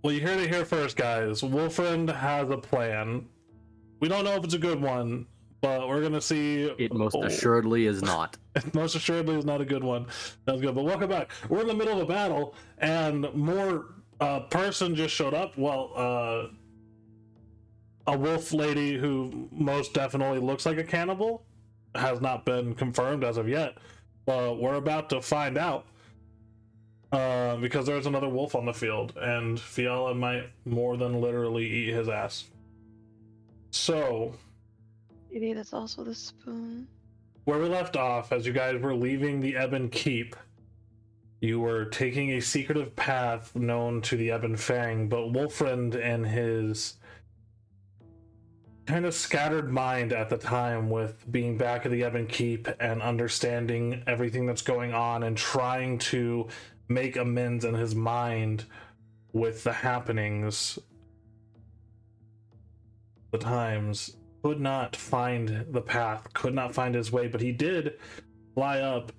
Well, you heard it here first, guys. Wolfriend has a plan. We don't know if it's a good one, but we're gonna see. It most assuredly is not. Most assuredly is not a good one. That's good. But welcome back. We're in the middle of a battle, and more person just showed up. Well, a wolf lady who most definitely looks like a cannibal has not been confirmed as of yet, but we're about to find out. Because there's another wolf on the field, and Fiala might more than literally eat his ass. So, Maybe that's also the spoon. where we left off, as you guys were leaving the Ebon Keep, you were taking a secretive path known to the Ebon Fang, but Wolfriend and his kind of scattered mind at the time, with being back at the Ebon Keep and understanding everything that's going on and trying to make amends in his mind with the happenings, the times, could not find the path, could not find his way, but he did fly up,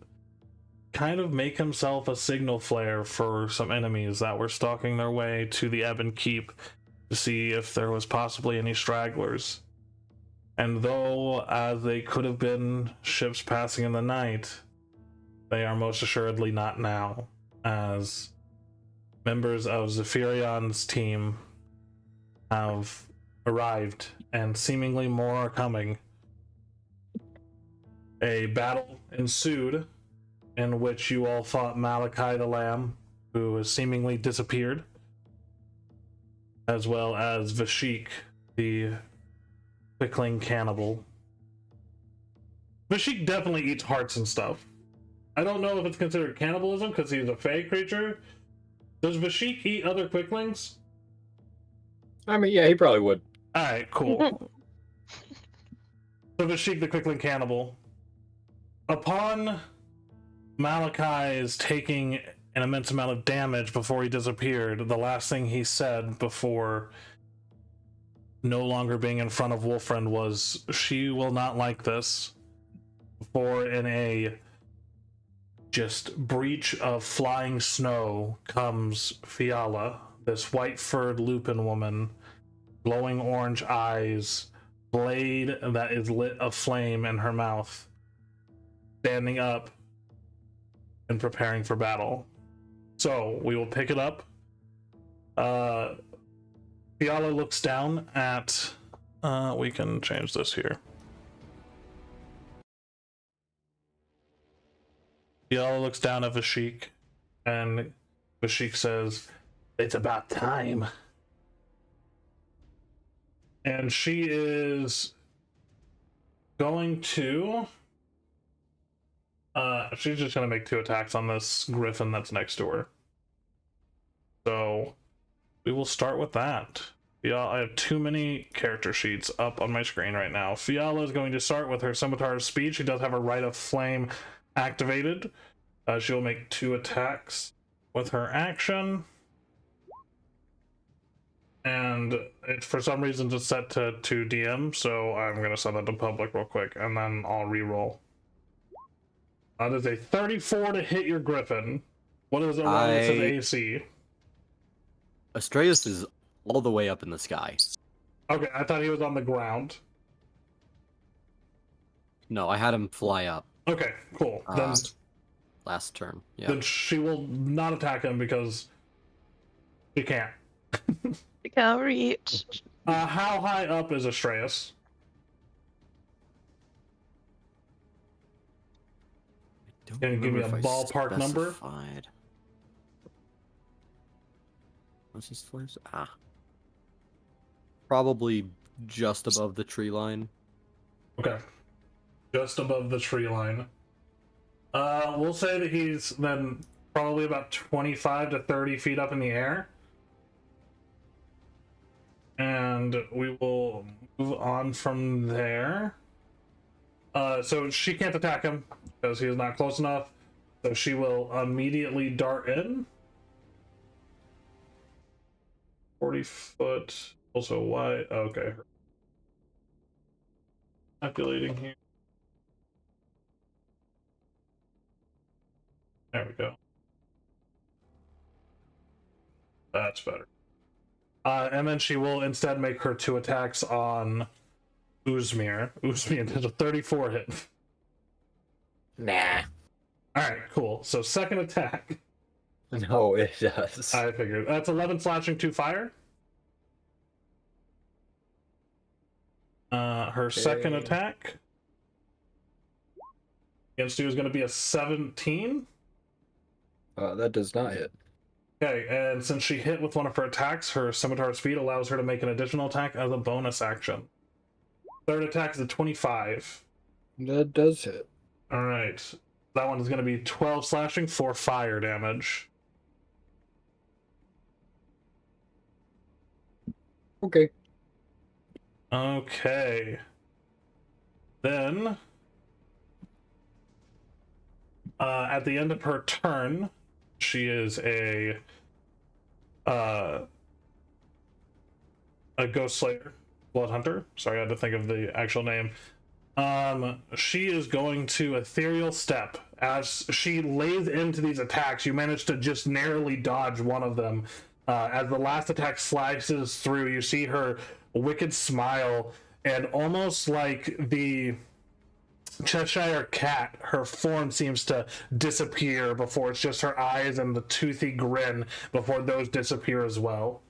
kind of make himself a signal flare for some enemies that were stalking their way to the Ebon Keep to see if there was possibly any stragglers. And though as they could have been ships passing in the night, they are most assuredly not now, as members of Zephyrian's team have arrived, and seemingly more are coming. A battle ensued in which you all fought Malachi the Lamb, who has seemingly disappeared, as well as Vashik, the pickling cannibal. Vashik definitely eats hearts and stuff. I don't know if it's considered cannibalism because he's a fey creature. Does Vashik eat other quicklings? I mean, yeah, he probably would. Alright, cool. So Vashik the quickling cannibal. Upon Malachi's taking an immense amount of damage before he disappeared, the last thing he said before no longer being in front of Wolfriend was, "She will not like this." For in a just breach of flying snow comes Fiala, this white-furred lupin woman, glowing orange eyes, blade that is lit aflame in her mouth, standing up and preparing for battle. So we will pick it up. Fiala looks down at we can change this here. Fiala looks down at Vashik, and Vashik says, "It's about time." And she is going to she's just going to make 2 attacks on this griffin that's next to her. So we will start with that. Fiala, I have too many character sheets up on my screen right now. Fiala is going to start with her Scimitar's Speed. She does have her Rite of Flame activated. She will make 2 attacks with her action. And it's, for some reason, it's set to 2 DM, so I'm going to set that to public real quick, and then I'll re-roll. That is a 34 to hit your griffin. What is Aurelius' AC? Astraeus is all the way up in the sky. Okay, I thought he was on the ground. No, I had him fly up. Okay, cool. Then last turn. Yeah. Then she will not attack him because she can't. You can't reach. How high up is Astraeus? Can you give me a ballpark number? What's his voice? Probably just above the tree line. Okay. Just above the tree line. We'll say that he's then probably about 25 to 30 feet up in the air. And we will move on from there. So she can't attack him because he is not close enough. So she will immediately dart in. 40 foot. Also wide. Okay. Calculating here. There we go. That's better. And then she will instead make her 2 attacks on Uzmir. Uzmir did a 34 hit. Nah. Alright, cool. So second attack. No, it does. I figured. That's 11 slashing, 2 fire. Her second attack against you is going to be a 17. That does not hit. Okay, and since she hit with one of her attacks, her scimitar speed allows her to make an additional attack as a bonus action. Third attack is a 25. That does hit. Alright. That one is going to be 12 slashing, 4 fire damage. Okay. Okay. Then, at the end of her turn, she is a Ghost Slayer, Blood Hunter. Sorry, I had to think of the actual name. She is going to Ethereal Step. As she lays into these attacks, you manage to just narrowly dodge one of them. As the last attack slices through, you see her wicked smile, and almost like the Cheshire Cat, her form seems to disappear before it's just her eyes and the toothy grin before those disappear as well.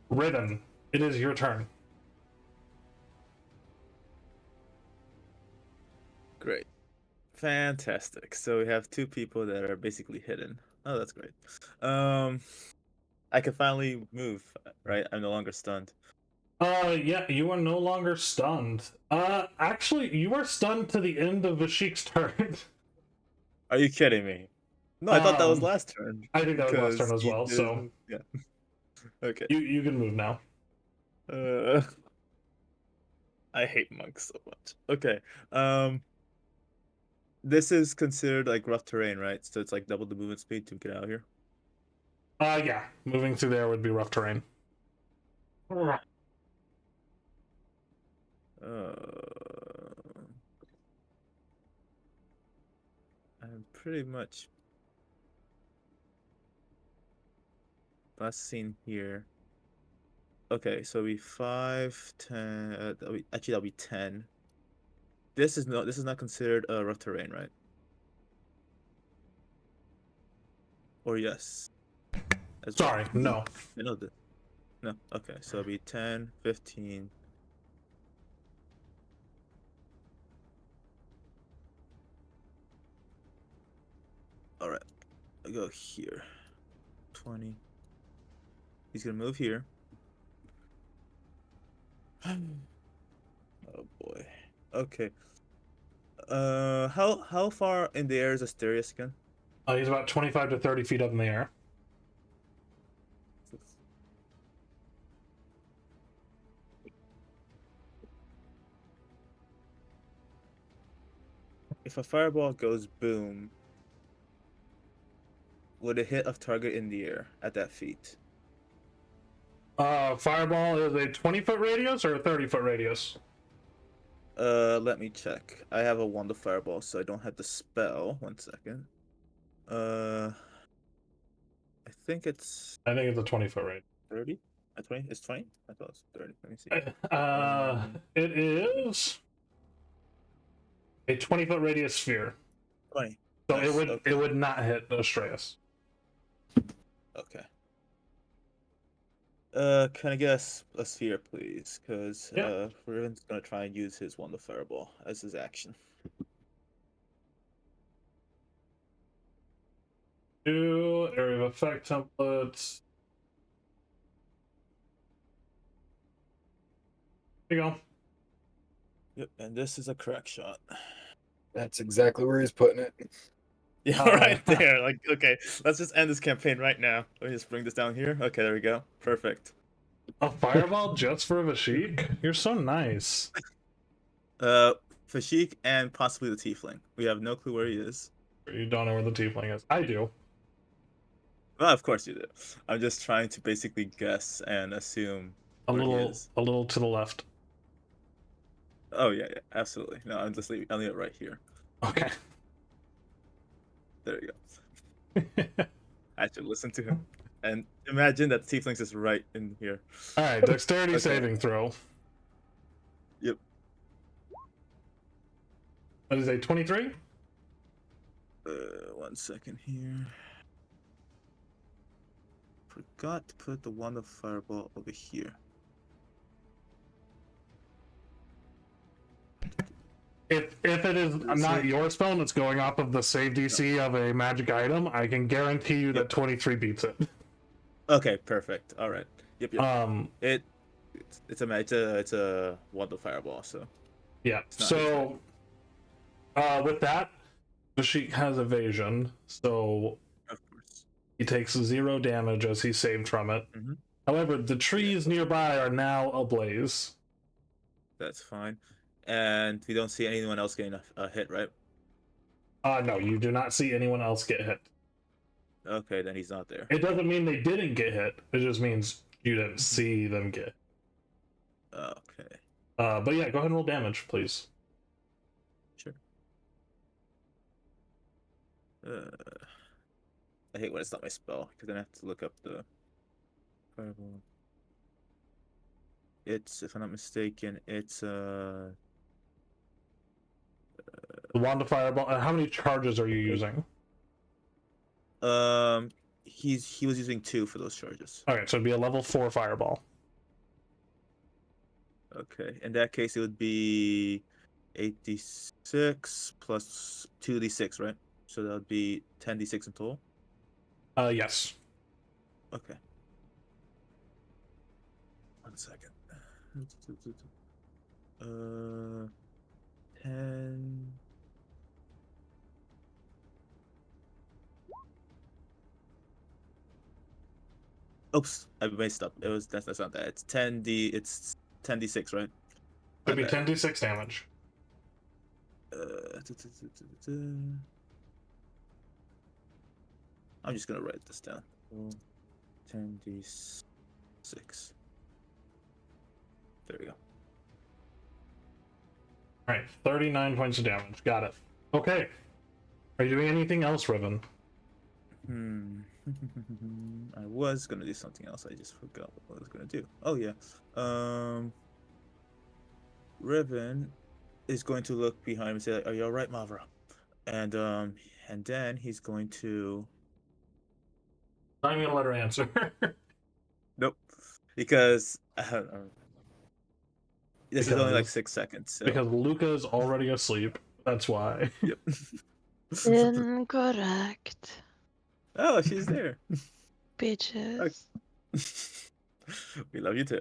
Riven, it is your turn. Great. Fantastic. So we have 2 people that are basically hidden. Oh, that's great. I can finally move, right? I'm no longer stunned. Yeah, you are no longer stunned. Actually, you are stunned to the end of Vashik's turn. Are you kidding me? No, I thought that was Um, last turn. I think that was last because turn as he well, did his so move. Yeah. Okay. you can move now. I hate monks so much. Okay. This is considered like rough terrain, right? So it's like double the movement speed to get out of here. Yeah, moving through there would be rough terrain. I'm pretty much last seen here. Okay, so it'll be 5, 10. That'll be 10. This is not considered a rough terrain, right? Or yes? As well? Sorry, no. I know that. No. Okay, so it'll be 10, 15. All right, I go here. 20. He's gonna move here. Oh boy. Okay. How far in the air is Asterius again? He's about 25 to 30 feet up in the air. If a fireball goes boom, would it hit a target in the air at that feet? Fireball is a 20-foot radius or a 30-foot radius? Let me check. I have a wand of fireball, so I don't have the spell. 1 second. I think it's I think it's a 20-foot radius. 30? 20? It's 20? I thought it was 30. Let me see. It is a 20-foot radius sphere. 20. So Nice, okay. it would not hit Astreus. Okay. Can I get a sphere, please? Because Yeah. Riven's gonna try and use his wand of fireball as his action. Do area of effect templates. There you go. Yep, and this is a correct shot. That's exactly where he's putting it. Yeah, right there. Like, okay, let's just end this campaign right now. Let me just bring this down here. Okay, there we go. Perfect. A fireball just for Vashik? You're so nice. Fashik and possibly the tiefling. We have no clue where he is. You don't know where the tiefling is. I do. Well, of course you do. I'm just trying to basically guess and assume A where he little is. to the left. Oh yeah, absolutely. No, I'm just leave it right here. Okay. There you go. I should listen to him. And imagine that Tieflings is right in here. All right, dexterity Okay. saving throw. Yep. That is a 23. 1 second here. Forgot to put the wand of fireball over here. If it is not your spell and it's going off of the save DC of a magic item, I can guarantee you that 23 beats it. Okay, perfect. All right. Yep. Yep. It's a wand of fireball. So Yeah. It's not So with that, the sheik has evasion, so of course. he takes 0 damage as he's saved from it. Mhm. However, the trees nearby are now ablaze. That's fine. And we don't see anyone else getting a hit, right? No, you do not see anyone else get hit. Okay, then he's not there. It doesn't mean they didn't get hit. It just means you didn't see them get. Okay. But yeah, go ahead and roll damage, please. Sure. I hate when it's not my spell because then I have to look up the fireball. It's, if I'm not mistaken, it's The wand of fireball. How many charges are you using? he was using 2 for those charges. Okay, so it'd be a level 4 fireball. Okay, in that case it would be 8d6 plus 2d6, right? So that would be 10d6 in total. Yes. Okay. 1 second. 10. Oops, I messed up. That's not that. It's 10d6, right? It'd be My bad. 10d6 damage. I'm just gonna write this down. 10d6. There we go. Alright, 39 points of damage. Got it. Okay. Are you doing anything else, Riven? I was gonna do something else. I just forgot what I was gonna do. Oh yeah. Riven is going to look behind him and say, "Are you all right, Mavra?" And then he's going to. I'm gonna let her answer. Nope, because this is only like Because- 6 seconds. So. Because Luca's already asleep. That's why. Yep. Incorrect. Oh, she's there. Bitches. We love you too.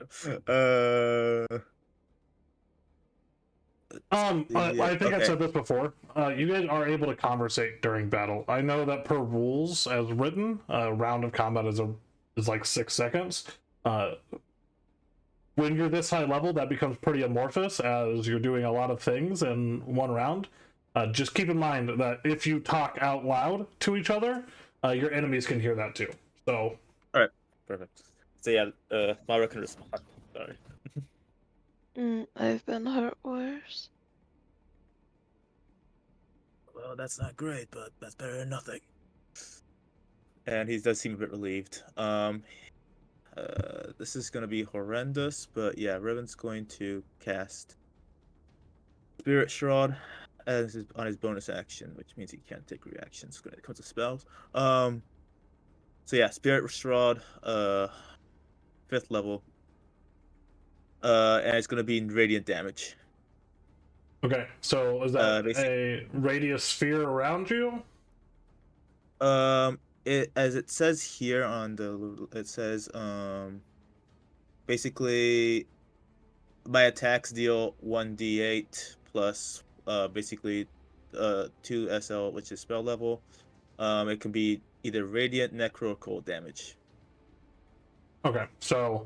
I think I okay. said this before. You guys are able to conversate during battle. I know that per rules as written, a round of combat is like 6 seconds. When you're this high level, that becomes pretty amorphous as you're doing a lot of things in one round. Just keep in mind that if you talk out loud to each other, your enemies can hear that too. So, All right, perfect. So yeah, Mara can respond. Sorry. I've been hurt worse. Well, that's not great, but that's better than nothing. And he does seem a bit relieved. This is gonna be horrendous, but yeah, Riven's going to cast Spirit Shroud as on his bonus action, which means he can't take reactions when it comes to spells. So yeah, Spirit Shroud, 5th level. And it's gonna be radiant damage. okay. So is that Basically- a radius sphere around you? As it says here on it says basically my attacks deal 1d8 plus basically 2 SL, which is spell level. It can be either radiant, necro, or cold damage. Okay. So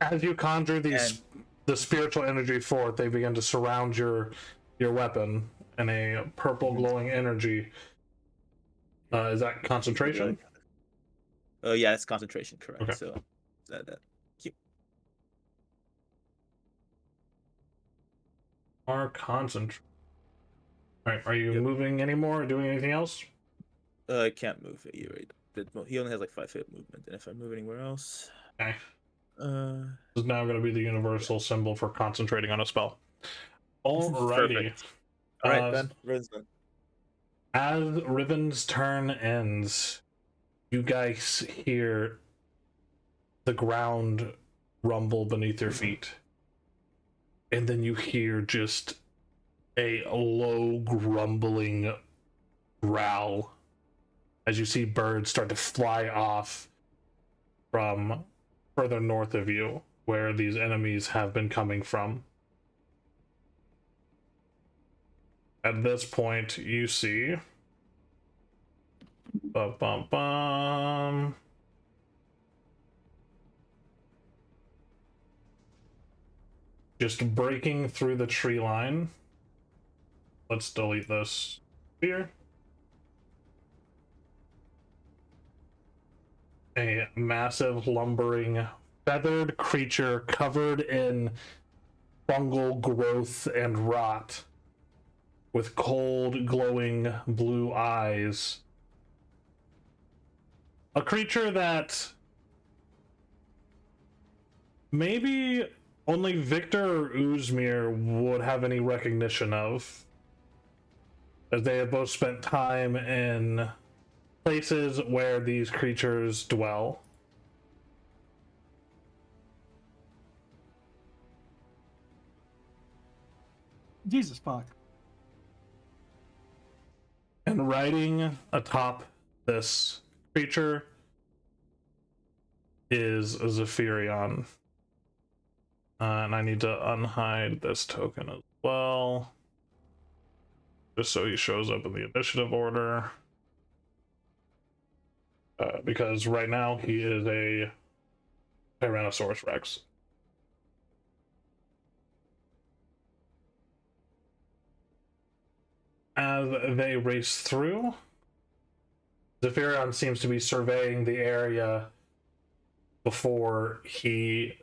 as you conjure the spiritual energy forth, they begin to surround your weapon in a purple glowing energy. Is that concentration? Yeah, it's concentration, correct. Okay. So that. Yep. Are concentrate. All right. Are you Yep. moving anymore or doing anything else? I can't move it. He only has like 5 foot movement, and if I move anywhere else, Okay. uh, This is now going to be the universal symbol for concentrating on a spell. Alrighty. perfect. All right, Uh, then. Rinsman. As Riven's turn ends, you guys hear the ground rumble beneath your feet. And then you hear just a low grumbling growl as you see birds start to fly off from further north of you, where these enemies have been coming from. At this point, you see bum, bum, bum. Just breaking through the tree line. Let's delete this here. A massive, lumbering, feathered creature covered in fungal growth and rot, with cold, glowing blue eyes. A creature that maybe only Victor or Uzmir would have any recognition of, as they have both spent time in places where these creatures dwell. Jesus fuck. And riding atop this creature is Zephyrion. And I need to unhide this token as well, just so he shows up in the initiative order. Because right now he is a Tyrannosaurus Rex. As they race through, Zephyrion seems to be surveying the area before he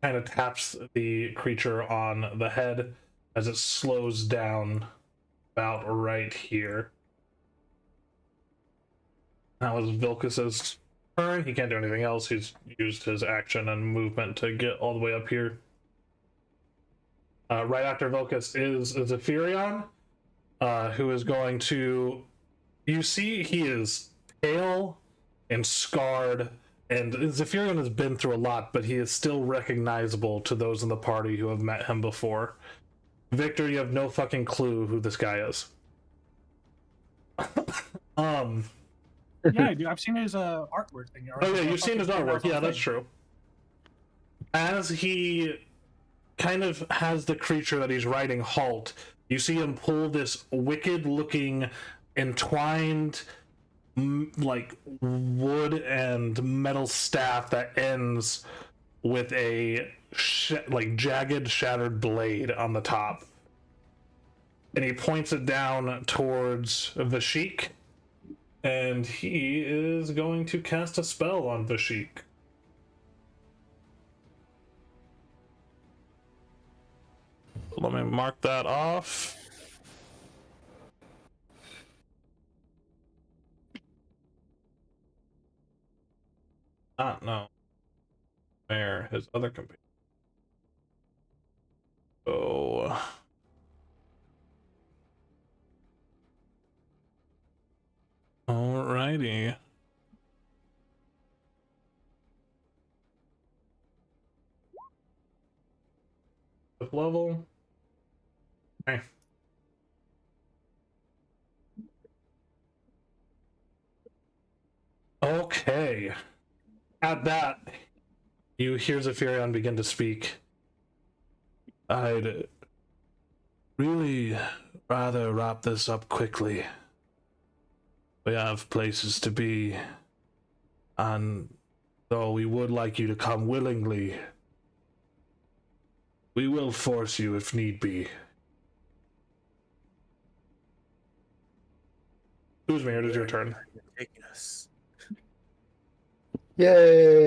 kind of taps the creature on the head as it slows down about right here. Now is Vilcus's turn. He can't do anything else. He's used his action and movement to get all the way up here. Right after Vilcus is Zephyrion, who is going to... You see he is pale and scarred, and Zephyrion has been through a lot, but he is still recognizable to those in the party who have met him before. Victor, you have no fucking clue who this guy is. Yeah, I do. I've seen his artwork thing. Oh yeah, you've seen his artwork. Yeah, that's true. As he kind of has the creature that he's riding halt, you see him pull this wicked-looking, entwined, like wood and metal staff that ends with a like jagged, shattered blade on the top, and he points it down towards Vashik, and he is going to cast a spell on Vashik. Let me mark that off. Not know where his other companion. So alrighty. Fifth level. Okay. Okay. At that, you hear Zephyrion begin to speak. I'd really rather wrap this up quickly. We have places to be, and though we would like you to come willingly, we will force you if need be. Uzmir, it is your turn. Taking us. Yay!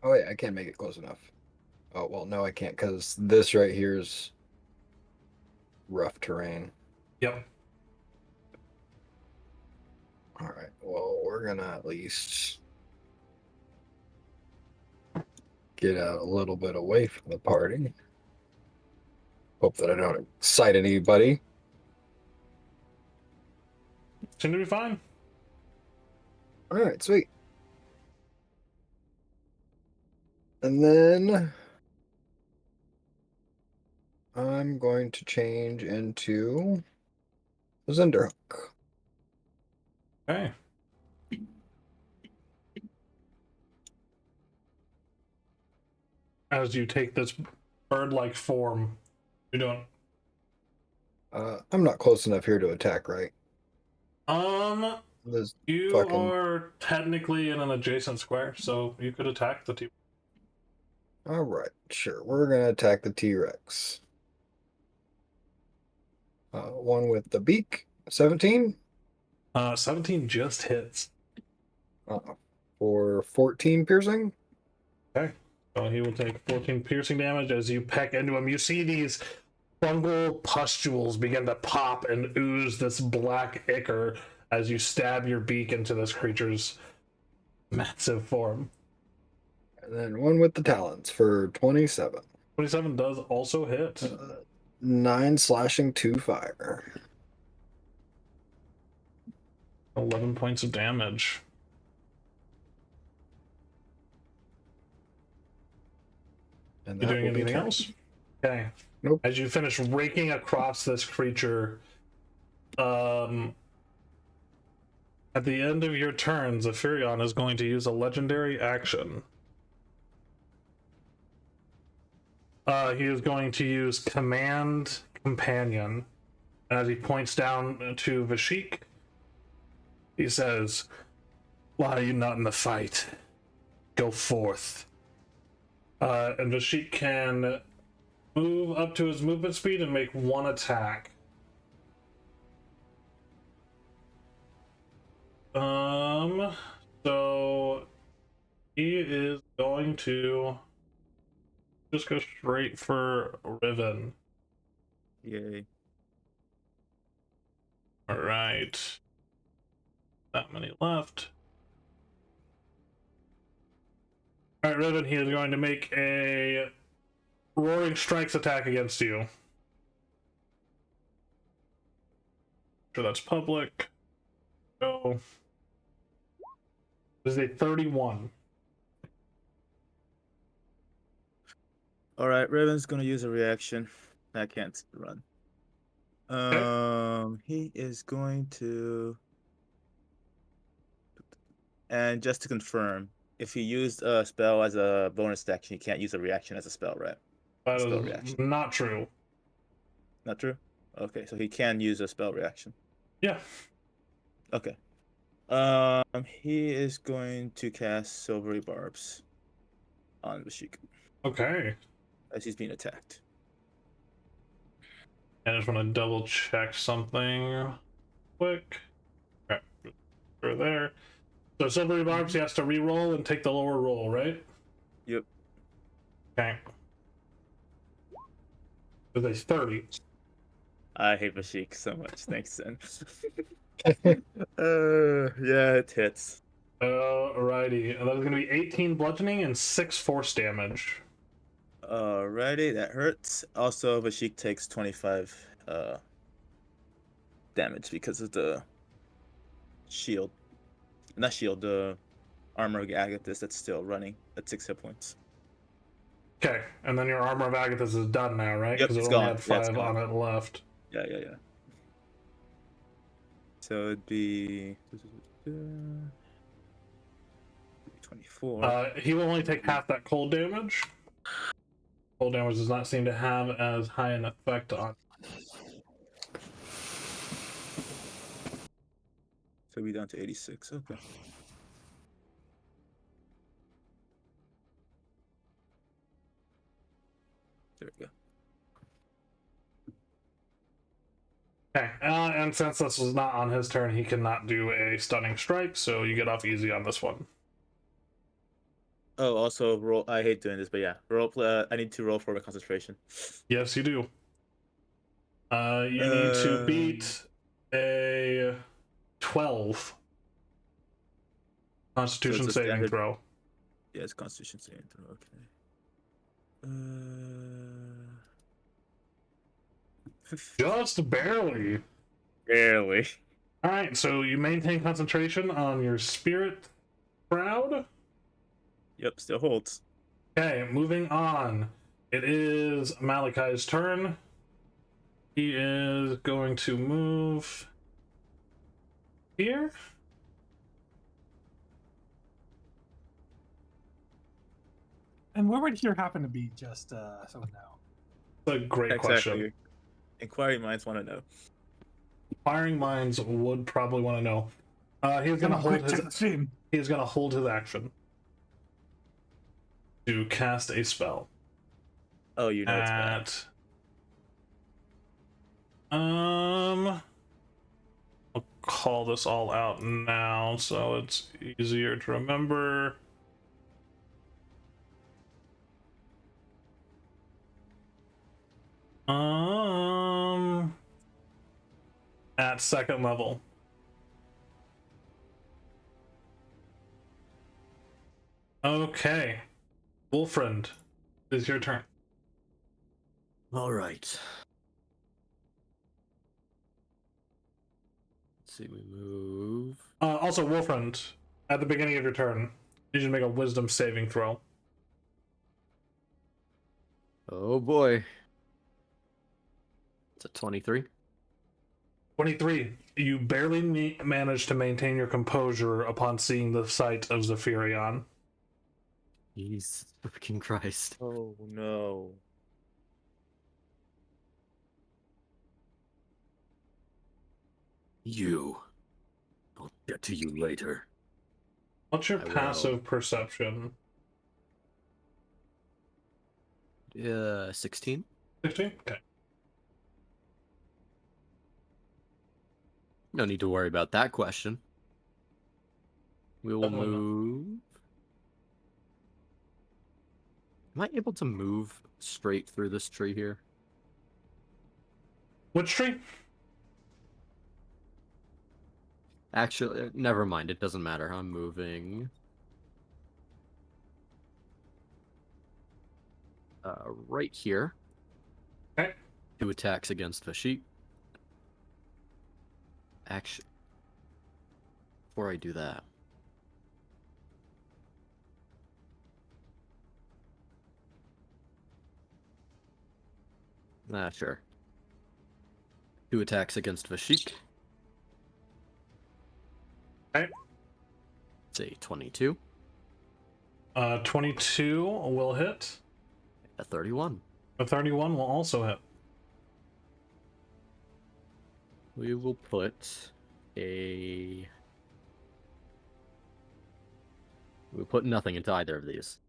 Oh wait, I can't make it close enough. Oh well, no, I can't because this right here is rough terrain. Yep. All right. Well, we're gonna at least get out a little bit away from the party. Hope that I don't excite anybody. Seem to be fine. All right, sweet. And then I'm going to change into Zenderhook. Okay. As you take this bird-like form, you're doing. I'm not close enough here to attack, right? This You fucking. are technically in an adjacent square, so you could attack the team. All right, sure. We're gonna attack the T-Rex. One with the beak, 17. 17 just hits. For 14 piercing. Okay. So he will take 14 piercing damage as you peck into him. You see these fungal pustules begin to pop and ooze this black ichor as you stab your beak into this creature's massive form. And then one with the talons for 27. 27 does also hit. 9 slashing, 2 fire. 11 points of damage. And You that doing will be anything turn. else? Okay. Nope. As you finish raking across this creature, at the end of your turn, Zephyrion is going to use a legendary action. He is going to use Command Companion. As he points down to Vashik, he says, "Why are you not in the fight? Go forth." And Vashik can move up to his movement speed and make one attack. So he is going to just go straight for Riven. Yay. All right. That many left. All right, Riven, he is going to make a Roaring Strikes attack against you. Sure, that's public. So this is a 31. All right, Raven's gonna use a reaction. I can't run. He is going to, and just to confirm, if he used a spell as a bonus action, he can't use a reaction as a spell, right? That Spell is reaction. not true. Not true? Okay, so he can use a spell reaction. Yeah. Okay. He is going to cast Silvery Barbs on Vashik Okay. as he's being attacked. I just want to double check something quick. Okay. Through there. So Silvery Barbs, he has to re-roll and take the lower roll, right? Yep. Okay. So that's 30. I hate Vashik so much. Thanks, Zen. Yeah, it hits. Alrighty. And that's going to be 18 bludgeoning and 6 force damage. Alrighty, that hurts. Also, Vashik takes 25 damage because of the shield. Not shield, the armor of Agathis that's still running at 6 hit points. Okay, and then your Armor of Agathis is done now, right? Yep, Because it it's only gone. had Yeah, it's 5 on it left. Yeah. So it'd be 24. He will only take half that cold damage. Cold damage does not seem to have as high an effect on. So we're down to 86. Okay. There we go. Okay, and since this was not on his turn, he cannot do a stunning strike, so you get off easy on this one. Oh, also roll. I hate doing this, but yeah, roll. I need to roll for my concentration. Yes, you do. You need to beat a 12 Constitution just saving standard- throw. Yeah, it's Constitution saving throw. Okay. Just barely. Barely. All right, so you maintain concentration on your spirit shroud. Yep, still holds. Okay, moving on. It is Malachi's turn. He is going to move here. And where would here happen to be? Just so we know. That's a great question. Inquiring minds want to know. Firing minds would probably want to know. He's going to Come on, hold quick, his. check the stream. He's going to hold his action to cast a spell. Oh, you know it's bad. At I'll call this all out now so it's easier to remember. At second level. Okay. Wolfriend, it is your turn. All right. Let's see, we move. Also, Wolfriend, at the beginning of your turn, you should make a wisdom saving throw. Oh boy. It's a 23. 23. You barely manage to maintain your composure upon seeing the sight of Zephyrion. Jesus freaking Christ. Oh no. You. I'll get to you later. What's your I will. passive perception? 16? 16? Okay. No need to worry about that question. We will Definitely not. move. Am I able to move straight through this tree here? Which tree? Actually, never mind. It doesn't matter. I'm moving. Right here. Okay. 2 attacks against Vashik. Actually, before I do that, sure. 2 attacks against Vashik. Okay. It's a 22. 22 will hit. A 31. A 31 will also hit. We will put a... We'll put nothing into either of these.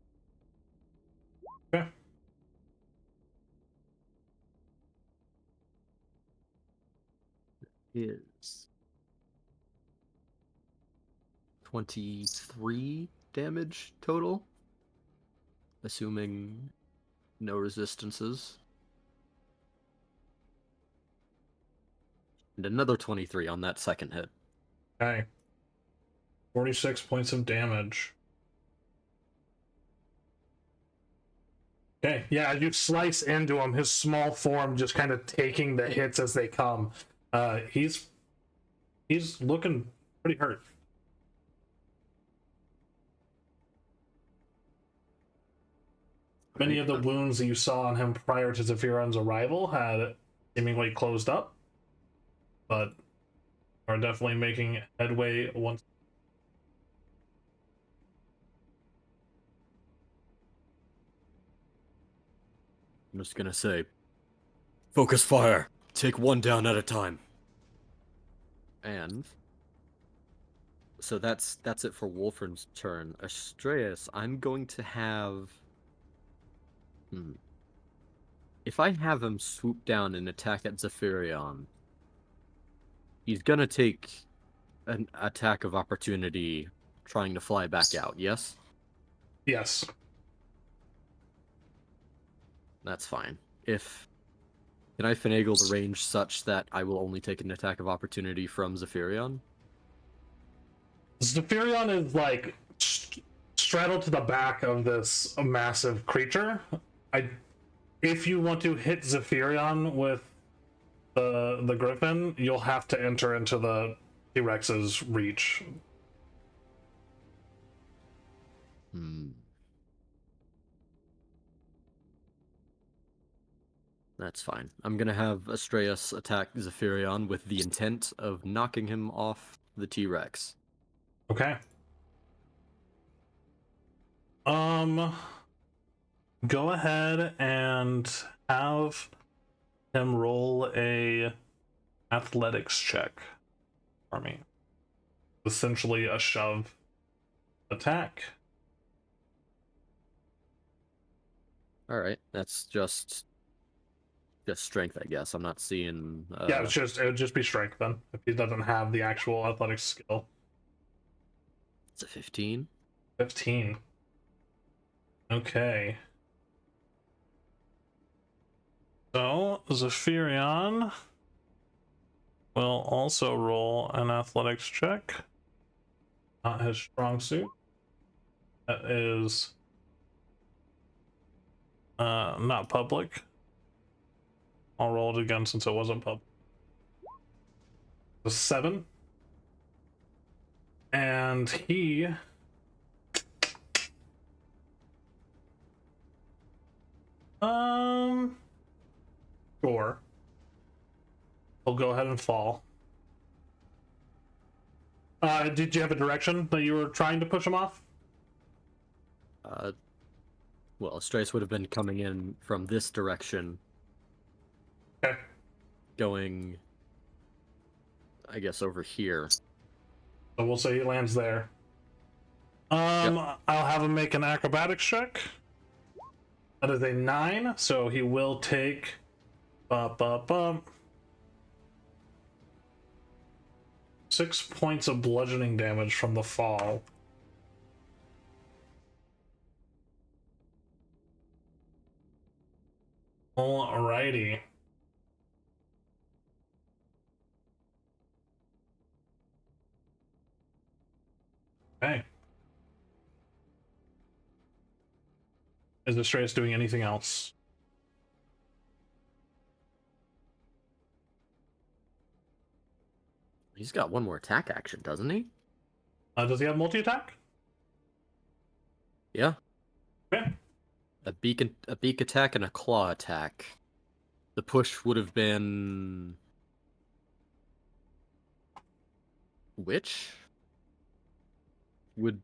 Okay. Is 23 damage total, assuming no resistances. And another 23 on that second hit. Okay. 46 points of damage. Okay, yeah, you slice into him, his small form just kind of taking the hits as they come. He's looking pretty hurt. Many of the wounds that you saw on him prior to Zephyrion's arrival had seemingly closed up, but are definitely making headway once. I'm just gonna say, focus fire. Take one down at a time. And so that's it for Wolfram's turn. Astreus, I'm going to have. If I have him swoop down and attack at Zephyrion, He's gonna take an attack of opportunity trying to fly back out, yes? Yes. That's fine. Can I finagle the range such that I will only take an attack of opportunity from Zephyrion? Zephyrion is like straddled to the back of this massive creature. If you want to hit Zephyrion with the Griffin, you'll have to enter into the T-Rex's reach. That's fine. I'm gonna have Astraeus attack Zephyrion with the intent of knocking him off the T-Rex. Okay. Go ahead and have him roll a athletics check for me. Essentially a shove attack. Alright, that's just strength, I guess. I'm not seeing... Yeah, it would just be strength then, if he doesn't have the actual athletics skill. It's a 15. 15. Okay. So, Zephyrion will also roll an athletics check. Not his strong suit. That is not public. I'll roll it again since it wasn't public. A 7. And he sure. He'll go ahead and fall. Did you have a direction that you were trying to push him off? Well, Astraeus would have been coming in from this direction. Okay. Going, I guess, over here. So we'll say he lands there. I'll have him make an acrobatics check. That is a 9, so he will take 6 points of bludgeoning damage from the fall. Alrighty. Okay. Is Astraeus doing anything else? He's got one more attack action, doesn't he? Does he have multi-attack? Yeah. Okay. A beak attack and a claw attack. The push would have been... Which? Would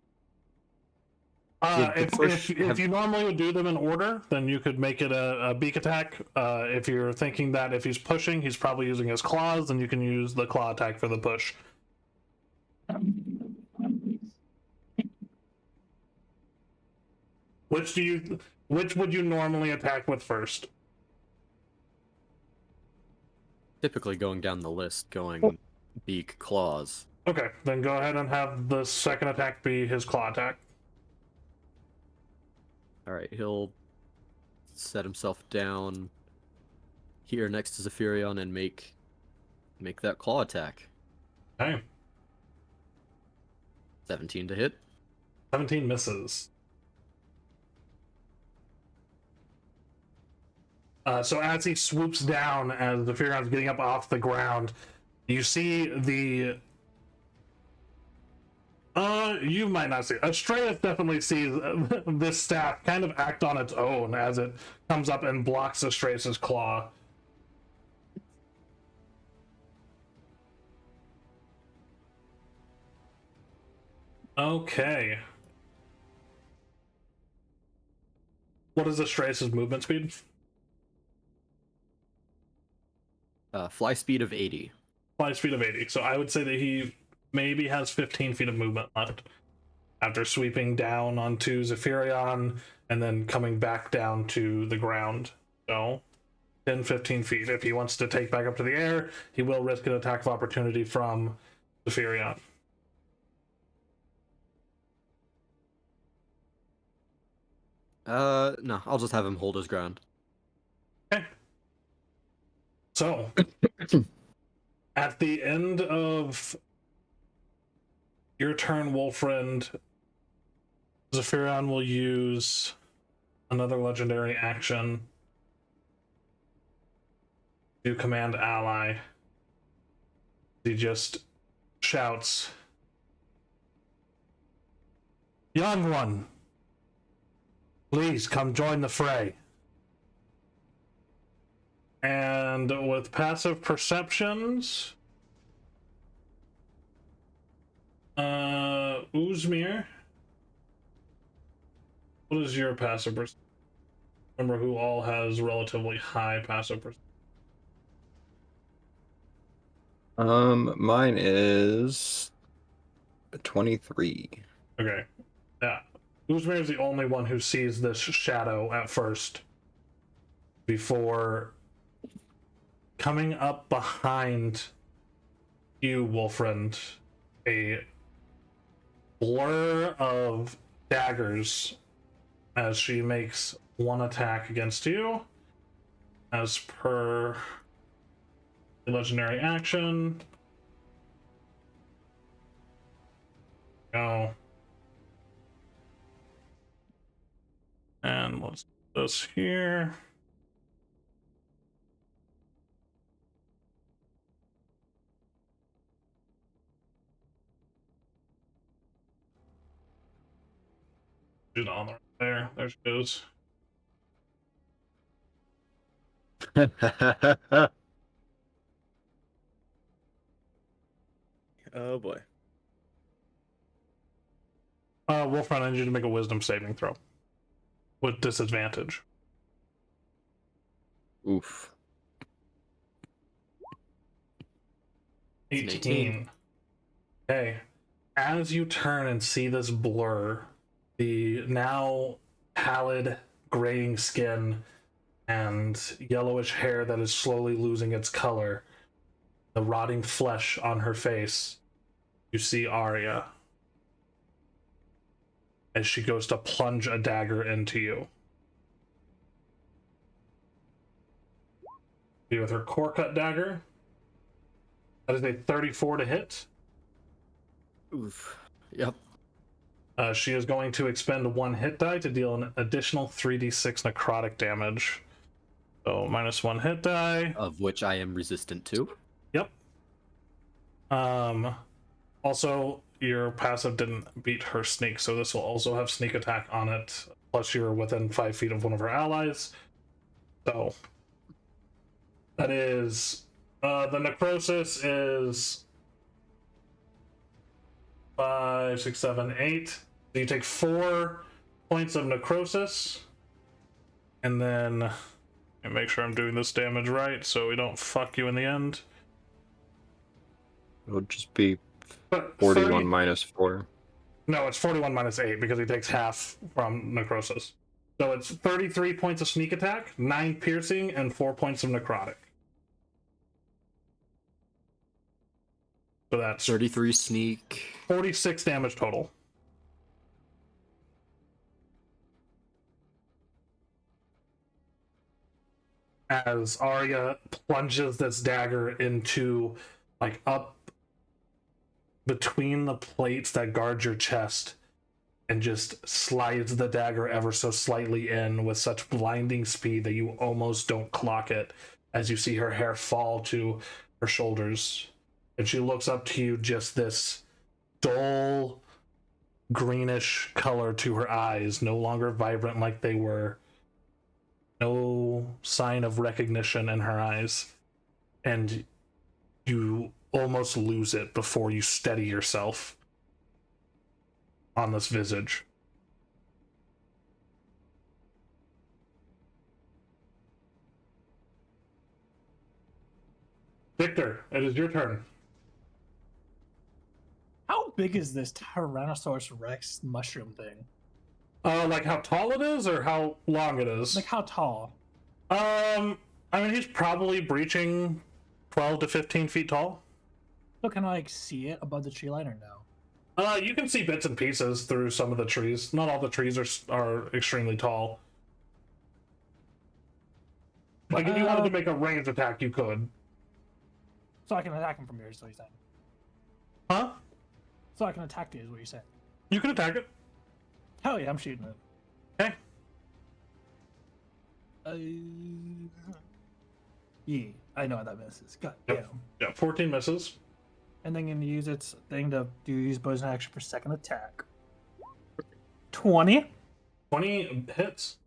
If you normally would do them in order, then you could make it a beak attack. If you're thinking that if he's pushing, he's probably using his claws, then you can use the claw attack for the push. Which would you normally attack with first? typically going down the list, going beak, claws. Okay, then go ahead and have the second attack be his claw attack. Alright, he'll set himself down here next to Zephyrion and make that claw attack. Okay. 17 to hit. 17 misses. So as he swoops down, as Zephyrion's getting up off the ground, you see the... you might not see it. Astraeus definitely sees this staff kind of act on its own as it comes up and blocks Astraeus' claw. Okay. What is Astraeus' movement speed? Fly speed of 80. Fly speed of 80. So I would say that he maybe has 15 feet of movement left after sweeping down onto Zephyrion and then coming back down to the ground. So 10, 15 feet. If he wants to take back up to the air, he will risk an attack of opportunity from Veth'Arden. No, I'll just have him hold his ground. Okay. So, at the end of your turn, Wolfriend, Veth'Arden will use another legendary action to command ally. He just shouts, "Young one, please come join the fray." And with passive perceptions, Uzmir, what is your passive perception? Remember who all has relatively high passive perception. Mine is a 23. Okay. Yeah. Uzmir is the only one who sees this shadow at first before coming up behind you, Wolfriend. A blur of daggers as she makes one attack against you as per legendary action. Go. And let's do this here. She's on the there. There she goes. Oh boy. Wolfrun, I need you to make a wisdom saving throw with disadvantage. Oof. 18. Okay. As you turn and see this blur, the now pallid, graying skin and yellowish hair that is slowly losing its color, the rotting flesh on her face, you see Arya as she goes to plunge a dagger into you. With her core cut dagger, that is a 34 to hit. Oof. Yep. She is going to expend one hit die to deal an additional 3d6 necrotic damage. So -1 hit die. Of which I am resistant to. Yep. Also, your passive didn't beat her sneak, so this will also have sneak attack on it. Plus, you're within 5 feet of one of her allies. So that is the necrosis is 5, 6, 7, 8. So you take 4 points of necrosis, and then let me make sure I'm doing this damage right so we don't fuck you in the end. It'll just be But 41 30 minus 4. No, it's 41 minus 8 because he takes half from necrosis. So it's 33 points of sneak attack, 9 piercing, and 4 points of necrotic. So that's 33 sneak. 46 damage total. As Arya plunges this dagger into, like, up between the plates that guard your chest and just slides the dagger ever so slightly in with such blinding speed that you almost don't clock it as you see her hair fall to her shoulders. And she looks up to you, just this dull greenish color to her eyes, no longer vibrant like they were. No sign of recognition in her eyes. And you almost lose it before you steady yourself on this visage. Victor, it is your turn. How big is this Tyrannosaurus Rex mushroom thing? Like how tall it is or how long it is? Like how tall? I mean, he's probably breaching 12 to 15 feet tall. So can I like see it above the tree line or no? You can see bits and pieces through some of the trees. Not all the trees are extremely tall. Like, if you wanted to make a ranged attack, you could. So I can attack him from here, is what you're saying. Huh? So I can attack it, is what you're saying. You can attack it. Hell yeah, I'm shooting it. Okay. Yeah, I know how that misses. God Yep. damn. Yeah, 14 misses. And then gonna use its thing to use bonus action for second attack. 20. 20 hits.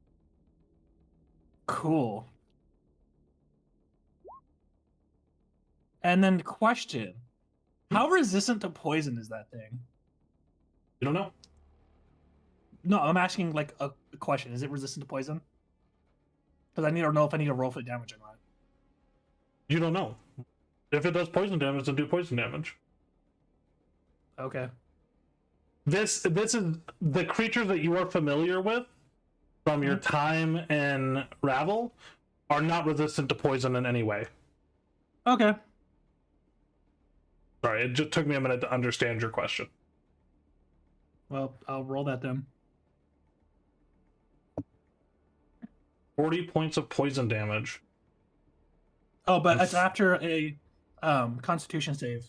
Cool. And then question. How resistant to poison is that thing? You don't know? No, I'm asking like a question. Is it resistant to poison? Because I need to know if I need to roll for damage or not. You don't know. If it does poison damage, then do poison damage. Okay. This is the creatures that you are familiar with from your time in Ravel are not resistant to poison in any way. Okay. Sorry, it just took me a minute to understand your question. Well, I'll roll that then. 40 points of poison damage. Oh, but it's after a Constitution save.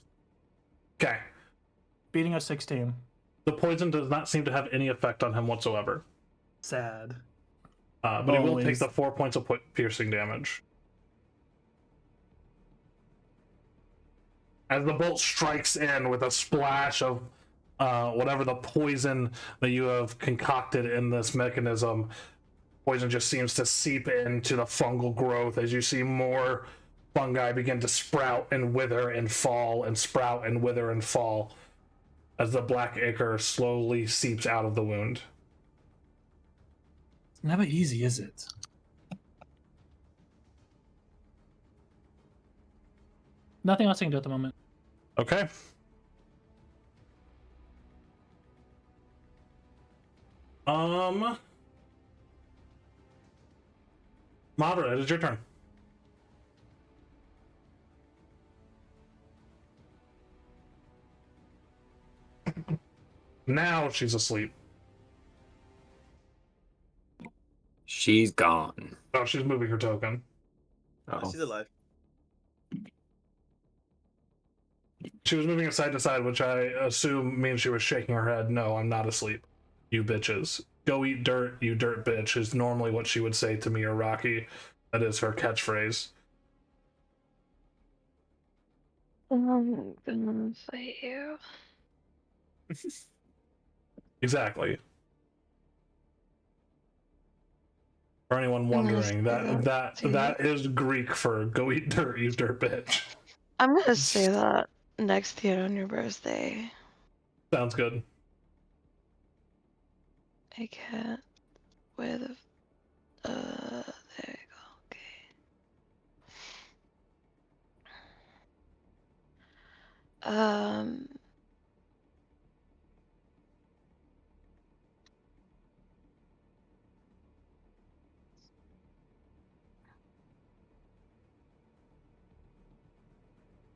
Okay. Beating a 16. The poison does not seem to have any effect on him whatsoever. Sad. But he will take Always. the 4 points of piercing damage. As the bolt strikes in with a splash of whatever the poison that you have concocted in this mechanism, poison just seems to seep into the fungal growth as you see more fungi begin to sprout and wither and fall and sprout and wither and fall as the black ichor slowly seeps out of the wound. It's never easy, is it? Nothing else I can do at the moment. Okay. Moderate, it's your turn. Now she's asleep. She's gone. Oh, she's moving her token. Oh. She's alive. She was moving it side to side, which I assume means she was shaking her head. No, I'm not asleep. You bitches. Go eat dirt, you dirt bitch, is normally what she would say to me or Rocky. That is her catchphrase. I'm gonna fight you. Exactly. For anyone wondering, that is Greek for go eat dirt, you dirt bitch. I'm gonna say that next year on your birthday. Sounds good. I can't with there you go. Okay.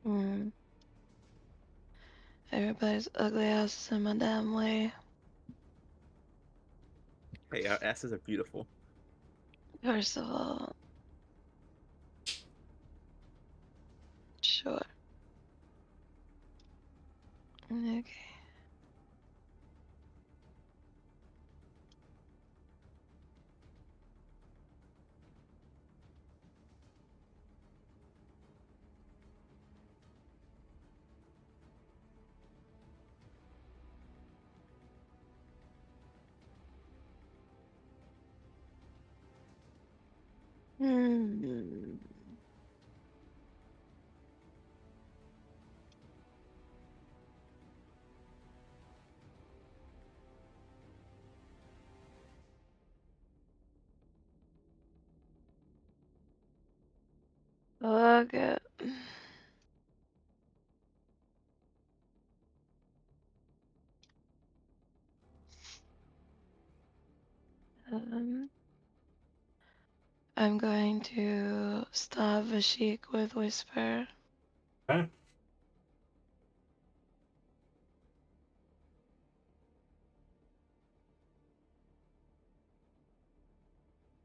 Hmm. Everybody's ugly asses in my damn way. Hey, our asses are beautiful. First of all, sure. Okay. Hmm. Okay. Um, I'm going to stab Vashik with Whisper. Okay.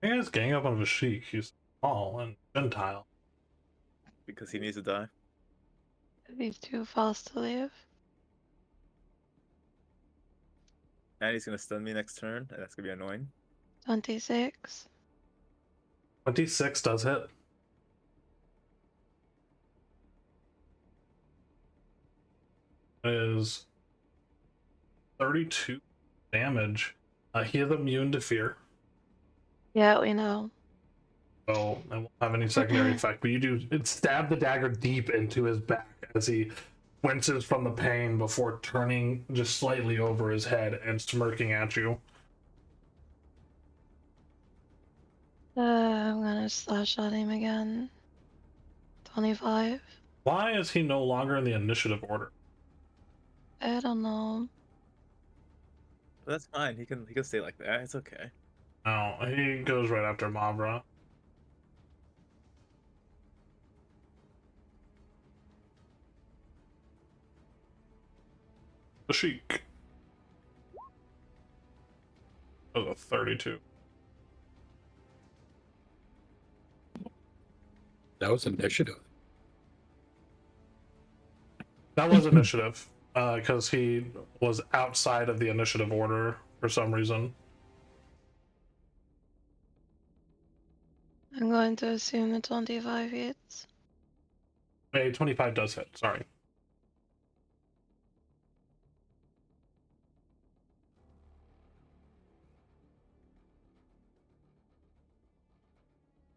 I think it's gang up on Vashik. He's small and Gentile. Because he needs to die. He's too fast to leave. And he's gonna stun me next turn, and that's gonna be annoying. 26. 26 does hit. Is 32 damage. He is immune to fear, Yeah, we know. so it won't have any secondary effect. But you do stab the dagger deep into his back as he winces from the pain before turning just slightly over his head and smirking at you. I'm gonna slash at him again. 25. Why is he no longer in the initiative order? I don't know. But that's fine. He can stay like that. It's okay. No, he goes right after Mavra. The Sheik. That was a 32. That was initiative. That was initiative, because he was outside of the initiative order for some reason. I'm going to assume the 25 hits. A 25 does hit, sorry.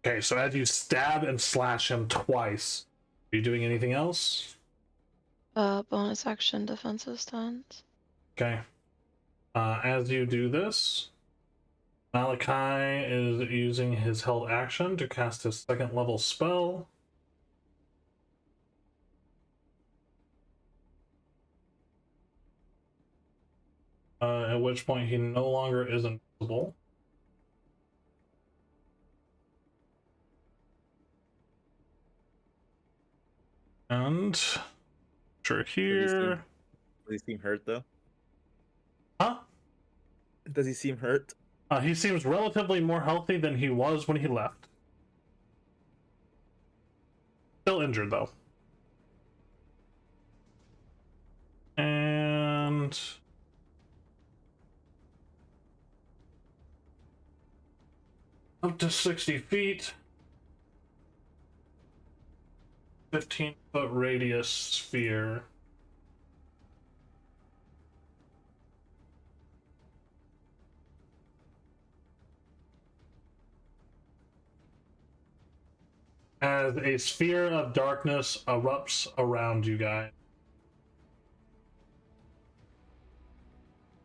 Okay, so as you stab and slash him twice, are you doing anything else? Bonus action defensive stance. Okay. As you do this, Malachi is using his held action to cast his second level spell. At which point he no longer is invisible. And sure here. Does he seem hurt though? Huh? Does he seem hurt? He seems relatively more healthy than he was when he left. Still injured though. And up to 60 feet. 15-foot radius sphere. As a sphere of darkness erupts around you guys.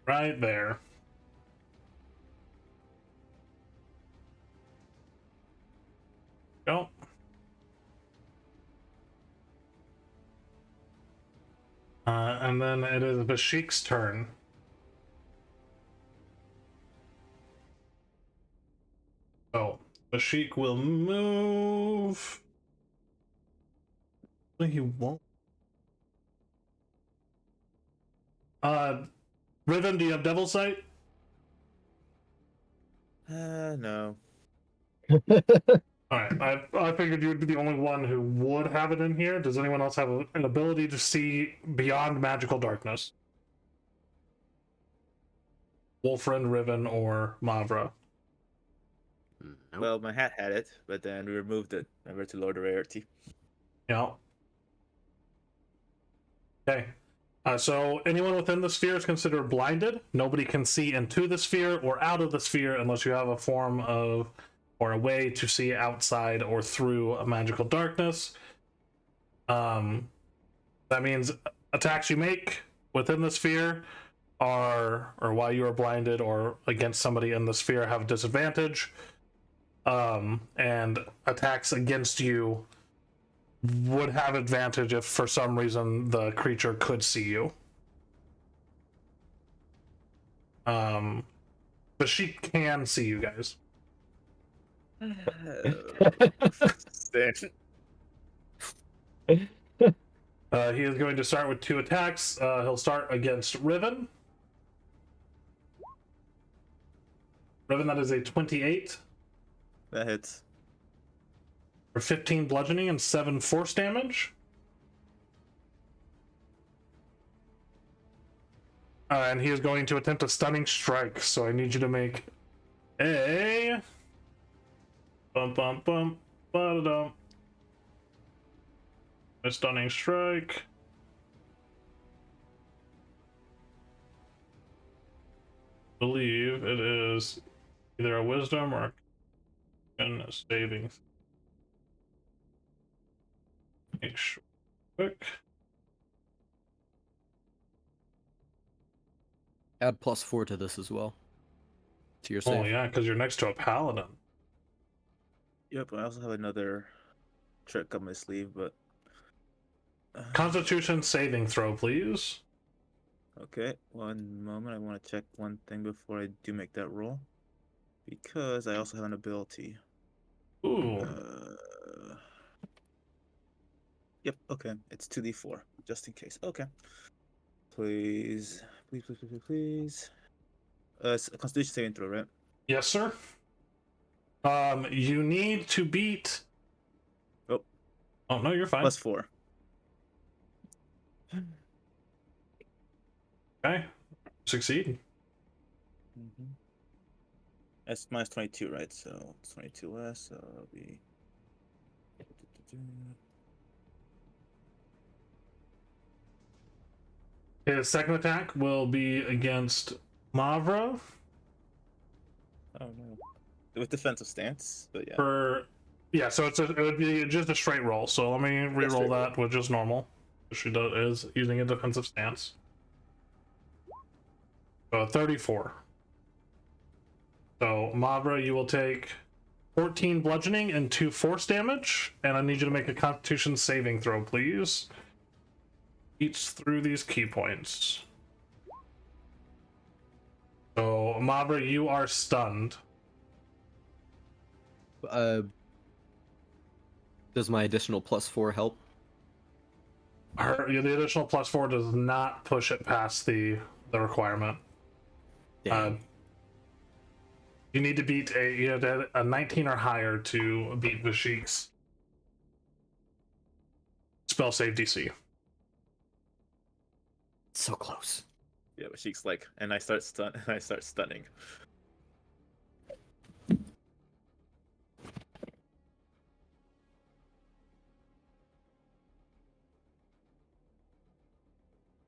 Right there. Go. And then it is Vashik's turn. So, Vashik will move. No, he won't. Riven, do you have Devil Sight? No. Alright, I figured you would be the only one who would have it in here. Does anyone else have an ability to see beyond magical darkness? Wolfriend, Riven, or Mavra? Nope. Well, my hat had it, but then we removed it. Remember to lower the rarity. Yeah. Okay. So anyone within the sphere is considered blinded. Nobody can see into the sphere or out of the sphere unless you have a form of or a way to see outside or through a magical darkness. That means attacks you make within the sphere are, or while you are blinded or against somebody in the sphere, have disadvantage. And attacks against you would have advantage if for some reason the creature could see you. But she can see you guys. Stand. He is going to start with 2 attacks. He'll start against Riven. Riven, that is a 28 That hits. for 15 bludgeoning and 7 force damage. And he is going to attempt a stunning strike, so I need you to make a ba-da-dum. A stunning strike. I believe it is either a wisdom or a saving. Make sure quick. Add +4 to this as well. To your Oh save. yeah, because you're next to a paladin. Yep, I also have another trick up my sleeve, but Constitution saving throw, please. okay, one moment. I want to check one thing before I do make that roll, because I also have an ability. Ooh. Yep. Okay, it's 2d4, just in case. Okay. Please, please, please, please, please, please. It's a Constitution saving throw, right? Yes, sir. You need to beat. Oh. Oh no, you're fine. +4. Okay. Succeed. That's minus 22, right? So it's 22 less, so it'll be. His second attack will be against Mavra Oh no. With defensive stance, but yeah. for so it would be just a straight roll. So let me re-roll straight that with just normal. She is using a defensive stance. 34. So Mavra, you will take 14 bludgeoning and 2 force damage, and I need you to make a Constitution saving throw, please. Each through these key points. So Mavra, you are stunned. Does my additional +4 help? The additional +4 does not push it past the requirement. Damn. You need to beat a 19 or higher to beat Vashik's spell save DC. So close. Yeah, but Sheik's like, and I start stunning.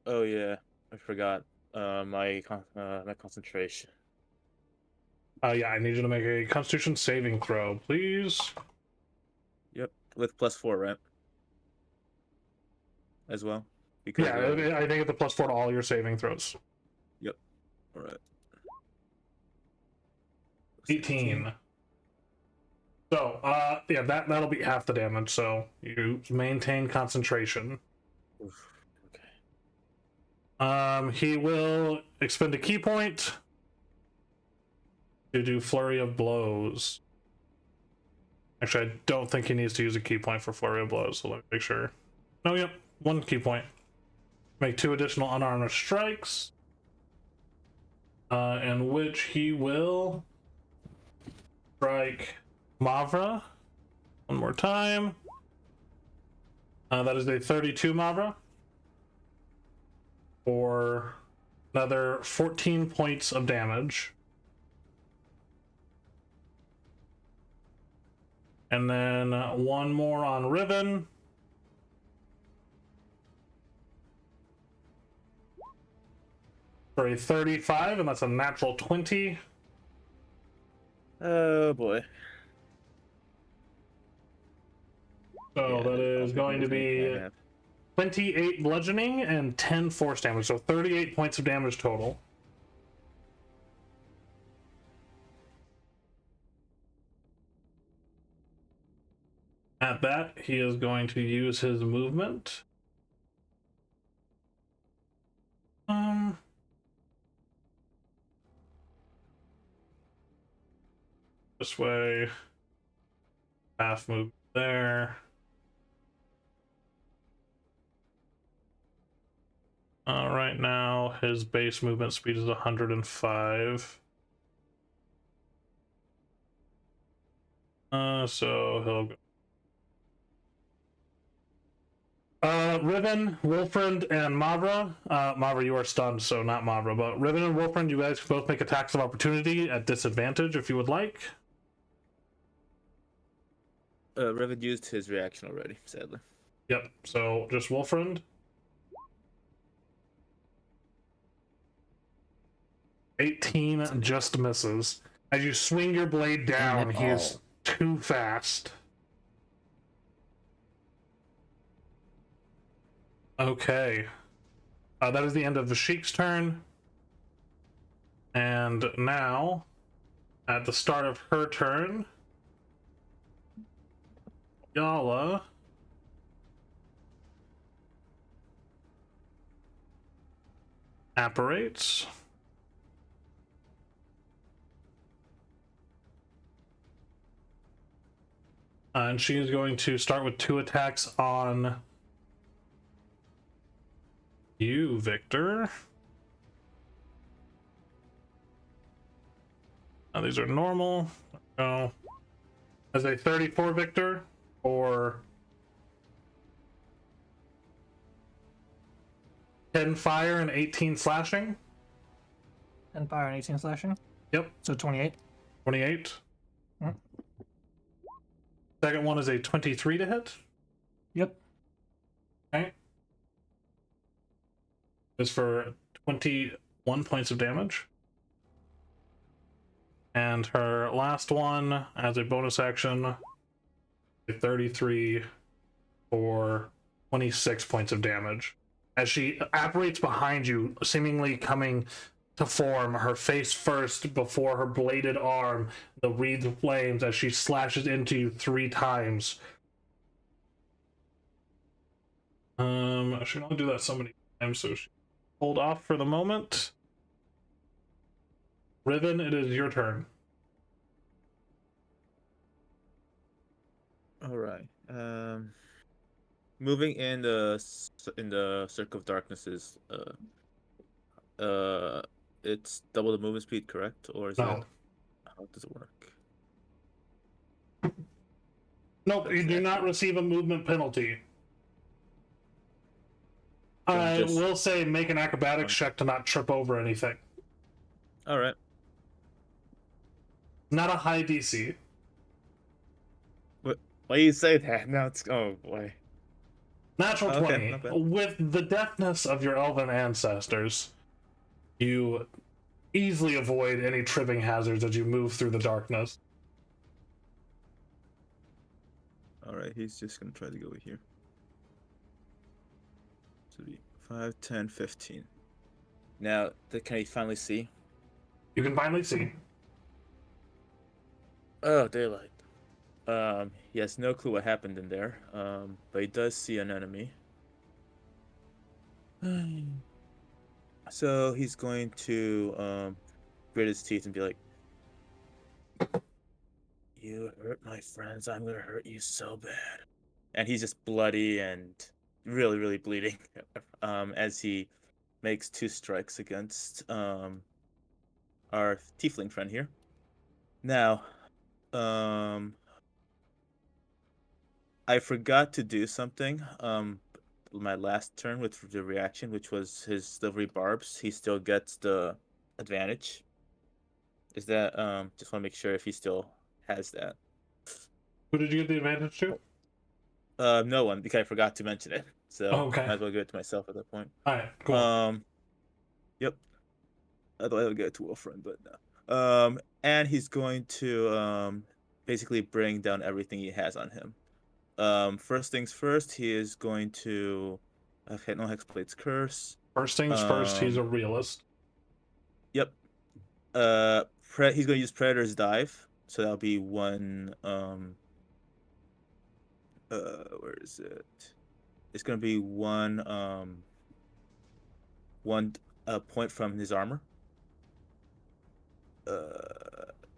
Oh yeah, I forgot. My concentration. Yeah, I need you to make a Constitution saving throw, please. Yep, with +4, right? As well. Because Yeah, I think it's a +4 to all your saving throws. Yep. All right. 18. So, yeah, that'll be half the damage. So you maintain concentration. Oof, okay. He will expend a key point to do flurry of blows. Actually, I don't think he needs to use a key point for flurry of blows. So let me make sure. No, yep, 1 key point. Make 2 additional unarmed strikes, in which he will strike Mavra one more time. That is a 32 Mavra for another 14 points of damage. And then one more on Riven. For a 35, and that's a natural 20. Oh boy. So Yeah, that is going to be yeah. 28 bludgeoning and 10 force damage. So 38 points of damage total. At that, he is going to use his movement. This way. half move there. Right now, his base movement speed is 105. So he'll go. Riven, Wilfriend, and Mavra. Mavra, you are stunned, so not Mavra. But Riven and Wilfriend, you guys can both make attacks of opportunity at disadvantage if you would like. Revan used his reaction already, sadly. Yep, so just Wilfriend. 18 just misses. As you swing your blade down, he's too fast. Okay. That is the end of Vashik's turn. And now, at the start of her turn, Yala apparates. And she is going to start with 2 attacks on you, Victor. Now these are normal. Oh. As a 34, Victor, or 10 fire and 18 slashing. 10 fire and 18 slashing. Yep. So 28. 28. Second one is a 23 to hit. Yep. Okay. Is for 21 points of damage. And her last one, as a bonus action, a 33 for 26 points of damage. As she apparates behind you, seemingly coming to form, her face first before her bladed arm, the wreathed flames as she slashes into you 3 times. I should only do that so many times, so she hold off for the moment. Riven, it is your turn. All right. Moving in the circle of darkness is it's double the movement speed, correct? Or is No. it how does it work? Nope, you do not receive a movement penalty. I will say make an acrobatics check to not trip over anything. All right. Not a high DC. Why you say that? Now it's oh boy. Natural Okay, 20. not bad. With the deftness of your elven ancestors, you easily avoid any tripping hazards as you move through the darkness. All right, he's just gonna try to go here. So 5, 10, 15. Now, can he finally see? You can finally see. Oh, daylight. He has no clue what happened in there. But he does see an enemy. So he's going to grit his teeth and be like, "You hurt my friends, I'm gonna hurt you so bad." And he's just bloody and really, really bleeding. As he makes 2 strikes against our tiefling friend here. Now, I forgot to do something. My last turn with the reaction, which was his silvery barbs, he still gets the advantage. Is that just want to make sure if he still has that. Who did you get the advantage to? No one, because I forgot to mention it. So Okay. might as well give it to myself at that point. Alright, cool. Yep. Otherwise I'll get it to Wilfriend, but no. And he's going to basically bring down everything he has on him. First things first, he is going to hit no Hexblade's Curse. First things first, he's a realist. Yep. He's going to use Predator's Dive, so that'll be 1. Where is it? It's going to be 1. 1 point from his armor.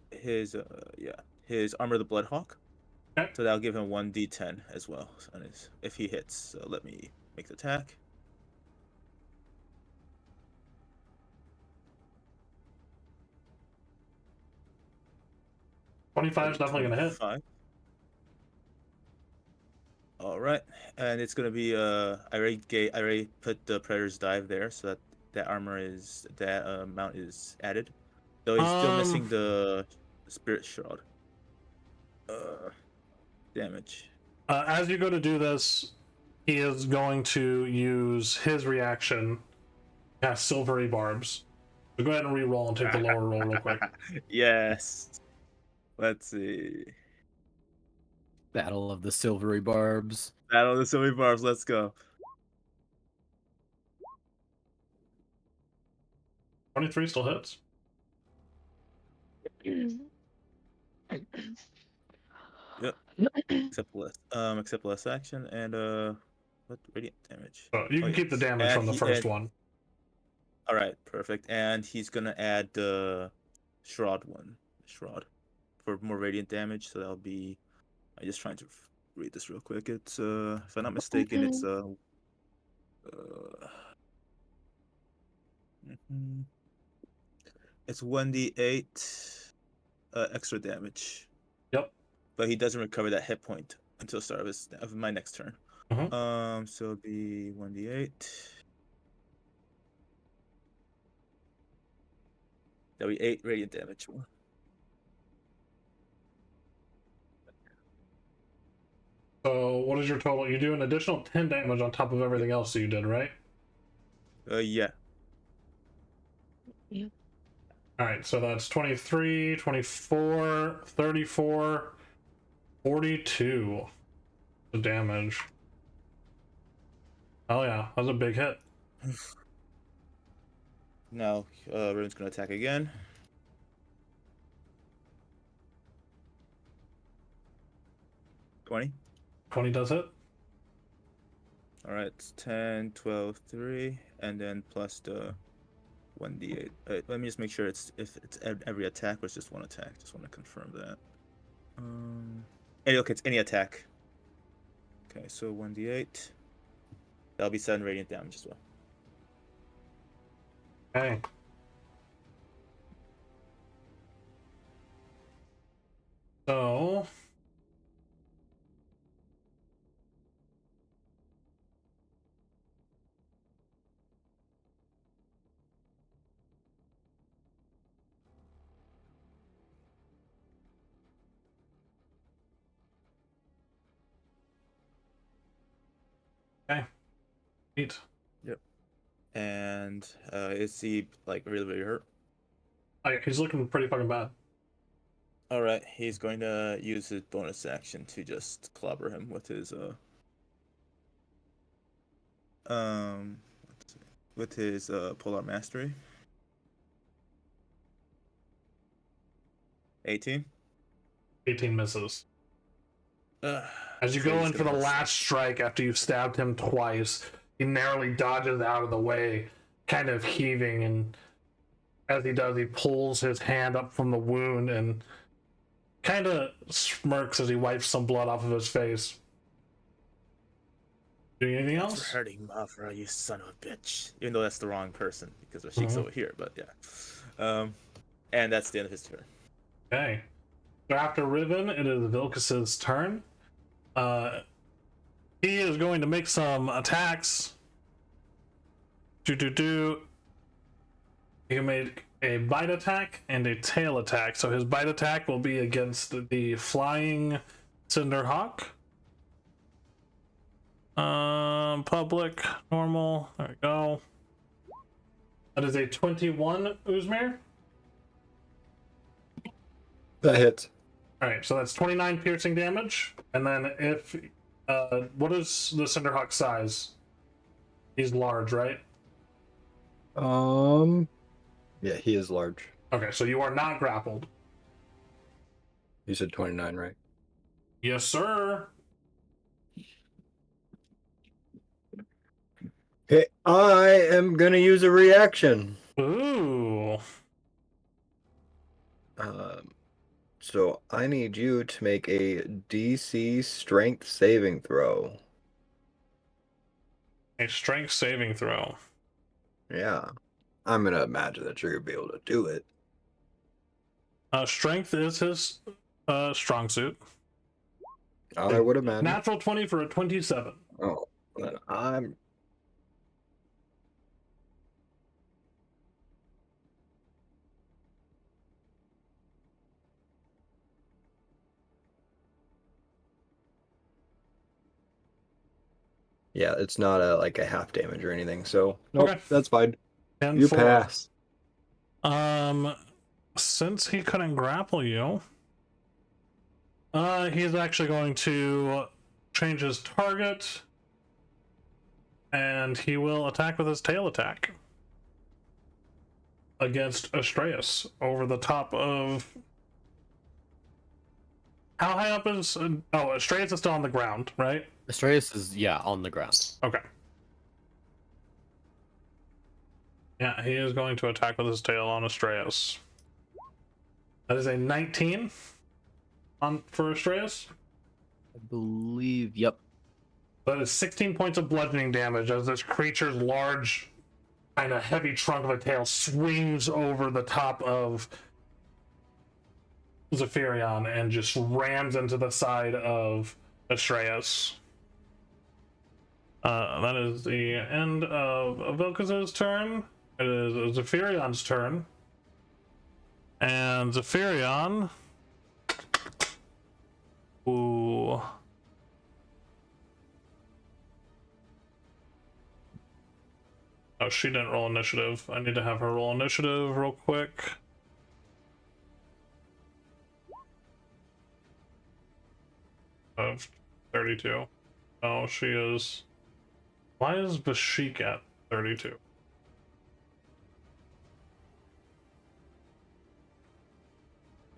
His armor, the Bloodhawk. Okay. So that'll give him 1d10 as well on his, if he hits. So let me make the attack. 25 is definitely gonna hit. 25. All right, and it's gonna be I already put the Predator's Dive there, so that armor is that mount is added. Though he's still missing the Spirit Shroud. Damage. As you go to do this, he is going to use his reaction, cast Silvery Barbs. So go ahead and re-roll and take the lower roll real quick. Yes. Let's see. Battle of the Silvery Barbs. Battle of the Silvery Barbs. Let's go. 23 still hits. Yep. Except less action and what radiant damage? So you can keep the damage from the first one. All right, perfect. And he's gonna add the shroud for more radiant damage. So that'll be. I'm just trying to read this real quick. It's if I'm not mistaken, it's it's 1d8 extra damage. Yep. But he doesn't recover that hit point until the start of my next turn. Mhm. So it'll be 1d8. That'll be 8 radiant damage more. So what is your total? You do an additional 10 damage on top of everything else that you did, right? Yeah. Yep. Alright, so that's 23, 24, 34, 42 the damage. Oh yeah, that was a big hit. Now, Rune's gonna attack again. 20. 20 does hit. All right, it's 10, 12, 3, and then plus the 1d8. Let me just make sure if it's every attack or it's just one attack. Just want to confirm that. Okay, it's any attack. Okay, so 1d8. That'll be 7 radiant damage as well. Okay. So okay. Neat. Yep. And is he like really hurt? He's looking pretty fucking bad. All right, he's going to use his bonus action to just clobber him with his Polar Mastery. 18. 18 misses. As you So go he's in for the gonna miss. last strike after you've stabbed him twice, he narrowly dodges out of the way, kind of heaving, and as he does, he pulls his hand up from the wound and kind of smirks as he wipes some blood off of his face. Doing anything Thanks else? for hurting Mavra, you son of a bitch. Even though that's the wrong person because Rashik's over here, but yeah. And that's the end of his turn. Okay. So after Riven, it is Vilcus's turn. He is going to make some attacks. He can make a bite attack and a tail attack. So his bite attack will be against the flying Cinderhawk. Public, normal. There we go. That is a 21, Uzmir. That hits. Alright, so that's 29 piercing damage. And then if... what is the Cinderhawk size? He's large, right? Yeah, he is large. Okay, so you are not grappled. You said 29, right? Yes, sir. Okay, I am gonna use a reaction. Ooh. So I need you to make a DC strength saving throw. A strength saving throw. Yeah. I'm gonna imagine that you're gonna be able to do it. Strength is his strong suit. I would imagine. Natural 20 for a 27. Oh, then I'm. Yeah, it's not like a half damage or anything, so nope, Okay. that's fine. And You for, pass. since he couldn't grapple you, he's actually going to change his target, and he will attack with his tail attack against Astreus over the top of. How high up is? Oh, Astreus is still on the ground, right? Astreus is, yeah, on the ground. Okay. Yeah, he is going to attack with his tail on Astreus. That is a 19 for Astreus. I believe, yep. That is 16 points of bludgeoning damage as this creature's large, kind of heavy trunk of a tail swings over the top of Veth'Arden and just rams into the side of Astreus. That is the end of Vilkaz's turn. It is Veth'Arden's turn. And Veth'Arden... Ooh... Oh, she didn't roll initiative. I need to have her roll initiative real quick. Of 32. Oh, she is... Why is Bashik at 32?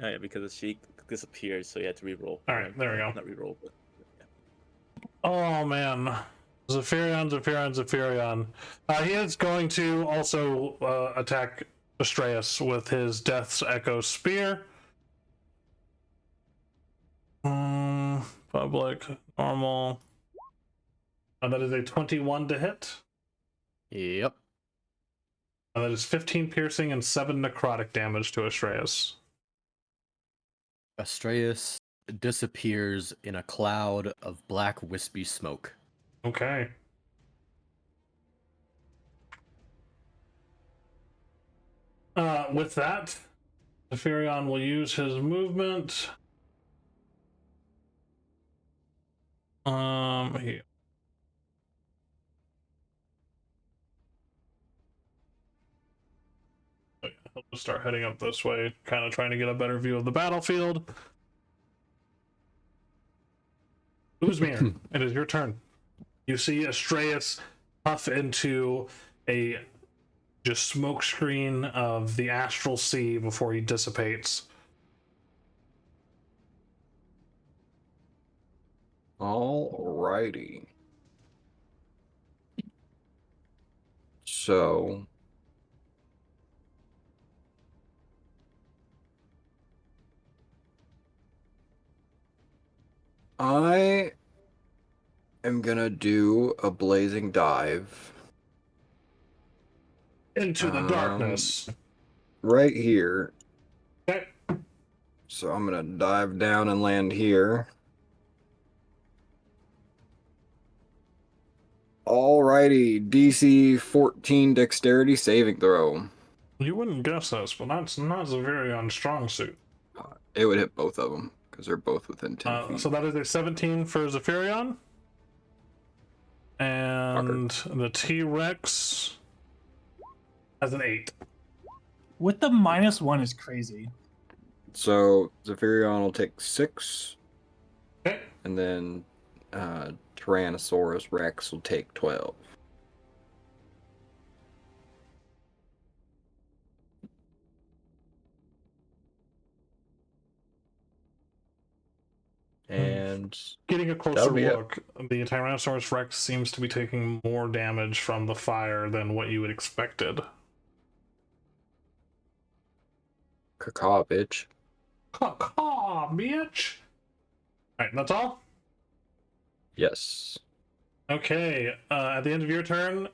Oh, yeah, because she disappeared, so you had to re-roll. Alright, there we go. Not re-roll, but yeah. Oh man. Veth'Arden. He is going to also attack Astreus with his Death's Echo Spear. Public, normal. That is a 21 to hit. Yep. And that is 15 piercing and 7 necrotic damage to Astreus. Astreus disappears in a cloud of black wispy smoke. Okay. With that, Veth'Arden will use his movement. He... He'll just start heading up this way, kind of trying to get a better view of the battlefield. Uzmir, it is your turn. You see Astreus puff into a just smoke screen of the astral sea before he dissipates. Alrighty. So I am gonna do a blazing dive Into the darkness. right here. Okay. So I'm gonna dive down and land here. Alrighty, DC 14 dexterity saving throw. You wouldn't guess this, but that's not Veth'Arden's strong suit. It would hit both of them because they're both within 10 feet. So that is a 17 for Veth'Arden. And the T-Rex has an 8. With the -1 is crazy. So Veth'Arden will take 6. Okay. And then Tyrannosaurus Rex will take 12. And Getting a closer that'll be look, the Tyrannosaurus Rex seems to be taking more damage from the fire than what you had expected. cacaw, bitch. Caw, bitch. Alright, that's all? Yes. Okay, at the end of your turn,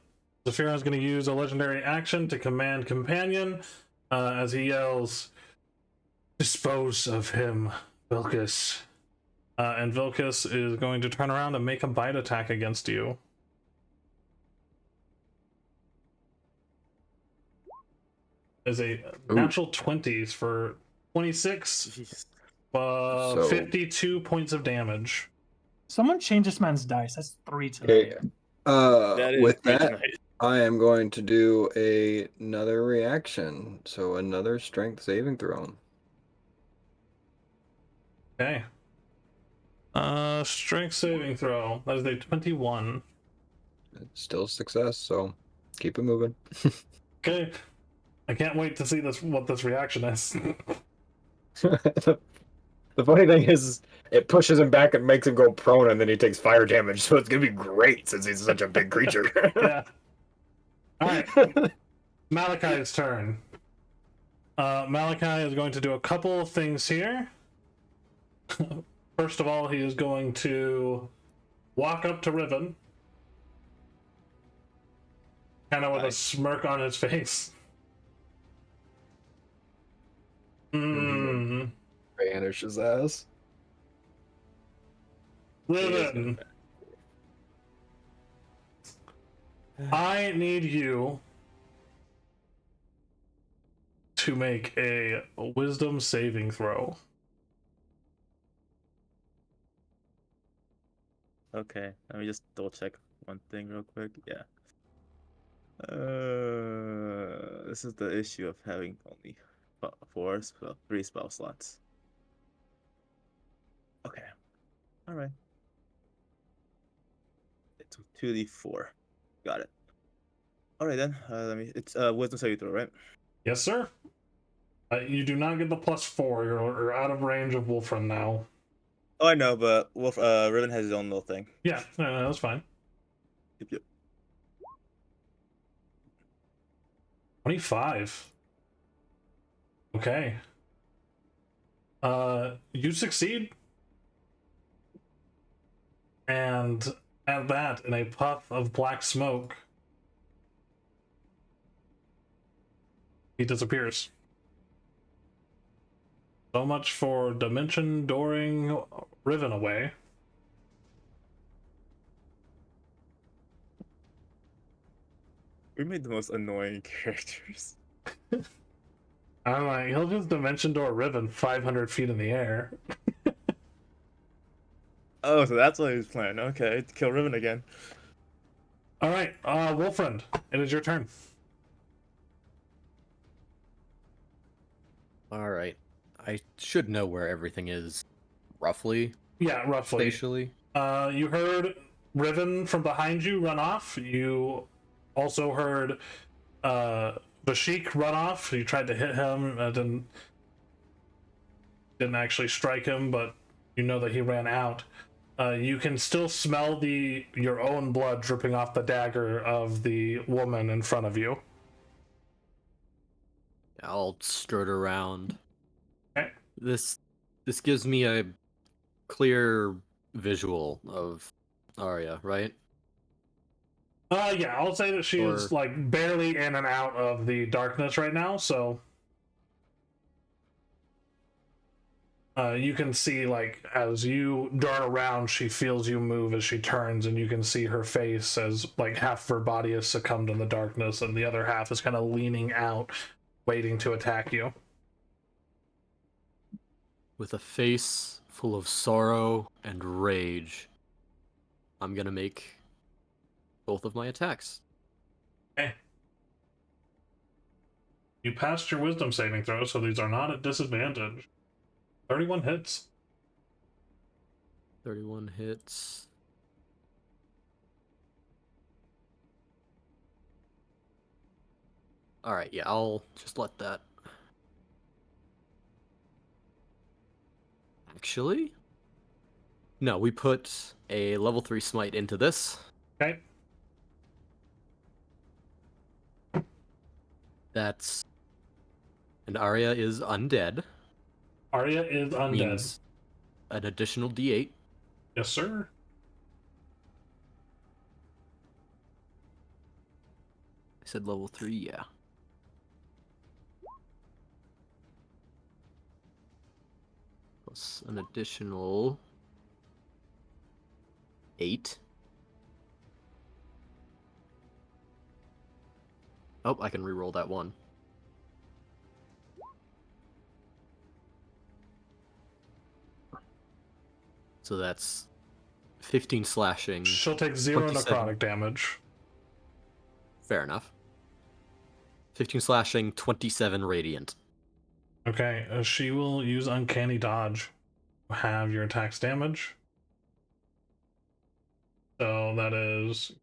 Zephyron's going to use a legendary action to command Companion as he yells, "Dispose of him, Vilcus." And Vilcus is going to turn around and make a bite attack against you. Is a natural 20s for 26, Jeez. 52 points of damage. Someone change this man's dice. That's 3 Okay. today. That is With great that, tonight. I am going to do another reaction. So another strength saving throw. Okay. Strength saving throw. That is a 21. It's still a success, so keep it moving. Okay. I can't wait to see what this reaction is. The funny thing is, it pushes him back and makes him go prone, and then he takes fire damage. So it's gonna be great since he's such a big creature. Yeah. Alright. Malachi's turn. Malachi is going to do a couple of things here. First of all, he is going to walk up to Riven, kind of with a smirk on his face. Banish his ass. Riven, I need you to make a wisdom saving throw. Okay, let me just double check one thing real quick. Yeah. This is the issue of having only three spell slots. Okay. All right. It's 2d4. Got it. All right then. It's wisdom saving throw, right? Yes, sir. You do not get the +4. You're out of range of Wolfram now. Oh, I know, but Riven has his own little thing. Yeah, that's fine. Yep. 25. Okay. You succeed. And at that, in a puff of black smoke, he disappears. So much for dimension dooring Riven away. We made the most annoying characters. I'm like, he'll just dimension door Riven 500 feet in the air. Oh, so that's what he was planning. Okay, to kill Riven again. Alright, Wolfriend, it is your turn. Alright. I should know where everything is, roughly, Yeah, roughly. spatially. You heard Riven from behind you run off. You also heard Bashik run off. You tried to hit him, didn't actually strike him, but you know that he ran out. You can still smell your own blood dripping off the dagger of the woman in front of you. I'll strut around. Okay. This gives me a clear visual of Arya, right? Yeah, I'll say that she is Or- like barely in and out of the darkness right now, so you can see, like, as you dart around, she feels you move as she turns, and you can see her face as, like, half of her body has succumbed in the darkness, and the other half is kind of leaning out, waiting to attack you. With a face full of sorrow and rage, I'm gonna make both of my attacks. Okay. You passed your wisdom saving throw, so these are not at disadvantage. 31 hits. 31 hits. Alright, yeah, I'll just let that. Actually? No, we put a level 3 smite into this. Okay. That's. And Arya is undead. Arya is undead. Means an additional D8. Yes, sir. I said level 3, yeah. Plus an additional 8. Oh, I can reroll that one. So that's 15 slashing. She'll take 0 27. necrotic damage. Fair enough. 15 slashing, 27 radiant. Okay, she will use Uncanny Dodge. Have your attacks damage. So that is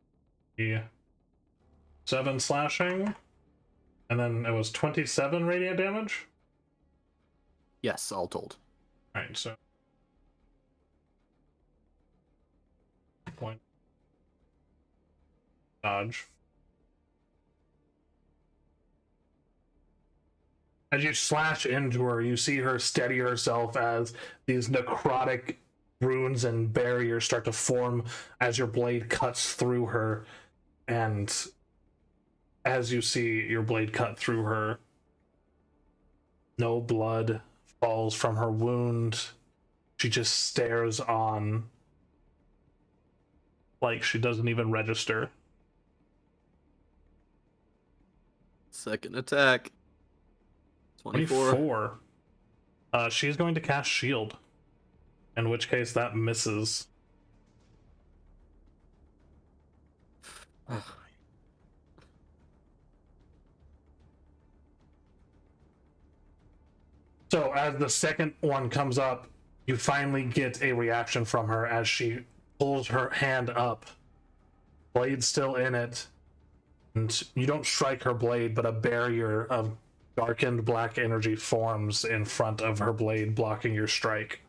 7 slashing. And then it was 27 radiant damage? Yes, all told. Alright, so. Point. Dodge. As you slash into her, you see her steady herself as these necrotic runes and barriers start to form as your blade cuts through her. And as you see your blade cut through her, no blood falls from her wound. She just stares on like she doesn't even register. Second attack. 24. She's going to cast Shield. In which case that misses. So as the second one comes up, you finally get a reaction from her as she pulls her hand up. Blade still in it. And you don't strike her blade, but a barrier of darkened black energy forms in front of her blade, blocking your strike.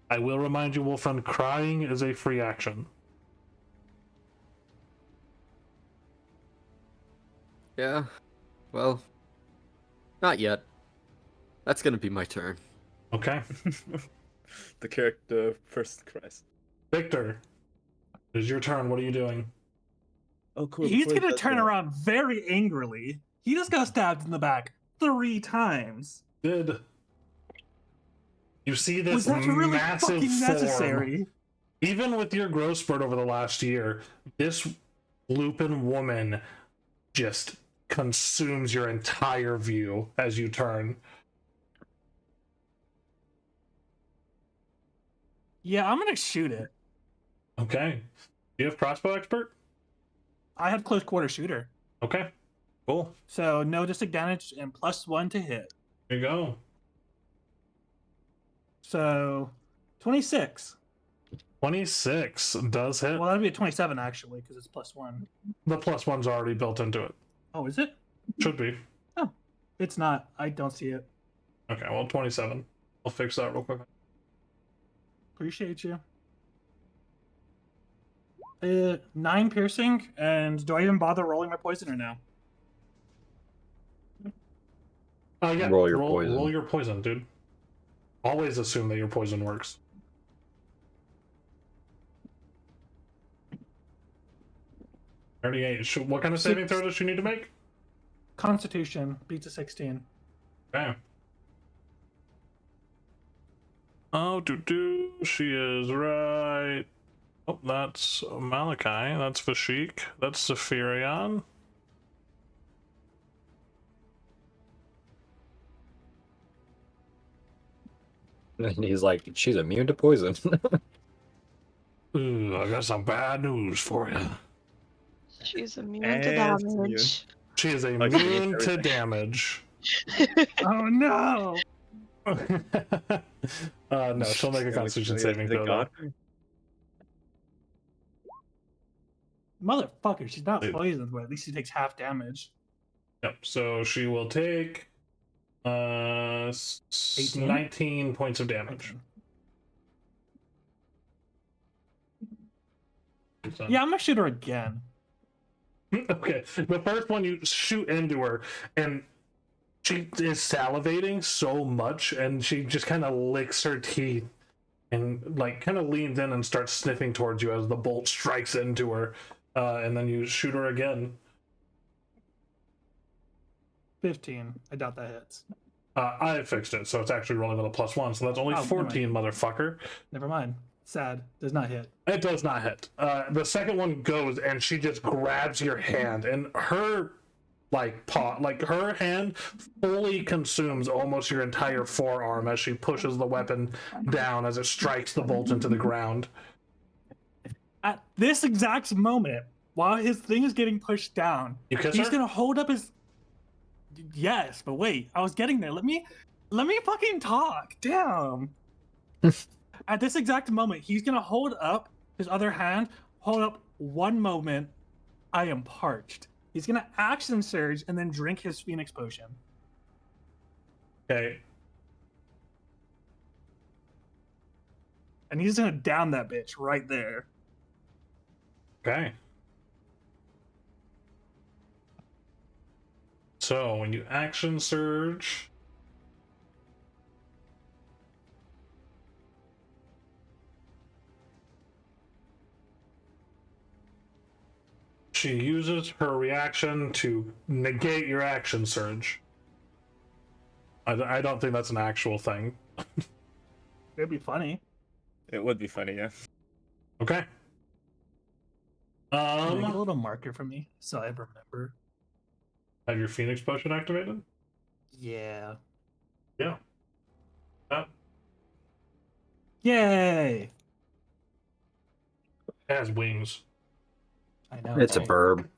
I will remind you, Wolfrun, crying is a free action. Yeah. Well, not yet. That's gonna be my turn. Okay. The character first cries. Victor, it is your turn. What are you doing? Oh, cool. He's before he gonna does turn that- around very angrily. He just got stabbed in the back 3 times. Good. You see this Was that really massive fucking form. necessary? Even with your growth spurt over the last year, this Lupin woman just consumes your entire view as you turn. Yeah, I'm gonna shoot it. Okay. Do you have crossbow expert? I have close quarter shooter, Okay. Cool. so no disadvantage and +1 to hit. There you go. So 26. 26 does hit. Well, that'd be a 27 actually, because it's +1. The +1's already built into it. Oh, is it? Should be. It's not. I don't see it. Okay, well, 27. I'll fix that real quick. Appreciate you. 9 piercing, and do I even bother rolling my poison or no? Yeah. Roll your poison. Roll your poison, dude. Always assume that your poison works. What kind of saving throw does she need to make? Constitution beats a 16. Okay. Oh, she is right. Oh, that's Malachi. That's Vashik. That's Zephyrion. And he's like, she's immune to poison. Ooh, I got some bad news for you. She's immune And to it's immune. damage. She is Okay, immune to everything. damage. Oh no! No, she'll make a Constitution saving throw. God. Motherfucker, she's not Dude. poisoned, but at least she takes half damage. Yep. So she will take 18? 19 points of damage. son. Yeah, I'm gonna shoot her again. Okay, the first one you shoot into her, and she is salivating so much, and she just kind of licks her teeth and like kind of leans in and starts sniffing towards you as the bolt strikes into her, and then you shoot her again. 15. I doubt that hits. I fixed it, so it's actually rolling with a +1, so that's only Oh, 14, motherfucker. Never mind. Sad. Does not hit. It does not hit. The second one goes, and she just grabs your hand, and her her hand fully consumes almost your entire forearm as she pushes the weapon down as it strikes the bolt into the ground. At this exact moment, while his thing is getting pushed down, You kiss he's her? gonna hold up his. Yes, but wait, I was getting there. Let me fucking talk. Damn. At this exact moment, he's gonna hold up his other hand. Hold up one moment. I am parched. He's gonna action surge and then drink his Phoenix potion. Okay. And he's gonna down that bitch right there. Okay. So when you action surge, she uses her reaction to negate your action surge. I don't think that's an actual thing. It'd be funny. It would be funny, yeah. Okay. Make a little marker for me so I remember. Have your Phoenix potion activated? Yeah. Yeah. Yay! It has wings. I know. It's a right? bird.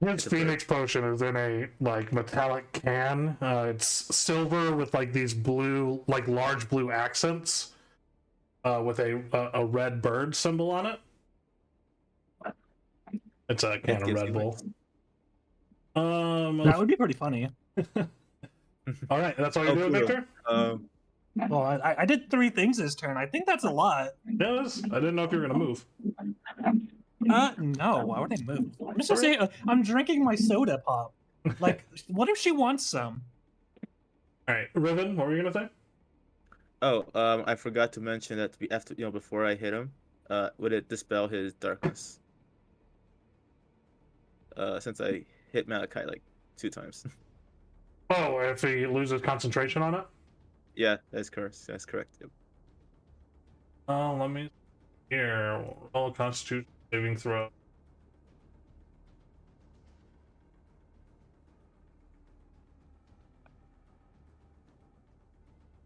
His a Phoenix potion is in a like metallic can. It's silver with like these blue, like large blue accents, with a red bird symbol on it. It's a can of gives Red you Bull. That would be pretty funny. All right, that's all you're doing, cool. Victor? Well, I did 3 things this turn. I think that's a lot. Yes. I didn't know if you were gonna move. No. Why would I move? I'm just gonna say I'm drinking my soda pop. Like, what if she wants some? All right, Riven, what were you gonna say? Oh, I forgot to mention that we have to, before I hit him, would it dispel his darkness? Since I hit Malachi like 2 times. Oh, if he loses concentration on it? Yeah, that's correct. That's correct. Yep. Let me here. Roll a Constitution saving throw.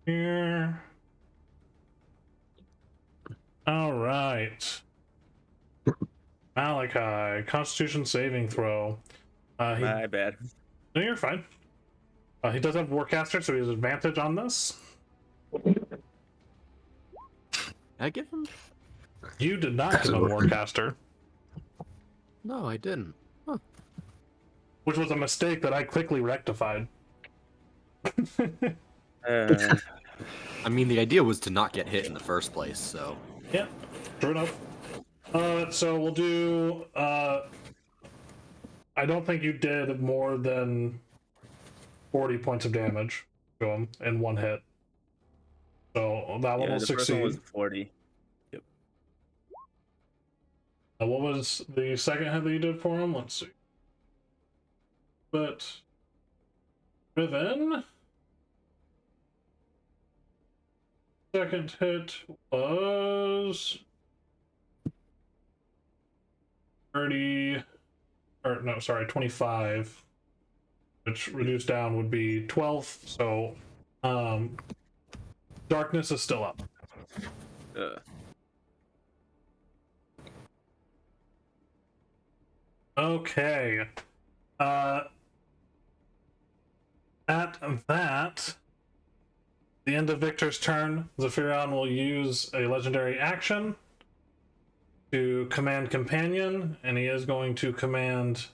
Here. All right. Malachi, Constitution saving throw. My bad. No, you're fine. He does have Warcaster, so he has advantage on this. I give him? You did not have a Warcaster, No, I didn't. which was a mistake that I quickly rectified. I mean, the idea was to not get hit in the first place, so. Yeah, true enough. So we'll do. I don't think you did more than 40 points of damage to him in one hit. So that one will the first succeed. one was 40. What was the second hit that you did for him? Let's see. But Riven, second hit was 30, or no, sorry, 25, which reduced down would be 12. So, darkness is still up. Okay. At that, the end of Victor's turn, Zephyrion will use a legendary action to command Companion, and he is going to command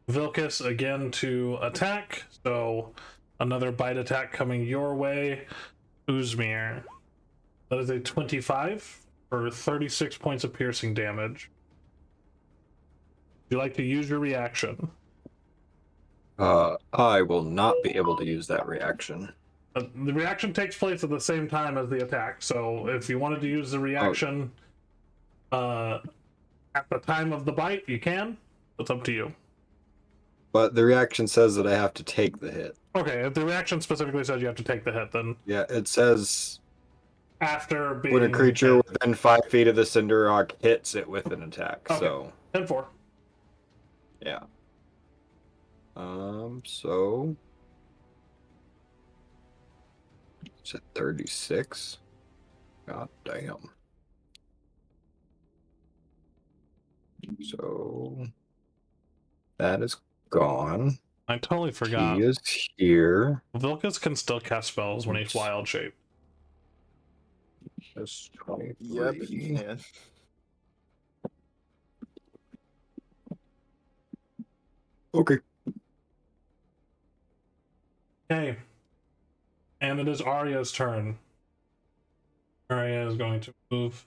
Vilcus again to attack. So another bite attack coming your way, Uzmir. That is a 25 for 36 points of piercing damage. you like to use your reaction? I will not be able to use that reaction. The reaction takes place at the same time as the attack, so if you wanted to use the reaction at the time of the bite, you can. It's up to you. But the reaction says that I have to take the hit. Okay, if the reaction specifically says you have to take the hit, then Yeah, it says after being when a creature hit. within 5 feet of the Cinder Rock hits it with an attack. Okay. So 10-4. yeah. So it's at 36. God damn. So that is gone. I totally forgot. He is here. Vilcus can still cast spells when he's wild shaped. That's 23. Yep, he can. Okay. Okay. And it is Arya's turn. Arya is going to move,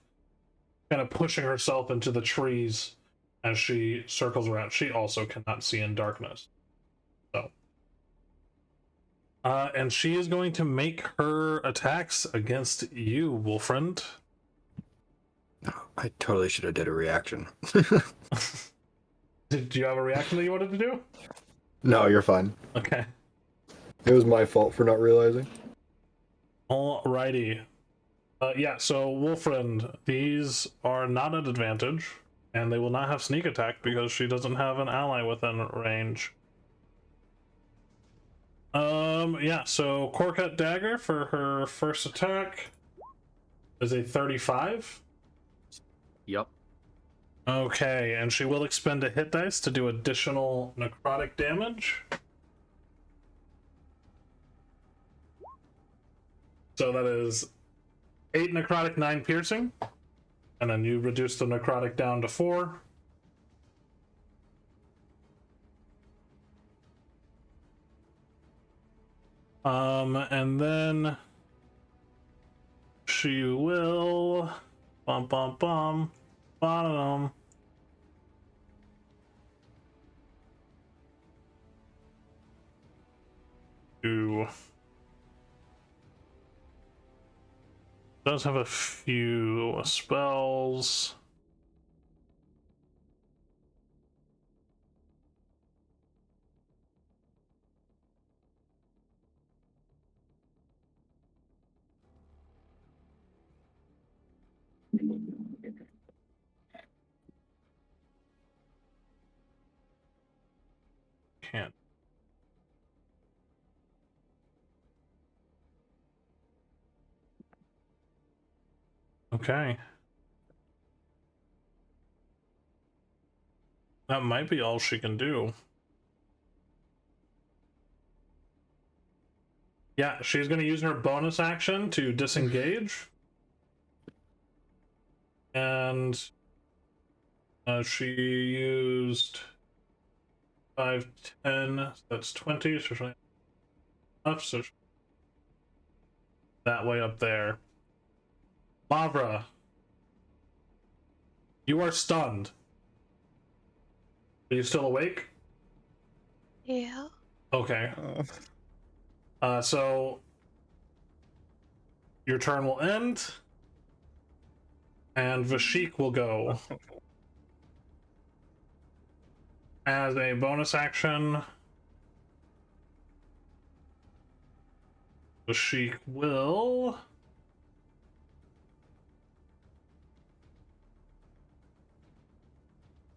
kind of pushing herself into the trees as she circles around. She also cannot see in darkness. So. And she is going to make her attacks against you, Wolfriend. I totally should have did a reaction. Did you have a reaction that you wanted to do? No, you're fine. Okay. It was my fault for not realizing. Alrighty. Yeah, so Wolfriend, these are not at advantage, and they will not have sneak attack because she doesn't have an ally within range. Yeah, so Corcut Dagger for her first attack is a 35. Yep. Okay, and she will expend a hit dice to do additional necrotic damage. So that is 8 necrotic, 9 piercing. And then you reduce the necrotic down to 4. And then she will bottom. Does have a few spells. Can't. Okay. That might be all she can do. Yeah, she's going to use her bonus action to disengage. And she used 5, 10, that's 20, so she'll up, so that way up there. Lavra, you are stunned. Are you still awake? Yeah. Okay. Oh. So your turn will end, and Vashik will go. As a bonus action, Vashik will...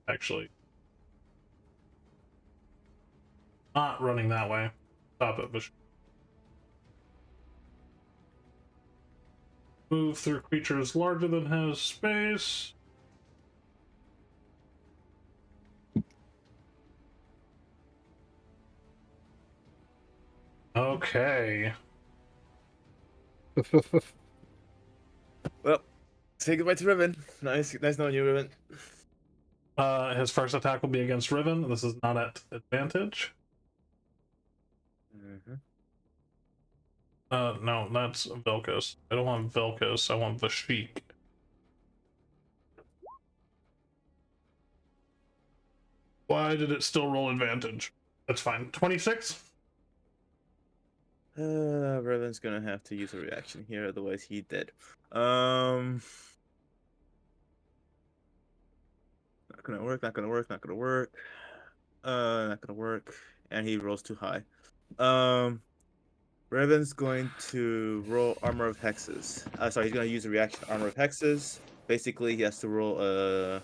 Actually, not running that way. Stop it, Vashik. Move through creatures larger than his space. Okay. Well, say goodbye to Riven. Nice knowing you, Riven. His first attack will be against Riven. This is not at advantage. Mm-hmm. No, that's Vilcus. I don't want Vilcus, I want Vashik. Why did it still roll advantage? That's fine. 26? Revan's gonna have to use a reaction here, otherwise he dead. Not gonna work, not gonna work, not gonna work. Not gonna work. And he rolls too high. Revan's going to roll Armor of Hexes. Sorry, he's gonna use a reaction Armor of Hexes. Basically, he has to roll a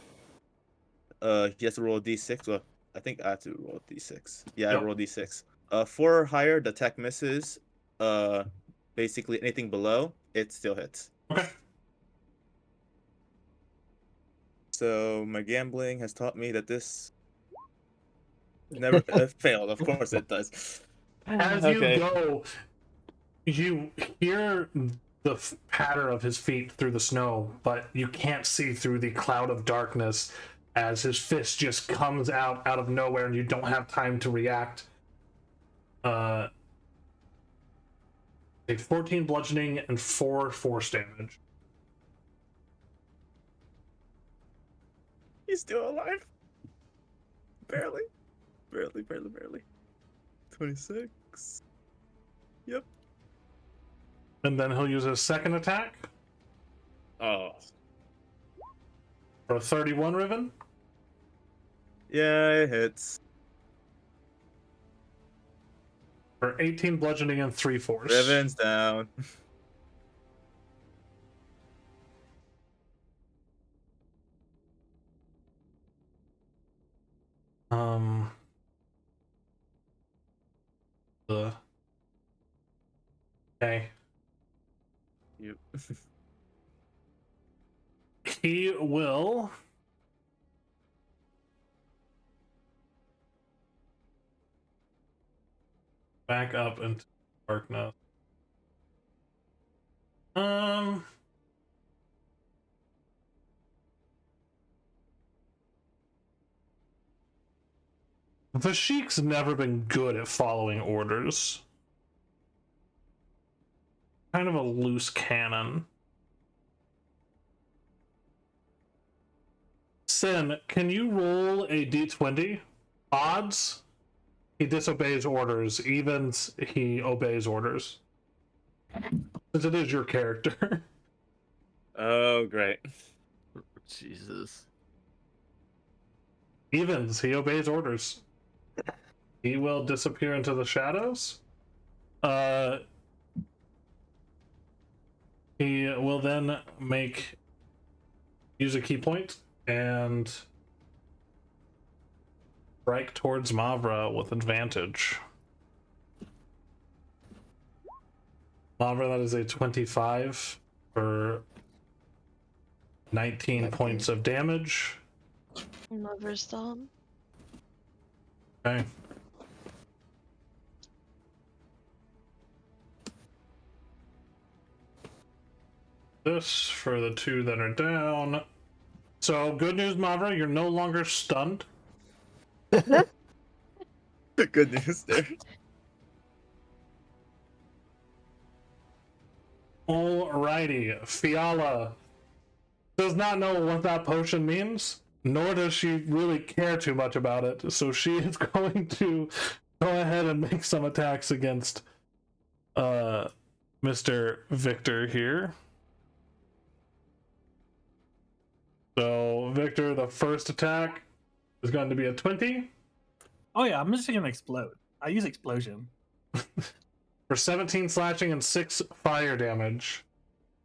d6. Well, I think I have to roll a d6. Yeah, Yep. I roll d6. 4 or higher, the attack misses. Basically anything below, it still hits. Okay. So my gambling has taught me that this never failed. Of course it does. As you go, you hear the patter of his feet through the snow, but you can't see through the cloud of darkness as his fist just comes out of nowhere and you don't have time to react. Take 14 bludgeoning and 4 force damage. He's still alive. Barely. Barely. 26. Yep. And then he'll use his second attack Oh. for a 31 Riven. Yeah, it hits. For 18 bludgeoning and 3 force. Riven's down. Okay. Yep. He will back up into darkness. The Sheik's never been good at following orders. Kind of a loose cannon. Sin, can you roll a d20? Odds, he disobeys orders. Evens, he obeys orders. Since it is your character. Oh, great. Jesus. Evens, he obeys orders. He will disappear into the shadows. He will then use a key point and strike towards Mavra with advantage. Mavra, that is a 25 for 19 points of damage. Never stop. Okay. This for the 2 that are down. So, good news, Mavra, you're no longer stunned. Good news there. Alrighty, Fiala does not know what that potion means, nor does she really care too much about it, so she is going to go ahead and make some attacks against Mr. Victor here. So, Victor, the first attack is going to be a 20 Oh yeah, I'm just gonna explode. I use explosion. for 17 slashing and 6 fire damage.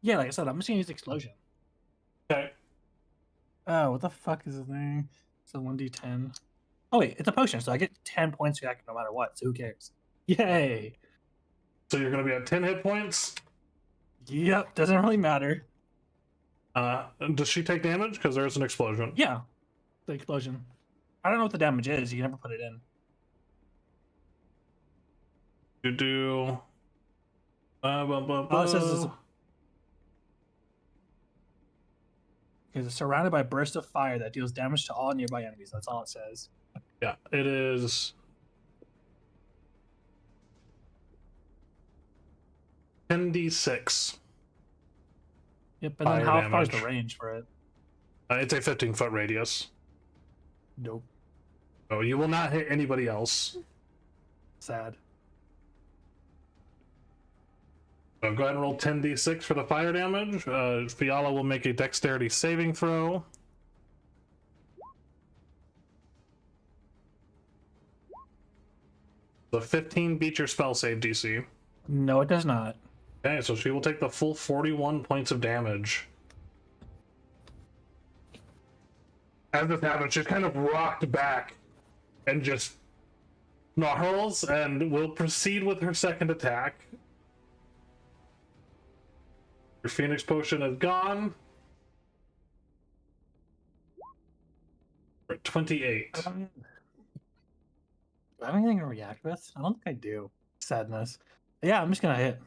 Yeah, like I said, I'm just gonna use explosion. Okay. Oh, what the fuck is his name? So 1d10. Oh wait, it's a potion, so I get 10 points react no matter what, so who cares? Yay! So you're going to be at 10 hit points. Yep, doesn't really matter. Does she take damage? Because there's an explosion. Yeah, the explosion. I don't know what the damage is, you never put it in. You do. Oh, it says it's surrounded by a burst of fire that deals damage to all nearby enemies. That's all it says. Yeah, it is 10d6. Yep, and then Fire how far is the damage. range for it? It's a 15-foot radius. Nope. So you will not hit anybody else. Sad. So go ahead and roll 10d6 for the fire damage. Fiala will make a dexterity saving throw. The 15 beat your spell save DC. No, it does not. Okay, so she will take the full 41 points of damage. As this happens, she's kind of rocked back and just snarls and will proceed with her second attack. Your Phoenix Potion is gone. We're at 28. Do I have anything to react with? I don't think I do. Sadness. Yeah, I'm just gonna hit.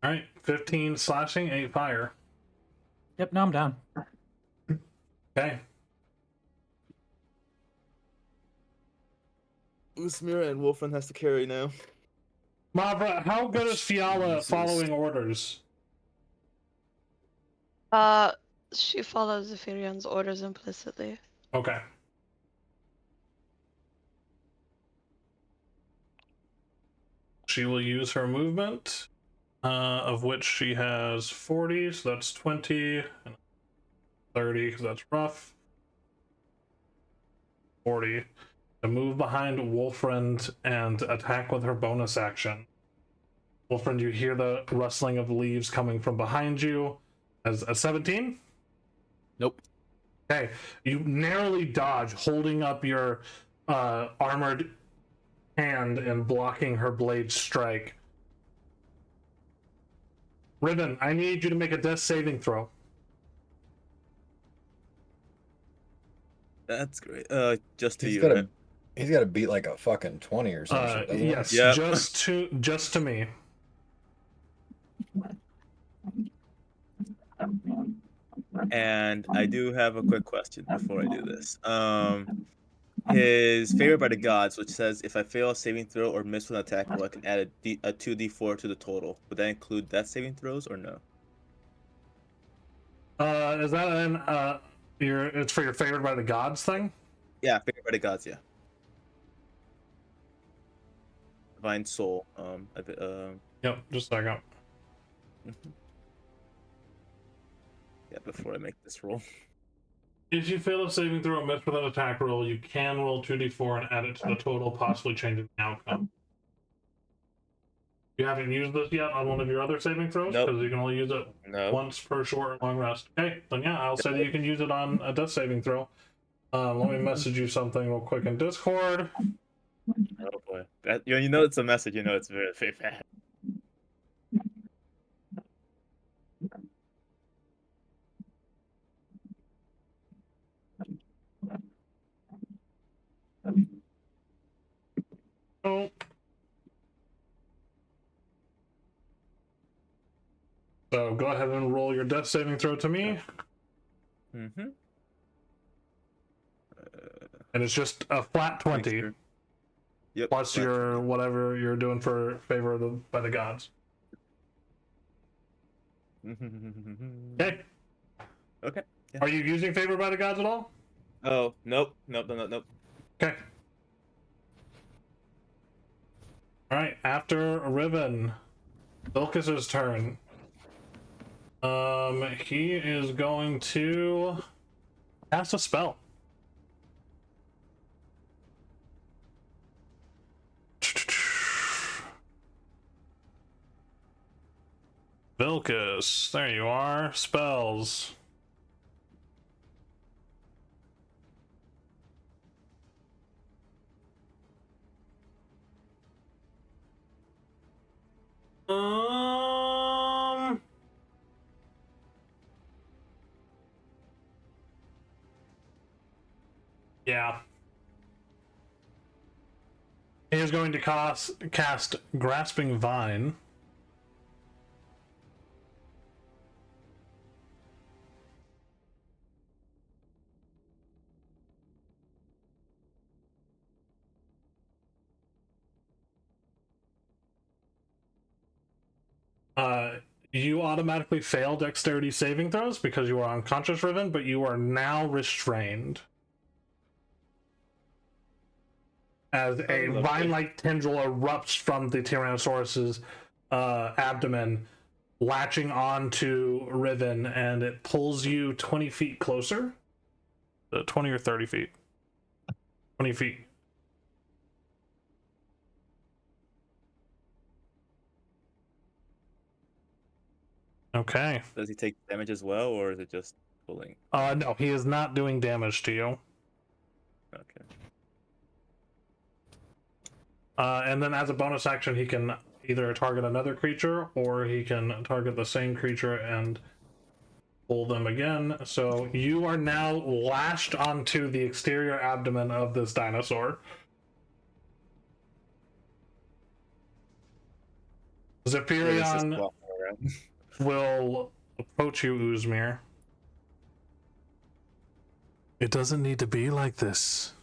Alright, 15 slashing, 8 fire. Yep, now I'm down. Okay. Usmira and Wolfram has to carry now. Mavra, how good is Fiala Jesus. following orders? She follows Zephyrian's orders implicitly. Okay. She will use her movement, of which she has 40, so that's 20, and 30, because that's rough. 40. To move behind Wolfriend and attack with her bonus action. Wolfriend, you hear the rustling of leaves coming from behind you. As a 17? Nope. Okay. You narrowly dodge, holding up your armored hand and blocking her blade strike. Riven, I need you to make a death saving throw. That's great. Just to He's you, gotta, right? he's got to beat like a fucking 20 or something. doesn't he? Yes, Yep. just to me. And I do have a quick question before I do this. His favorite by the gods, which says if I fail a saving throw or miss with an attack roll, I can add a 2d4 to the total. Would that include death saving throws or no? Is that an it's for your favored by the gods thing? Yeah, favorite by the gods. Yeah. Divine soul. Yep, just a second. Yeah, before I make this roll. If you fail a saving throw or miss with an attack roll, you can roll 2d4 and add it to the total, possibly changing the outcome. You haven't used this yet on one of your other saving throws? Nope. Because you can only use it No. once per short or long rest. Okay, then yeah, I'll say that you can use it on a death saving throw. Let me message you something real quick in Discord. Oh boy. You know it's a message. You know it's very, very bad. Oh. So go ahead and roll your death saving throw to me. Mm-hmm. And it's just a flat 20 Yep. plus flat your whatever you're doing for favor by the gods. 20. Okay. Okay. Yeah. Are you using favor by the gods at all? Oh, nope. Nope. Okay. Alright, after Riven, Vilcus's turn. He is going to cast a spell. Vilcus, there you are. Spells. Yeah. He is going to cast Grasping Vine. You automatically fail dexterity saving throws because you are unconscious, Riven, but you are now restrained. as a lovely. vine-like tendril erupts from the Tyrannosaurus's abdomen, latching onto Riven, and it pulls you 20 feet closer. 20 or 30 feet? 20 feet. Okay. Does he take damage as well, or is it just pulling? No, he is not doing damage to you. Okay. And then as a bonus action, he can either target another creature, or he can target the same creature and pull them again. So you are now lashed onto the exterior abdomen of this dinosaur. Zephyrion will approach you, Uzmir. It doesn't need to be like this.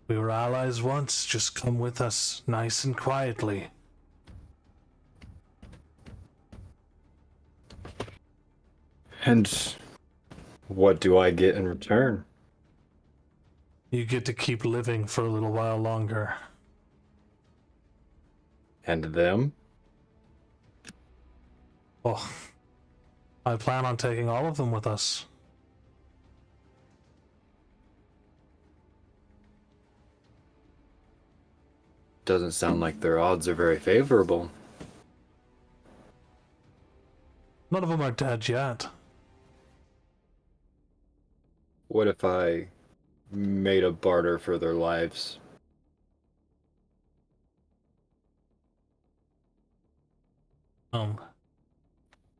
We were allies once. Just come with us, nice and quietly. And what do I get in return? You get to keep living for a little while longer. And them? Oh, I plan on taking all of them with us. Doesn't sound like their odds are very favorable. None of them are dead yet. What if I made a barter for their lives?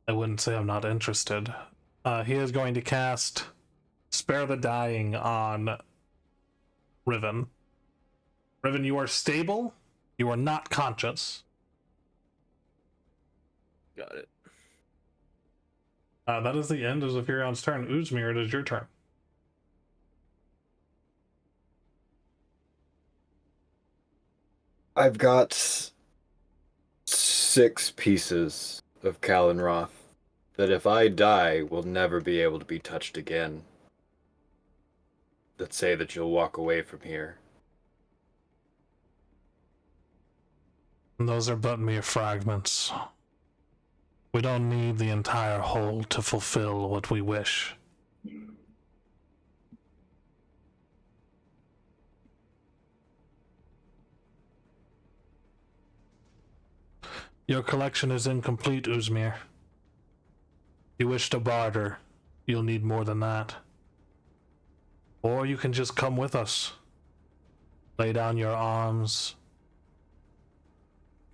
I wouldn't say I'm not interested. He is going to cast Spare the Dying on Riven. Riven, you are stable. You are not conscious. Got it. That is the end of Zephyrion's turn. Uzmir, it is your turn. I've got 6 pieces of Kalinroth that if I die will never be able to be touched again. That say that you'll walk away from here. Those are but mere fragments. We don't need the entire whole to fulfill what we wish. Your collection is incomplete, Uzmir. If you wish to barter, you'll need more than that. Or you can just come with us. Lay down your arms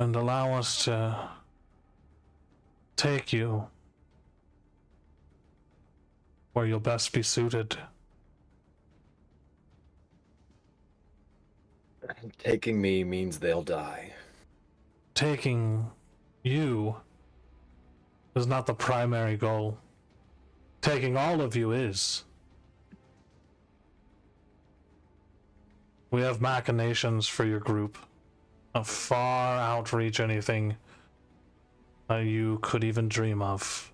and allow us to take you where you'll best be suited. Taking me means they'll die. Taking you is not the primary goal. Taking all of you is. We have machinations for your group. A far outreach anything you could even dream of.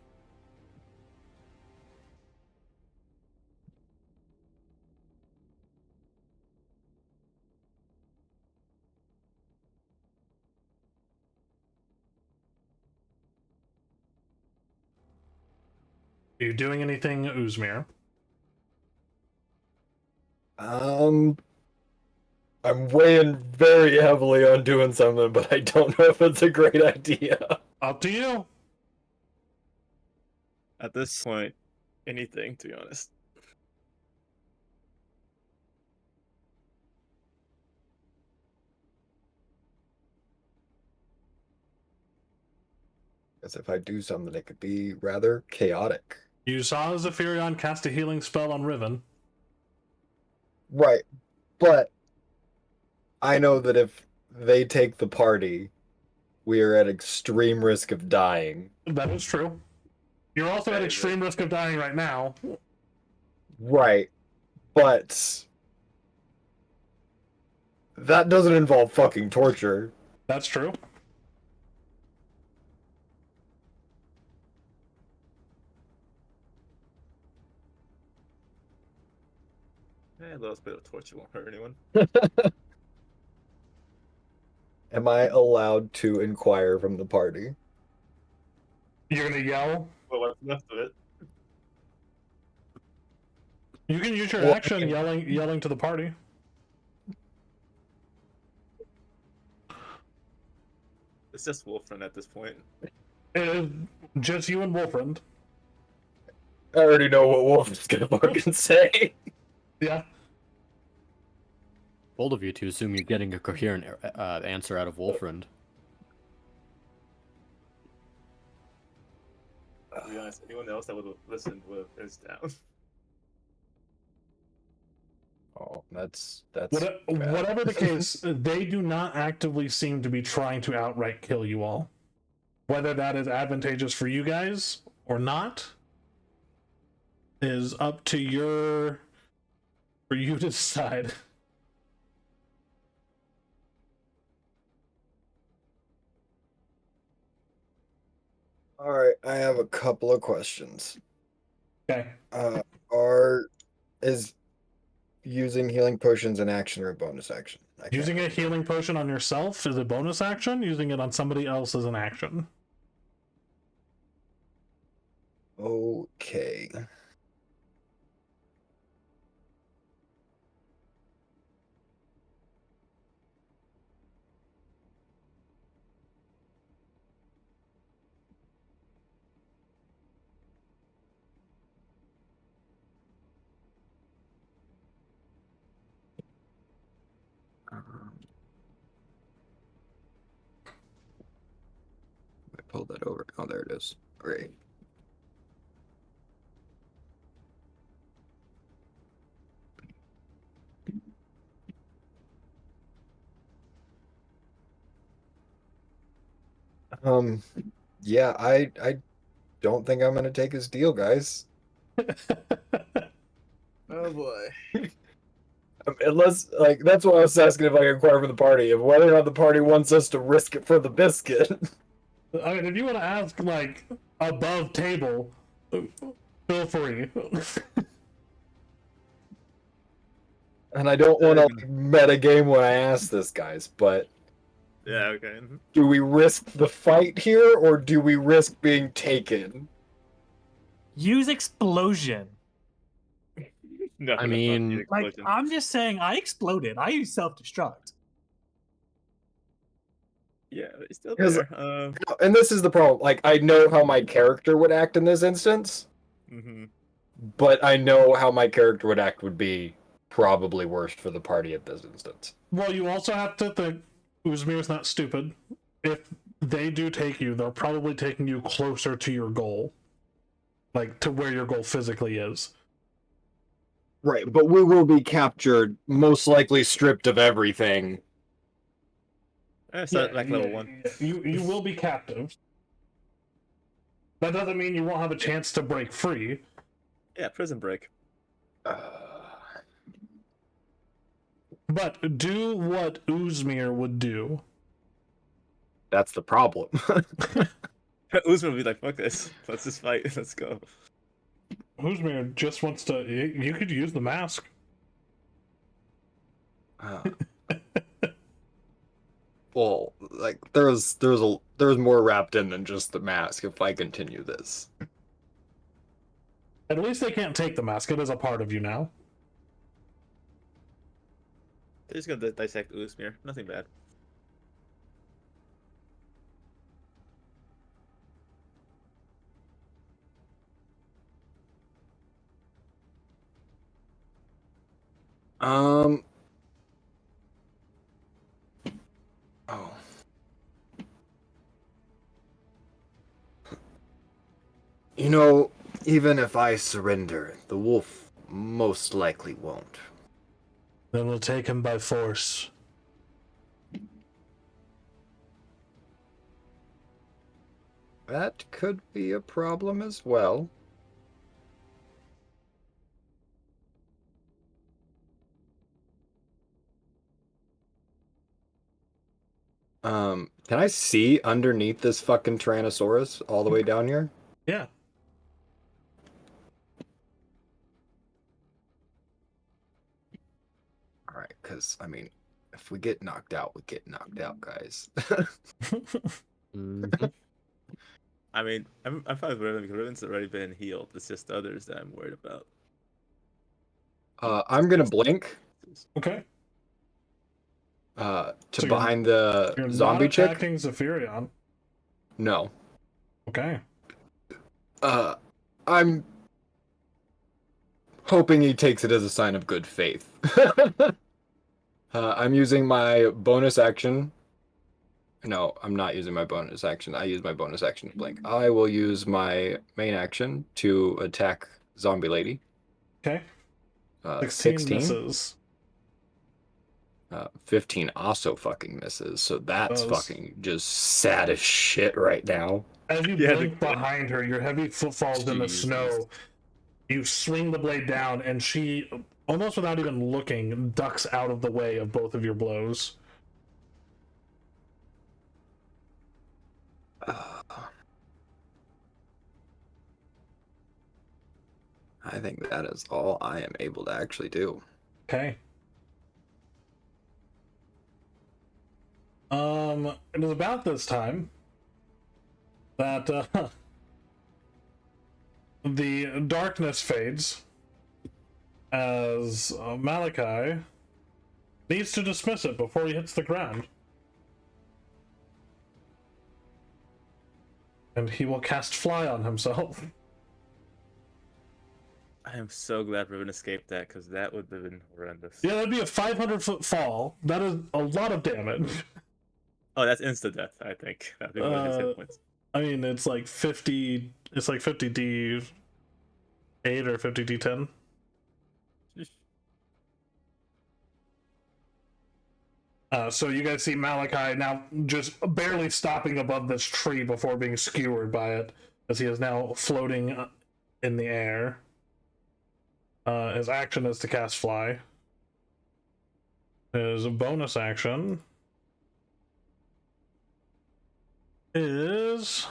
Are you doing anything, Uzmir? I'm weighing very heavily on doing something, but I don't know if it's a great idea. Up to you. At this point, anything, to be honest. As if I do something, it could be rather chaotic. You saw Zephyrion cast a healing spell on Riven. Right. But I know that if they take the party, we are at extreme risk of dying. That is true. You're also at extreme risk of dying right now. Right. But that doesn't involve fucking torture. That's true. A little bit of torture won't hurt anyone. Am I allowed to inquire from the party? You're gonna yell. Well, what's left of it? You can use your Well, action yelling to the party. It's just Wolfren at this point. It is just you and Wolfriend. I already know what Wolf is gonna fucking say. Yeah. Bold of you to assume you're getting a coherent answer out of Wolfriend. To be honest, anyone else that would have listened would have is down. Oh, that's bad. Whatever the case, they do not actively seem to be trying to outright kill you all. Whether that is advantageous for you guys or not is up to for you to decide. All right, I have a couple of questions. Okay. Is using healing potions an action or a bonus action? Using a healing potion on yourself is a bonus action. Using it on somebody else is an action. Okay. I pulled that over. Oh, there it is. Great. Yeah, I don't think I'm gonna take his deal, guys. Oh boy. Unless, like, that's why I was asking if I could inquire from the party, of whether or not the party wants us to risk it for the biscuit. I mean, if you want to ask, like, above table, feel free. And I don't want to meta game when I ask this, guys, but Yeah, okay. do we risk the fight here, or do we risk being taken? Use explosion. No, I that's not mean- the Like, explosion. I'm just saying, I exploded. I used self-destruct. Yeah, it's still 'Cause- there. And this is the problem. Like, I know how my character would act in this instance, Mhm. but I know how my character would act would be probably worse for the party at this instance. Well, you also have to think Uzmir's not stupid. If they do take you, they're probably taking you closer to your goal. Like, to where your goal physically is. Right, but we will be captured, most likely stripped of everything. It's like level 1. You will be captive. That doesn't mean you won't have a chance to break free. Yeah, prison break. But do what Uzmir would do. That's the problem. Uzman will be like, fuck this. Let's just fight. Let's go. Uzmir just wants to. You could use the mask. Well, like there's more wrapped in than just the mask if I continue this. At least they can't take the mask. It is a part of you now. They're just gonna dissect Uzmir. Nothing bad. Oh. You know, even if I surrender, the wolf most likely won't. Then we'll take him by force. That could be a problem as well. Can I see underneath this fucking Tyrannosaurus all the way down here? Yeah. Alright, because, I mean, If we get knocked out, we get knocked out, guys. Mhm. I mean, I'm fine with Riven because Riven's already been healed. It's just the others that I'm worried about. I'm gonna blink Okay. to So behind the You're zombie not chick. attacking Zephyrion. No. Okay. I'm hoping he takes it as a sign of good faith. I'm using my bonus action. No, I'm not using my bonus action. I use my bonus action to blink. I will use my main action to attack Zombie Lady. Okay. 16 16. misses. 15 also fucking misses. So that's Does. fucking just sad as shit right now. As you Yeah, blink behind her, your heavy foot falls in the Jesus. snow. You swing the blade down, and she, almost without even looking, ducks out of the way of both of your blows. I think that is all I am able to actually do. Okay. It is about this time that the darkness fades as Malachi needs to dismiss it before he hits the ground. And he will cast Fly on himself. I am so glad Riven escaped that because that would have been horrendous. Yeah, that'd be a 500-foot fall. That is a lot of damage. Oh, that's instant death, I think. That'd be one of his hit points. I mean, it's like 50 D8 or 50 D10. So you guys see Malachi now just barely stopping above this tree before being skewered by it, as he is now floating in the air. His action is to cast Fly. His bonus action is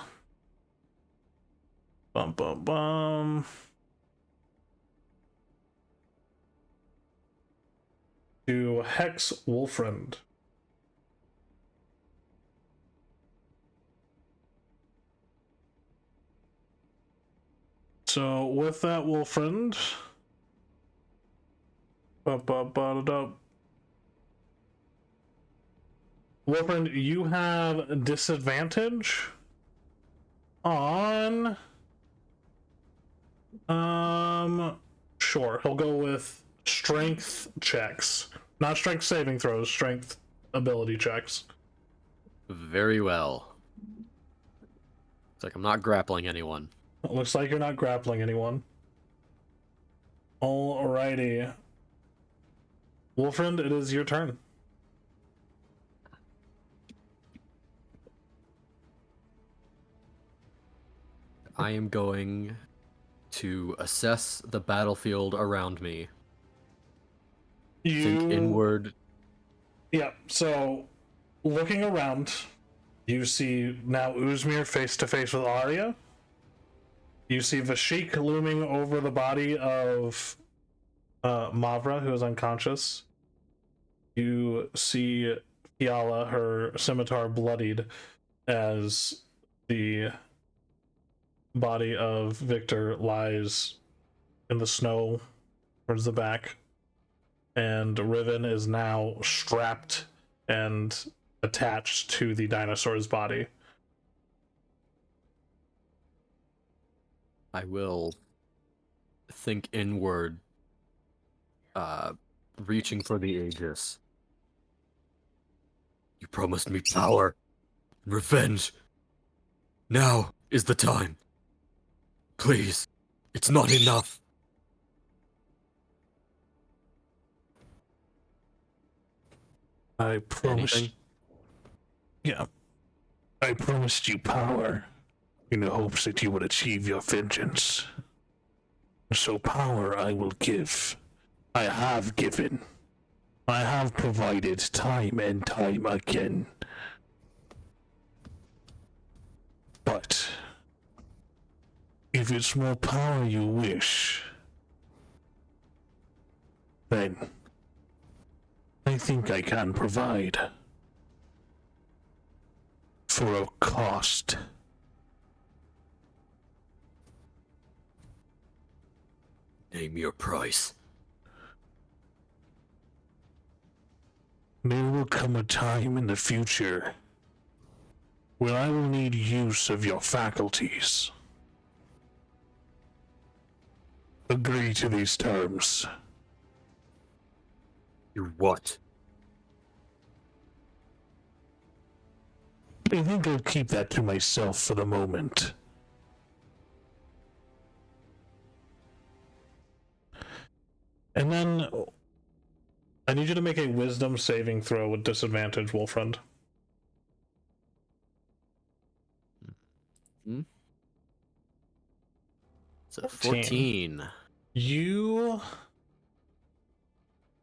to Hex Wolfriend. So with that, Wolfriend, Wolfriend, you have disadvantage on sure, he'll go with strength checks. Not strength saving throws, strength ability checks. Very well. It's like I'm not grappling anyone. It looks like you're not grappling anyone. Alrighty. Wolfriend, it is your turn. I am going to assess the battlefield around me. Think inward. Yeah, so looking around, you see now Uzmir face to face with Arya. You see Vashik looming over the body of Mavra, who is unconscious. You see Fiala, her scimitar bloodied, as the body of Victor lies in the snow towards the back. And Riven is now strapped and attached to the dinosaur's body. I will think inward, reaching for the Aegis. You promised me power, revenge. Now is the time. Please, it's not enough. I promised. Anything? Yeah. I promised you power in the hopes that you would achieve your vengeance. So power I will give. I have given. I have provided time and time again. But if it's more power you wish, then I think I can provide. For a cost. Name your price. There will come a time in the future where I will need use of your faculties. Agree to these terms. You what? I think I'll keep that to myself for the moment. And then I need you to make a wisdom saving throw with disadvantage, Wolfriend. It's a 14. You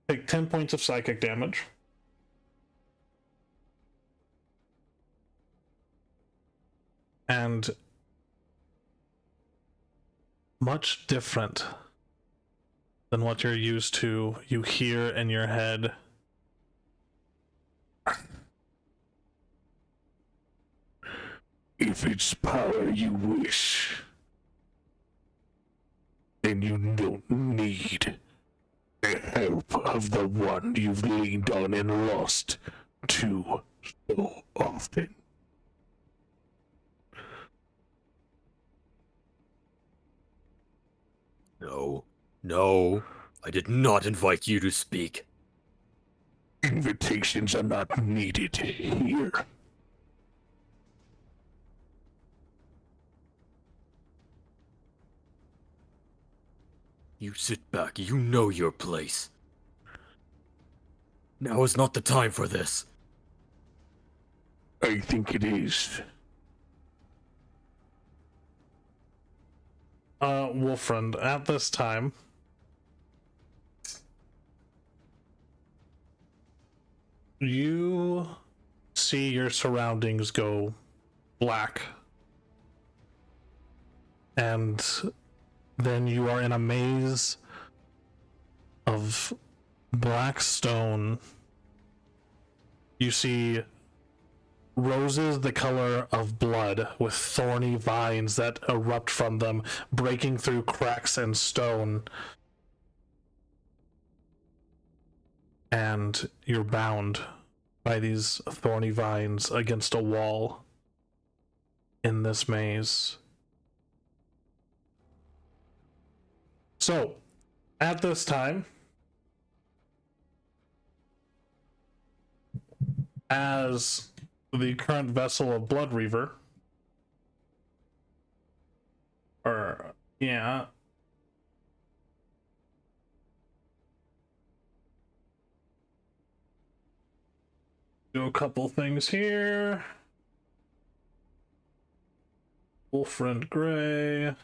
take 10 points of psychic damage. And much different than what you're used to, you hear in your head. If it's power you wish, then you don't need the help of the one you've leaned on and lost to so often. No, I did not invite you to speak. Invitations are not needed here. You sit back, you know your place. Now is not the time for this. I think it is. Wolfriend, at this time, you see your surroundings go black. And then you are in a maze of black stone. You see roses the color of blood with thorny vines that erupt from them, breaking through cracks in stone. And you're bound by these thorny vines against a wall in this maze. So, at this time, as the current vessel of Blood Reaver, do a couple things here. Wolfriend Gray.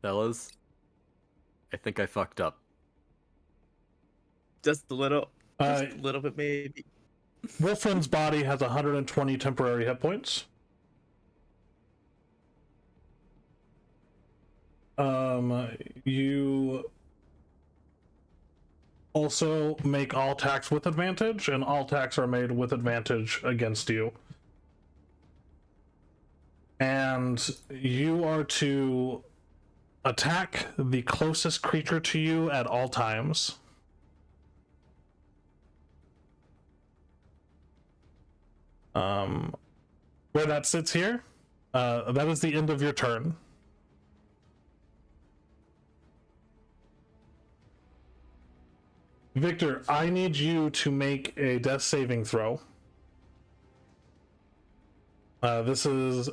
Fellas, I think I fucked up. Just a little bit, maybe. Wolfriend's body has 120 temporary hit points. You also make all attacks with advantage, and all attacks are made with advantage against you. And you are to attack the closest creature to you at all times. Where that sits here, that is the end of your turn. Victor, I need you to make a death saving throw. This is...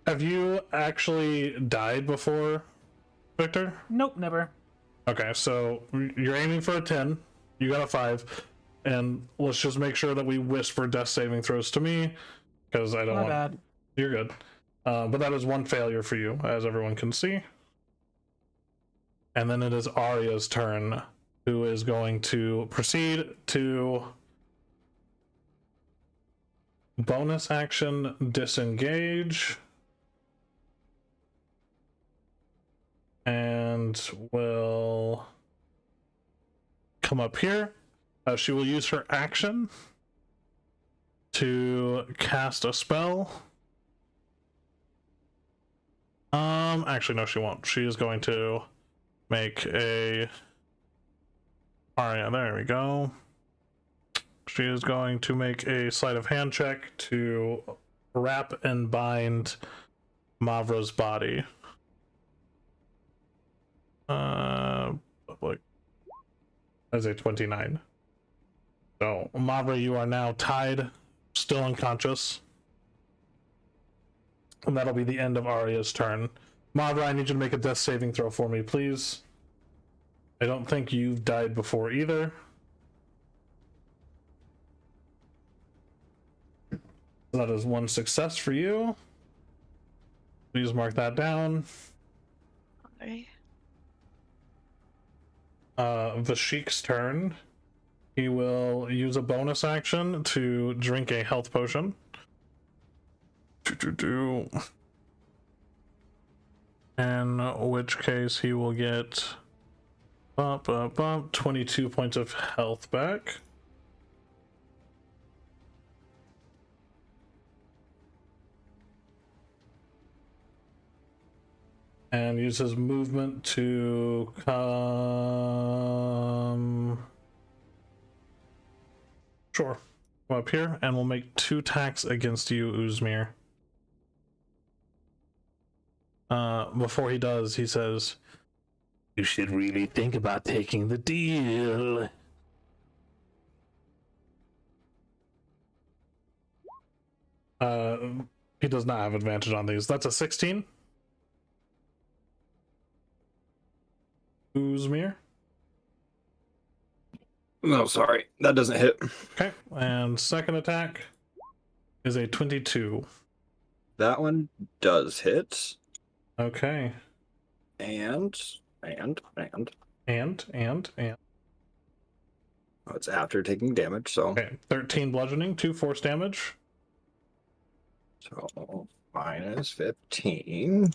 Have you actually died before, Victor? Nope, never. Okay, so you're aiming for a 10. You got a 5. And let's just make sure that we whisper death saving throws to me, because I don't My want... bad. You're good. But that is one failure for you, as everyone can see. And then it is Arya's turn, who is going to proceed to bonus action disengage. And will come up here. She will use her action to cast a spell. Actually, no, she won't. She is going to make a. Alright, there we go. She is going to make a sleight of hand check to wrap and bind Mavra's body. Like, as a 29. So, Mavra, you are now tied, still unconscious. And that'll be the end of Arya's turn. Mavra, I need you to make a death saving throw for me, please. I don't think you've died before either. That is one success for you. Please mark that down. Sorry. Vashik's turn. He will use a bonus action to drink a health potion. In which case he will get 22 points of health back. And use his movement to come. Sure. Come up here, and we'll make 2 attacks against you, Uzmir. Before he does, he says, "You should really think about taking the deal." He does not have advantage on these. That's a 16. Uzmir. No, sorry, that doesn't hit. Okay, and second attack is a 22. That one does hit. Okay. And. Oh, it's after taking damage, so. Okay, 13 bludgeoning, 2 force damage. So minus 15.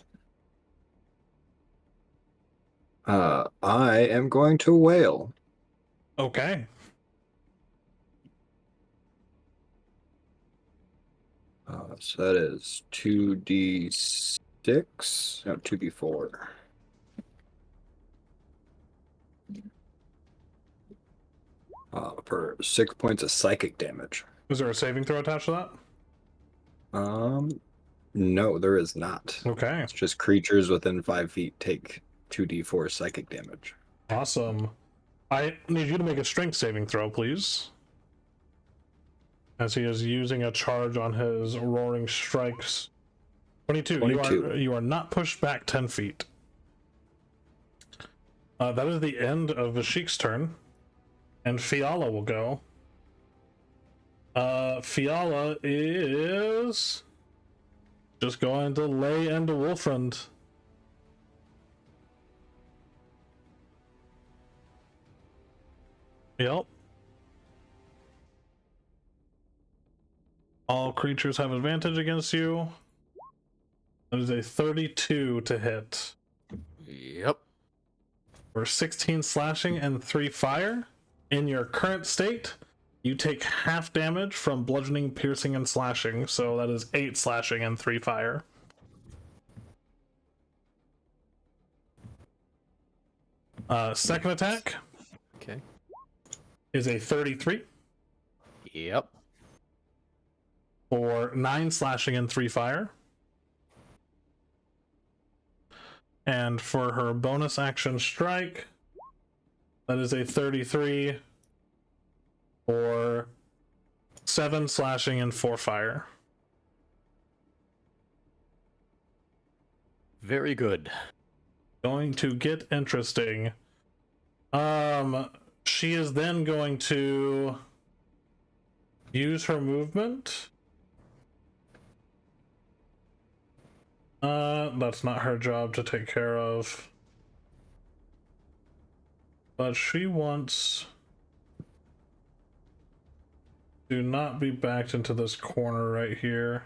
I am going to wail. Okay. So that is 2d6. No, 2d4. For 6 points of psychic damage. Is there a saving throw attached to that? No, there is not. Okay. It's just creatures within 5 feet take 2d4 psychic damage. Awesome. I need you to make a strength saving throw, please. As he is using a charge on his roaring strikes. 22. 22. You are not pushed back 10 feet. That is the end of Vashik's turn. And Fiala will go. Fiala is just going to lay into Wolfrand. Yep. All creatures have advantage against you. That is a 32 to hit. Yep. For 16 slashing and 3 fire. In your current state, you take half damage from bludgeoning, piercing, and slashing. So that is 8 slashing and 3 fire. Second attack. Okay. Is a 33 Yep. for 9 slashing and 3 fire. And for her bonus action strike, that is a 33 for 7 slashing and 4 fire. Very good. Going to get interesting. She is then going to use her movement. That's not her job to take care of. But she wants do not be backed into this corner right here.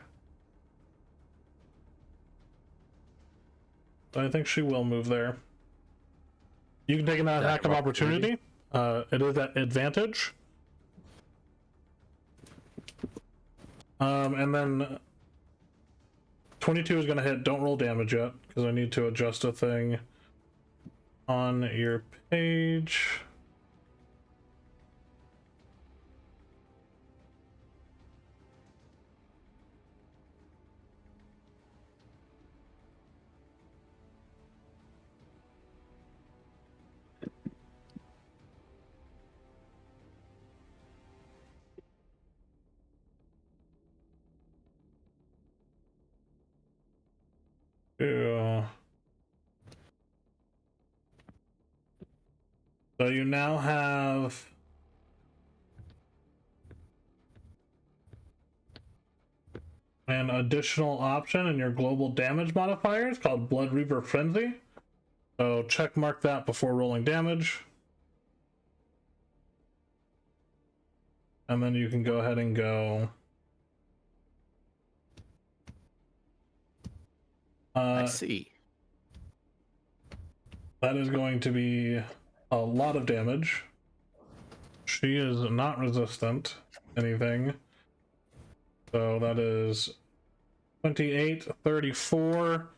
I think she will move there. You can take an attack of opportunity. It is at advantage. And then 22 is going to hit. Don't roll damage yet, because I need to adjust a thing on your page. Yeah. So you now have an additional option in your global damage modifiers called Blood Reaper Frenzy. So check mark that before rolling damage. And then you can go ahead and go. I see. That is going to be a lot of damage. She is not resistant to anything. So that is 28, 34,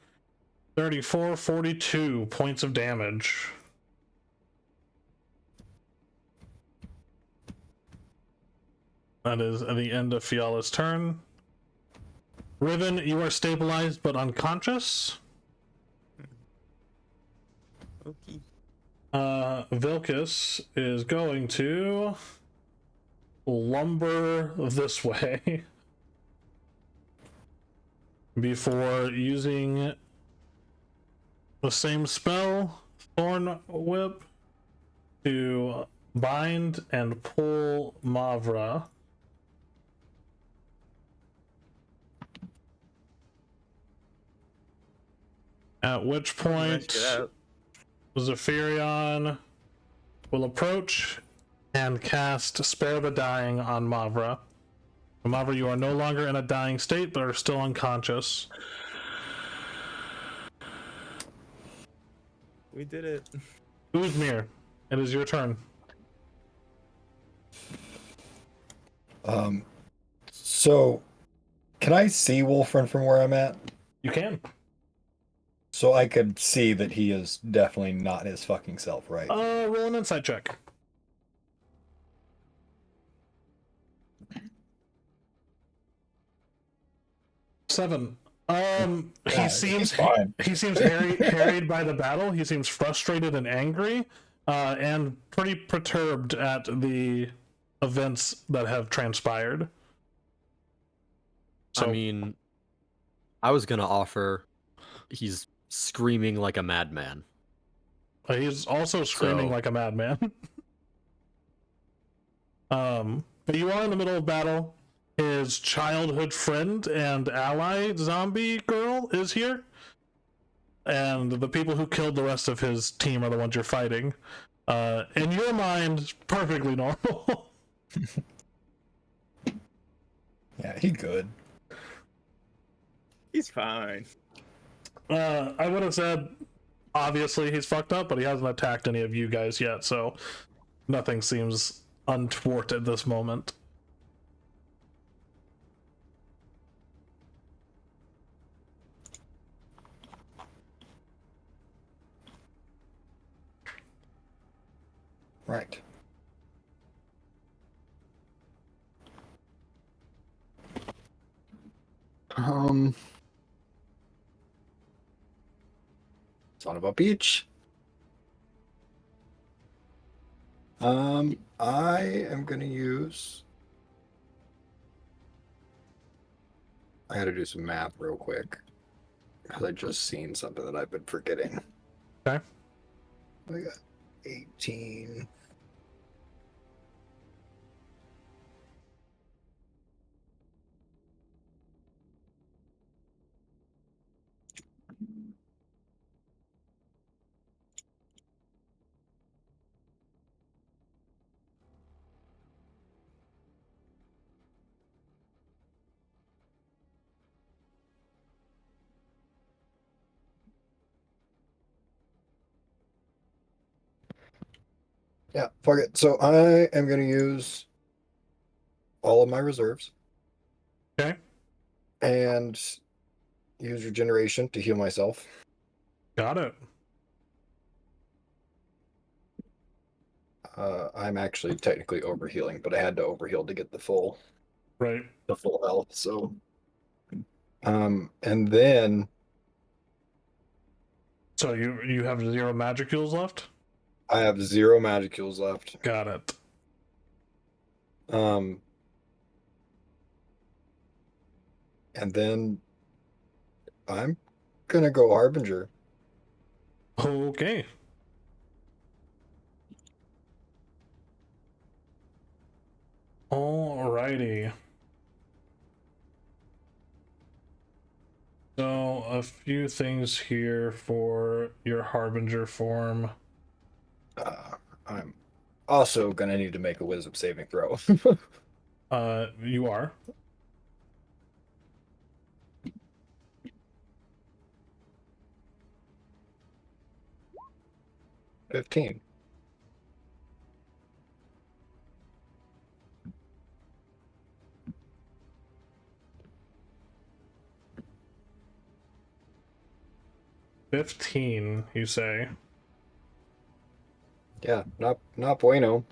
34, 42 points of damage. That is at the end of Fiala's turn. Riven, you are stabilized but unconscious. Okay. Vilcus is going to lumber this way before using the same spell, Thorn Whip, to bind and pull Mavra. At which point Zephyrion will approach and cast Spare the Dying on Mavra. Mavra, you are no longer in a dying state, but are still unconscious. We did it. Uzmir, it is your turn. So, can I see Wolfren from where I'm at? You can. So I could see that he is definitely not his fucking self, right? Roll an insight check. Seven. He seems harried by the battle. He seems frustrated and angry, and pretty perturbed at the events that have transpired. So, I mean, I was gonna offer. He's screaming like a madman. he's also screaming So- like a madman. But you are in the middle of battle. His childhood friend and ally, zombie girl, is here. And the people who killed the rest of his team are the ones you're fighting. In your mind, perfectly normal. Yeah, he good. He's fine. I would have said, obviously, he's fucked up, but he hasn't attacked any of you guys yet, so nothing seems untoward at this moment. Right. Son of a bitch. I am gonna use. I gotta do some math real quick because I just seen something that I've been forgetting. Okay. I got 18. Yeah, fuck it. So I am gonna use all of my reserves Okay, and use regeneration to heal myself. got it. I'm actually technically overhealing, but I had to overheal to get Right. the full health. So, and then So you have 0 magic fuels left? I have 0 magicules left. Got it. And then I'm gonna go Harbinger. Okay. Alrighty. So a few things here for your Harbinger form. I'm also gonna need to make a Wisdom saving throw. You are. $15. $15, you say? Yeah, not bueno.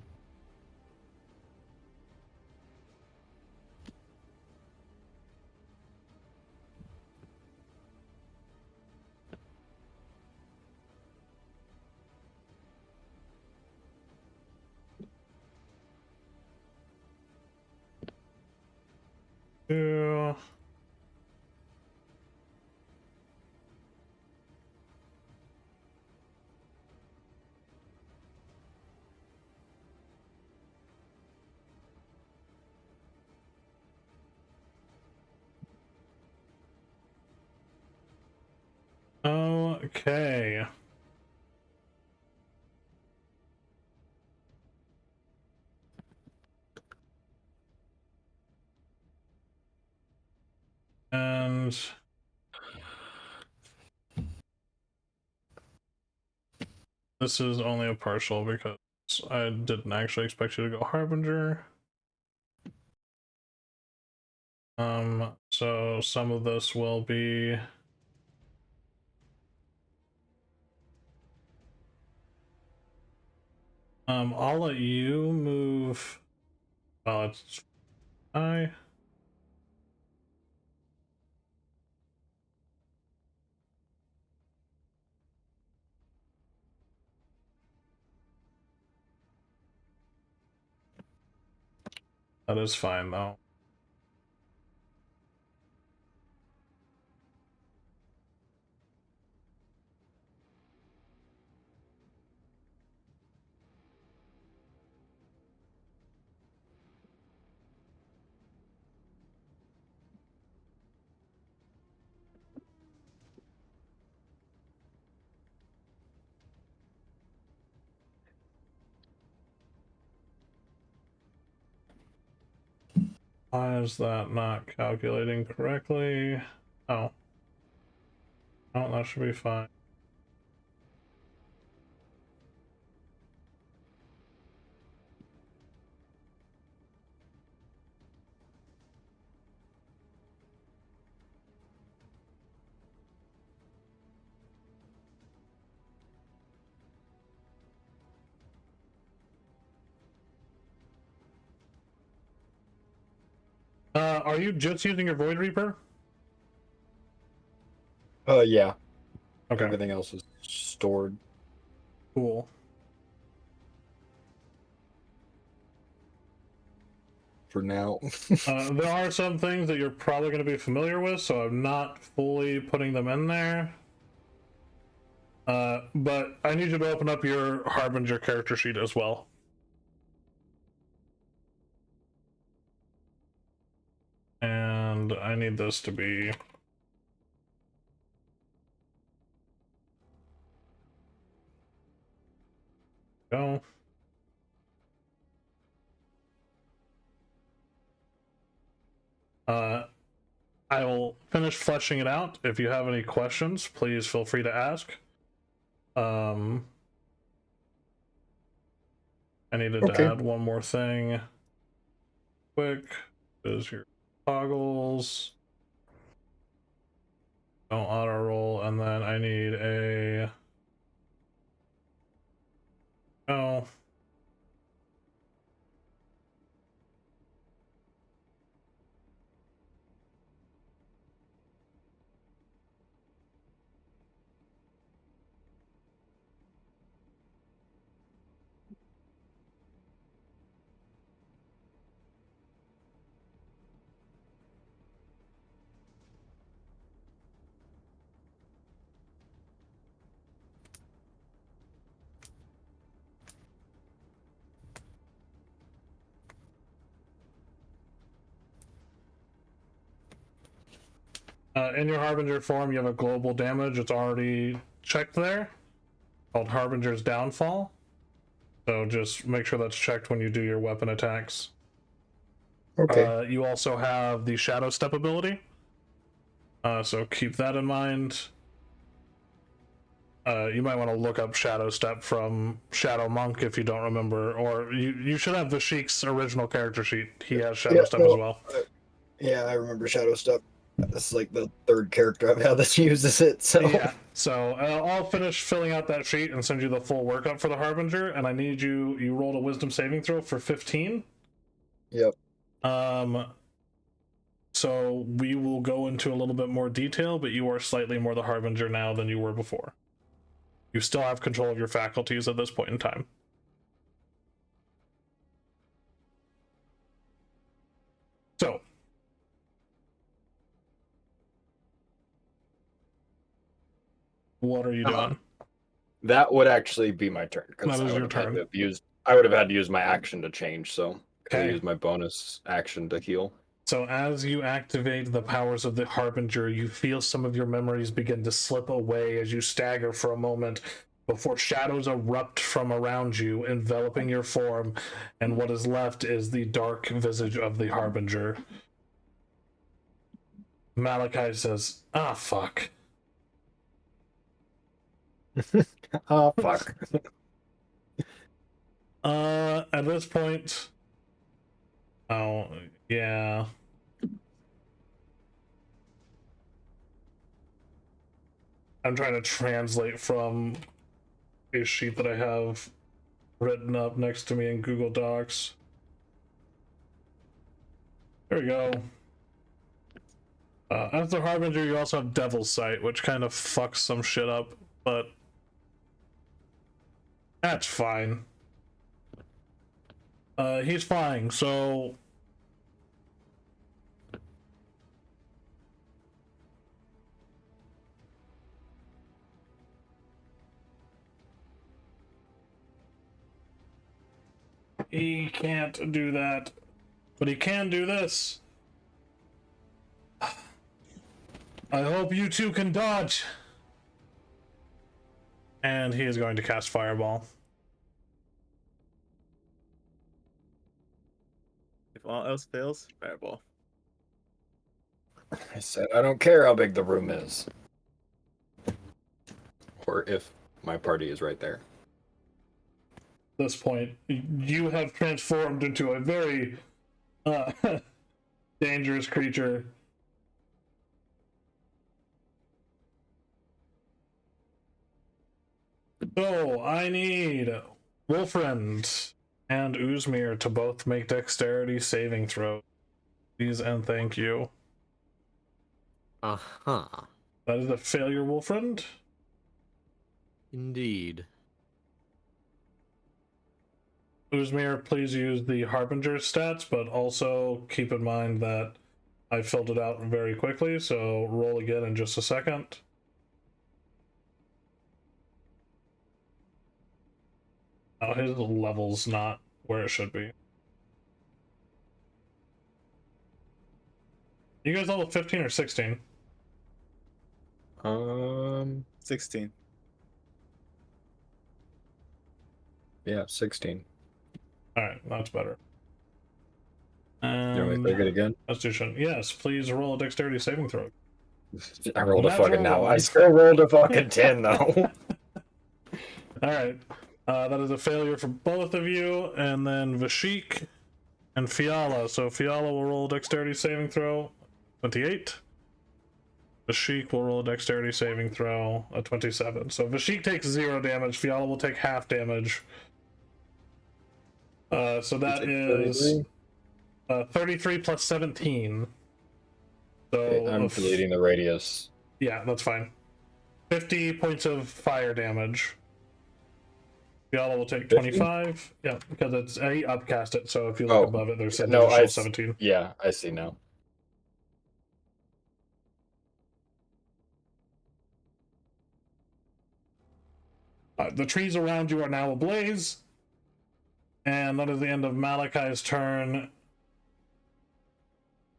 Yeah. Okay. And this is only a partial because I didn't actually expect you to go Harbinger. So some of this will be I'll let you move. Well, it's that is fine though. Why is that not calculating correctly? Oh. Oh, that should be fine. Are you just using your Void Reaper? Yeah. Okay, Everything else is stored cool. for now. There are some things that you're probably going to be familiar with, so I'm not fully putting them in there. But I need you to open up your Harbinger character sheet as well. And I need this to be... Go. I will finish fleshing it out. If you have any questions, please feel free to ask. I needed to Okay. add one more thing. Quick, is your toggles. Don't auto roll, and then I need a. Oh. In your Harbinger form, you have a global damage. It's already checked there, called Harbinger's Downfall. So just make sure that's checked when you do your weapon attacks. Okay. You also have the Shadow Step ability. So keep that in mind. You might want to look up Shadow Step from Shadow Monk if you don't remember, or you should have Vashik's original character sheet. He has Shadow Step as well. Yeah, I remember Shadow Step. This is like the third character I've had that uses it. So Yeah. So I'll finish filling out that sheet and send you the full workup for the Harbinger. And I need you rolled a Wisdom saving throw for 15. Yep. So we will go into a little bit more detail, but you are slightly more the Harbinger now than you were before. You still have control of your faculties at this point in time. So, what are you doing? That would actually be my turn. 'Cause That is I would your have had turn. to have used. I would have had to use my action to change. So I Okay. use my bonus action to heal. So as you activate the powers of the Harbinger, you feel some of your memories begin to slip away as you stagger for a moment before shadows erupt from around you, enveloping your form, and what is left is the dark visage of the Harbinger. Malachi says, "Ah, fuck." Oh fuck. At this point... Oh, yeah. I'm trying to translate from a sheet that I have written up next to me in Google Docs. There we go. As the Harbinger, you also have Devil's Sight, which kind of fucks some shit up, but that's fine. He's flying, so he can't do that, but he can do this. I hope you two can dodge. And he is going to cast Fireball. If all else fails, fireball. I said I don't care how big the room is, or if my party is right there. At this point, you have transformed into a very dangerous creature. So I need Wolfriend and Uzmir to both make dexterity saving throws. Please and thank you. Uh-huh. That is a failure, Wolfriend. Indeed. Uzmir, please use the Harbinger stats, but also keep in mind that I filled it out very quickly, so roll again in just a second. Oh, his level's not where it should be. You guys level 15 or 16? 16. Yeah, 16. Alright, that's better. You want me to take it again? Constitution. Yes, please roll a dexterity saving throw. I rolled a Natural fucking now. I one. still rolled a fucking 10 though. Alright. That is a failure for both of you, and then Vashik and Fiala. So Fiala will roll a dexterity saving throw, 28. Vashik will roll a dexterity saving throw, a 27. So Vashik takes 0 damage, Fiala will take half damage. So that is 33 plus 17. So Okay, I'm deleting the radius. yeah, that's fine. 50 points of fire damage. Fiala will take 25. Yeah, because it's he upcast it. So if you look above it, there's no, additional 17. Yeah, I see now. The trees around you are now ablaze, and that is the end of Malachi's turn.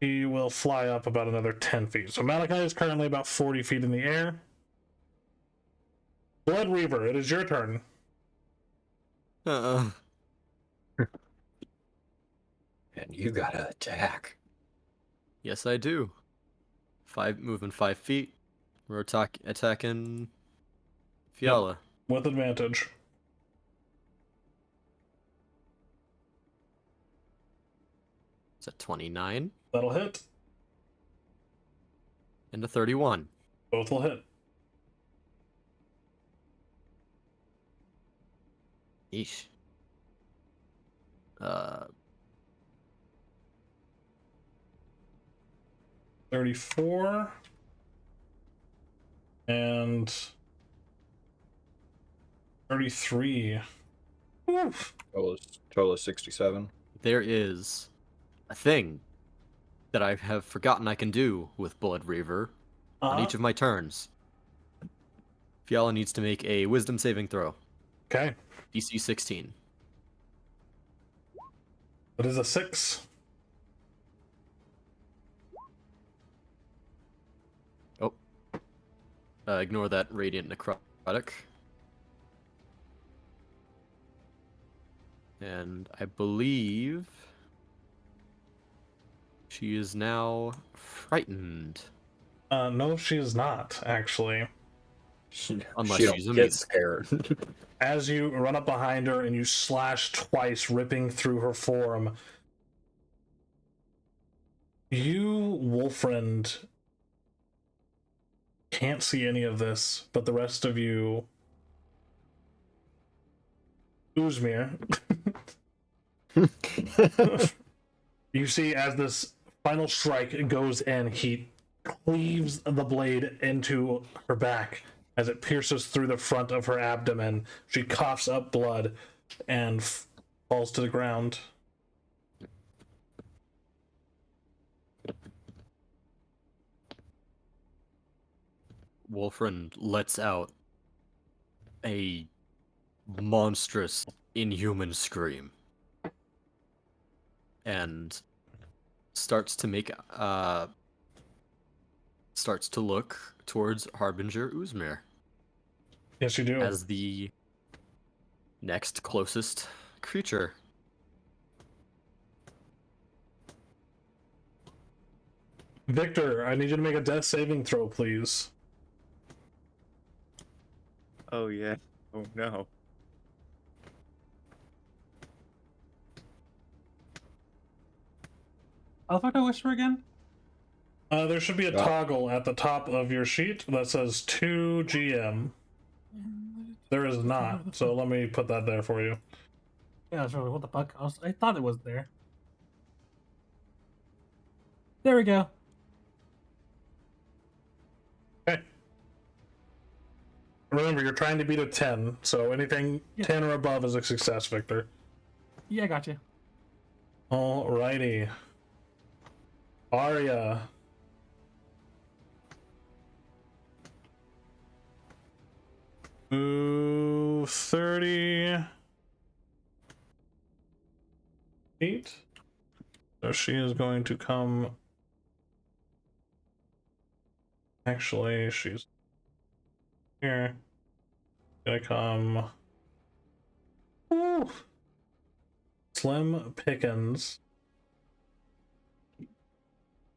He will fly up about another 10 feet. So Malachi is currently about 40 feet in the air. Blood Reaver, it is your turn. Uh-uh. And you gotta attack. Yes, I do. Moving 5 feet. We're attacking Fiala. With advantage. It's a 29 That'll hit. and a 31. Both will hit. Eesh. 34 and 33. Oof. Total is 67. There is a thing that I have forgotten I can do with Blood Reaver on each of my turns. Fiala needs to make a Wisdom saving throw. Okay. DC 16. That is a 6. Oh. Ignore that Radiant Necrotic. And I believe she is now frightened. No, she is not, actually. Unless she she's don't immune. get scared. As you run up behind her and you slash twice, ripping through her form, you, Wolfriend, can't see any of this, but the rest of you, Uzmir, you see as this final strike goes in, he cleaves the blade into her back as it pierces through the front of her abdomen. She coughs up blood and falls to the ground. Wolfriend lets out a monstrous, inhuman scream and starts to look towards Harbinger Uzmir Yes, you do. as the next closest creature. Victor, I need you to make a death saving throw, please. Oh yeah. Oh no. How the fuck do I whisper again? There should be a toggle at the top of your sheet that says 2 GM. There is not, so let me put that there for you. Yeah, sure. What the fuck? I thought it was there. There we go. Okay. Remember, you're trying to beat a 10, so anything 10 or above is a success, Victor. Yeah, I got you. Alrighty. Arya. Move 30 feet. So she is going to come. Actually, she's here. Gonna come. Ooh. Slim Pickens.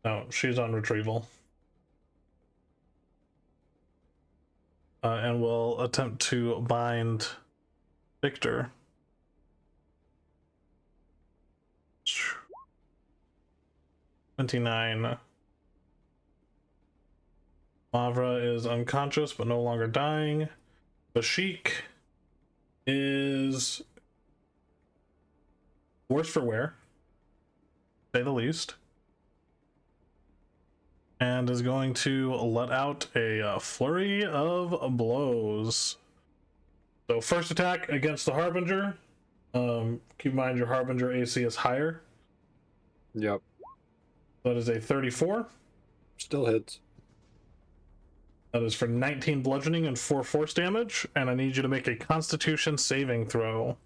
No, she's on retrieval. And we'll attempt to bind Victor. $29. Mavra is unconscious but no longer dying. Bashik is worse for wear, to say the least, and is going to let out a flurry of blows. So first attack against the Harbinger. Keep in mind your Harbinger AC is higher. Yep. That is a 34. Still hits. That is for 19 bludgeoning and 4 force damage, and I need you to make a Constitution saving throw.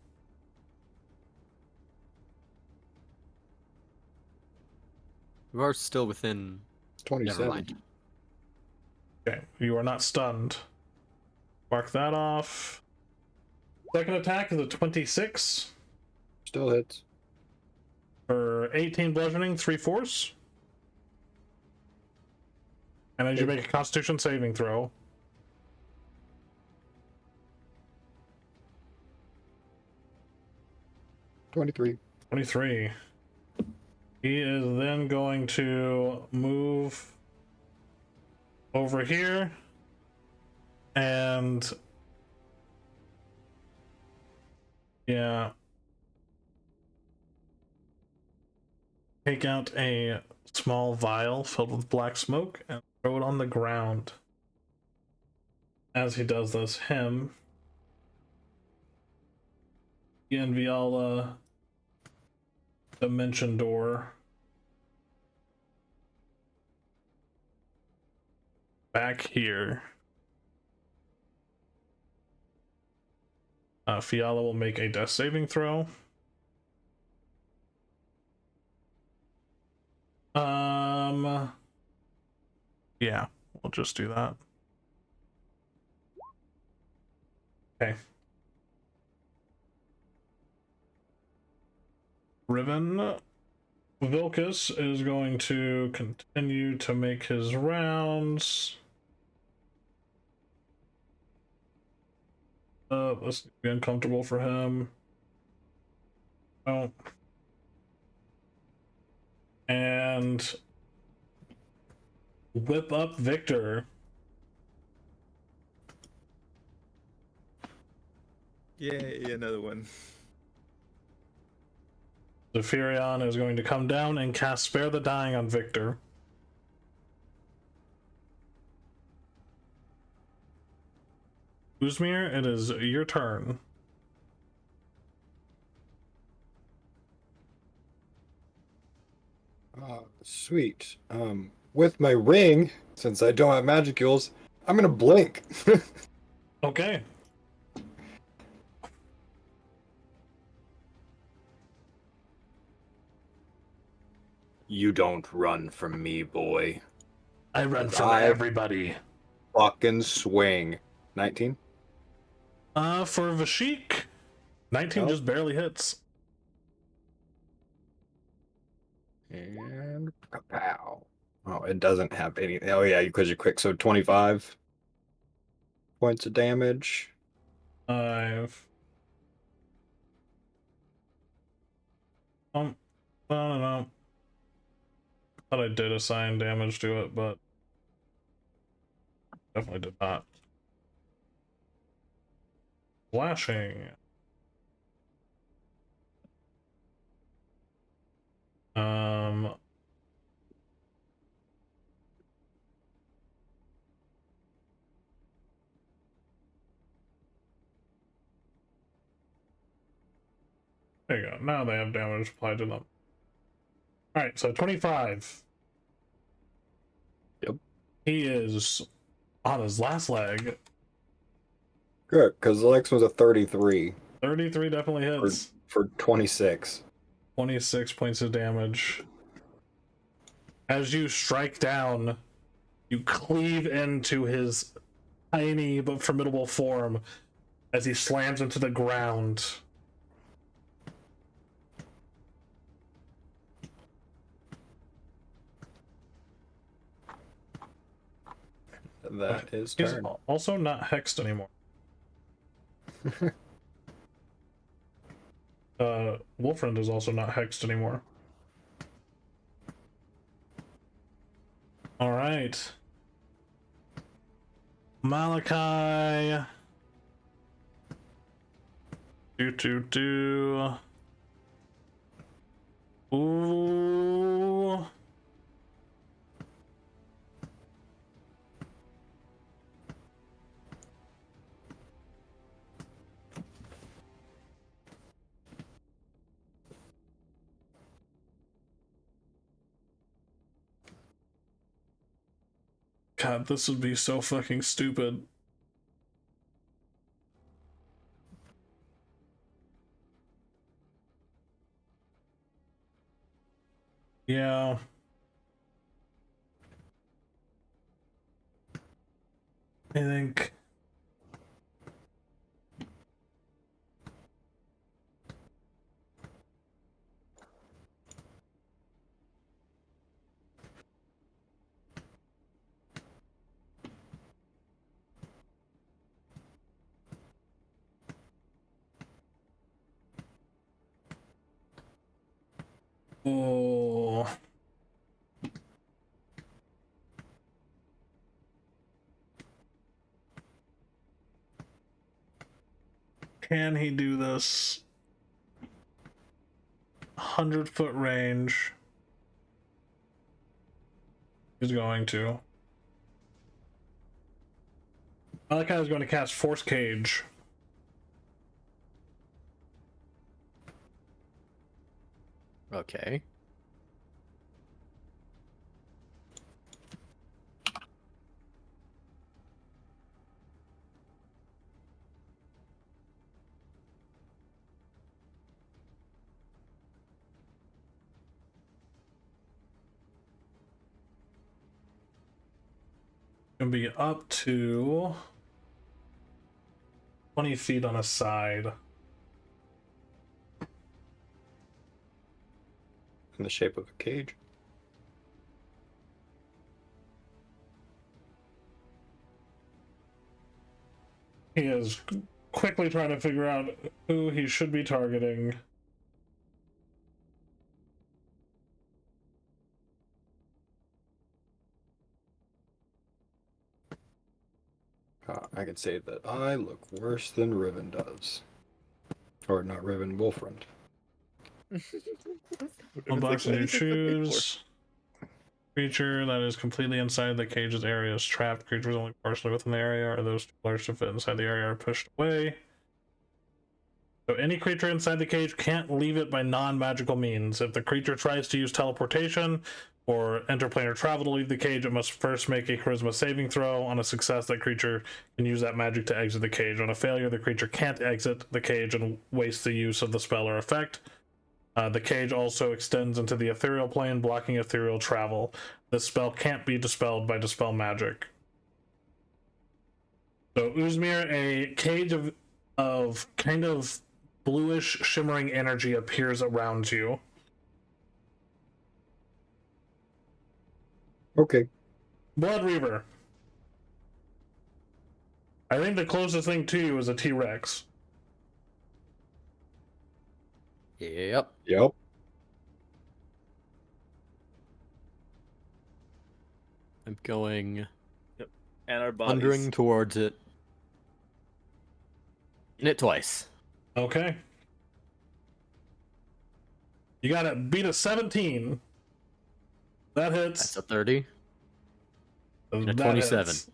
You are still within. 27. Never mind. Okay, you are not stunned. Mark that off. Second attack is a 26 Still hits. for 18 bludgeoning, 3 force. And I need you to make a Constitution saving throw. $23. 23. He is then going to move over here and yeah, take out a small vial filled with black smoke and throw it on the ground. As he does this, him, and Viala, Dimension Door, back here. Fiala will make a death saving throw. Yeah, we'll just do that. Okay. Riven Vilcus is going to continue to make his rounds. This be uncomfortable for him. Oh. And whip up Victor. Yay, another one. Zephyrion is going to come down and cast Spare the Dying on Victor. Uzmir, it is your turn. Sweet. With my ring, since I don't have magicules, I'm gonna blink. Okay. You don't run from me, boy. I run from I- everybody. Fucking swing. 19? For Vashik, 19 Oh. just barely hits. And pow. Oh, it doesn't have any. Oh, yeah, because you're quick. So 25 points of damage. 5. No. Thought I did assign damage to it, but definitely did not. Slashing. There you go. Now they have damage applied to them. Alright, so 25. Yep. He is on his last leg. Good, because the next one's a 33 33 definitely hits. for 26. 26 points of damage. As you strike down, you cleave into his tiny but formidable form as he slams into the ground. That is He's turn. also not hexed anymore. Wolfriend is also not hexed anymore. All right. Malachi. Ooh. God, this would be so fucking stupid. Yeah. I think. Oh. Can he do this? 100-foot range. He's going to. Malachi is going to cast Force Cage. Okay. Gonna be up to 20 feet on a side. In the shape of a cage. He is quickly trying to figure out who he should be targeting. I can say that I look worse than Riven does. Or not Riven, Wolfriend. Unbox new choose. Creature that is completely inside the cage's area is trapped. Creatures only partially within the area or those too large to fit inside the area are pushed away. So any creature inside the cage can't leave it by non-magical means. If the creature tries to use teleportation or interplanar travel to leave the cage, it must first make a charisma saving throw. On a success, that creature can use that magic to exit the cage. On a failure, the creature can't exit the cage and waste the use of the spell or effect. The cage also extends into the ethereal plane, blocking ethereal travel. This spell can't be dispelled by dispel magic. So Uzmir, a cage of kind of bluish shimmering energy appears around you. Okay. Blood Reaver. I think the closest thing to you is a T-Rex. Yep. Yep. I'm going And our bodies. wandering towards it. Hit it twice. Okay. You got it. Beat a 17. That hits. That's a 30. And a That 27. hits.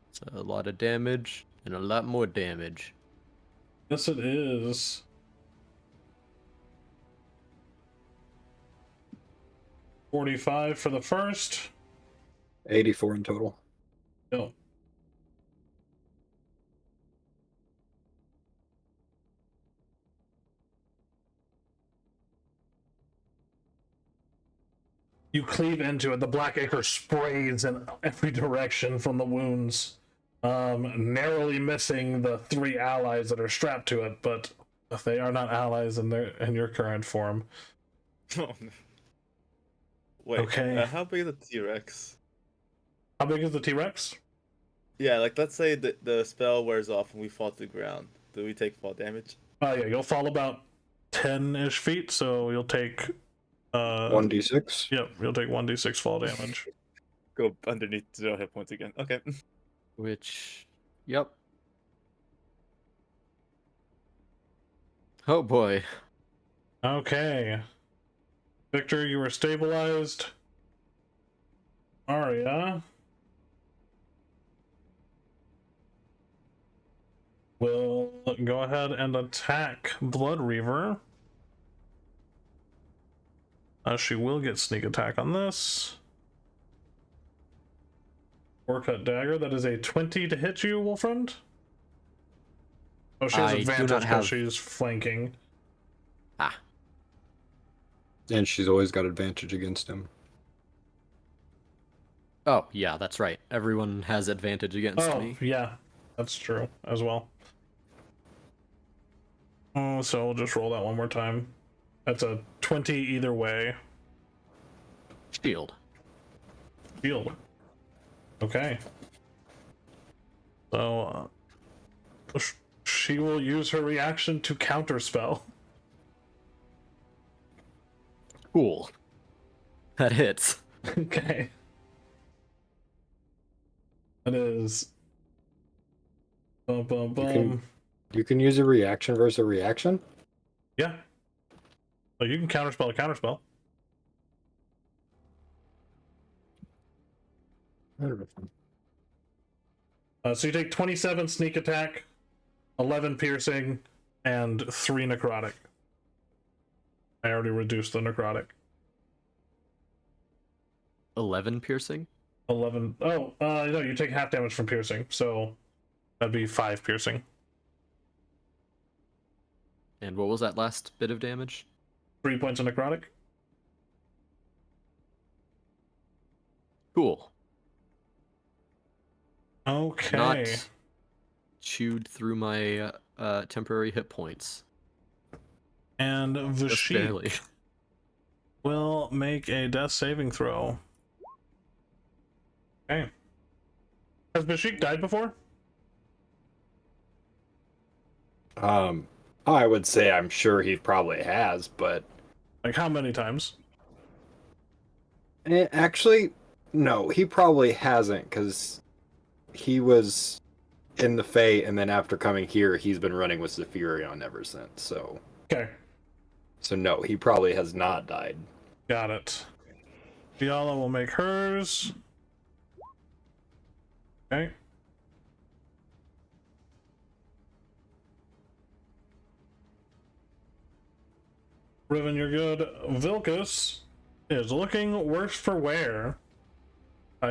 It's a lot of damage and a lot more damage. Yes, it is. $45 for the first. 84 in total. No. You cleave into it. The black ichor sprays in every direction from the wounds, narrowly missing the 3 allies that are strapped to it, but they are not allies in your current form. Oh, no. Wait. Okay. How big is the T-Rex? How big is the T-Rex? Yeah, like let's say the spell wears off and we fall to the ground. Do we take fall damage? Yeah, you'll fall about 10-ish feet, so you'll take 1d6. Yep, you'll take 1d6 fall damage. Go underneath 0 hit points again. Okay. Which, yep. Oh boy. Okay. Victor, you are stabilized. Arya will go ahead and attack Blood Reaver. She will get sneak attack on this. Cut dagger. That is a 20 to hit you, Wolfriend. Oh, she has I do advantage not because have- she's flanking. Ah. And she's always got advantage against him. Oh, yeah, that's right. Everyone has advantage against Oh, me. yeah, that's true as well. Oh, so we'll just roll that one more time. That's a 20 either way. Shield. Shield. Okay. So, she will use her reaction to counterspell. Cool. That hits. Okay. That is. Bum, bum, bum. You can use a reaction versus a reaction? Yeah. So you can counterspell a counterspell. So you take 27 sneak attack, 11 piercing, and 3 necrotic. I already reduced the necrotic. 11 piercing? 11. Oh, no, you take half damage from piercing, so that'd be 5 piercing. And what was that last bit of damage? 3 points of necrotic. Cool. Okay. Not chewed through my temporary hit points. And Just barely. Vashik will make a death saving throw. Okay. Has Vashik died before? I would say I'm sure he probably has, but Like, how many times? actually, no, he probably hasn't, because he was in the Fae, and then after coming here, he's been running with Zephyrion ever since, so... Okay. So no, he probably has not died. Got it. Fiala will make hers. Okay. Riven, you're good. Vilcus is looking worse for wear.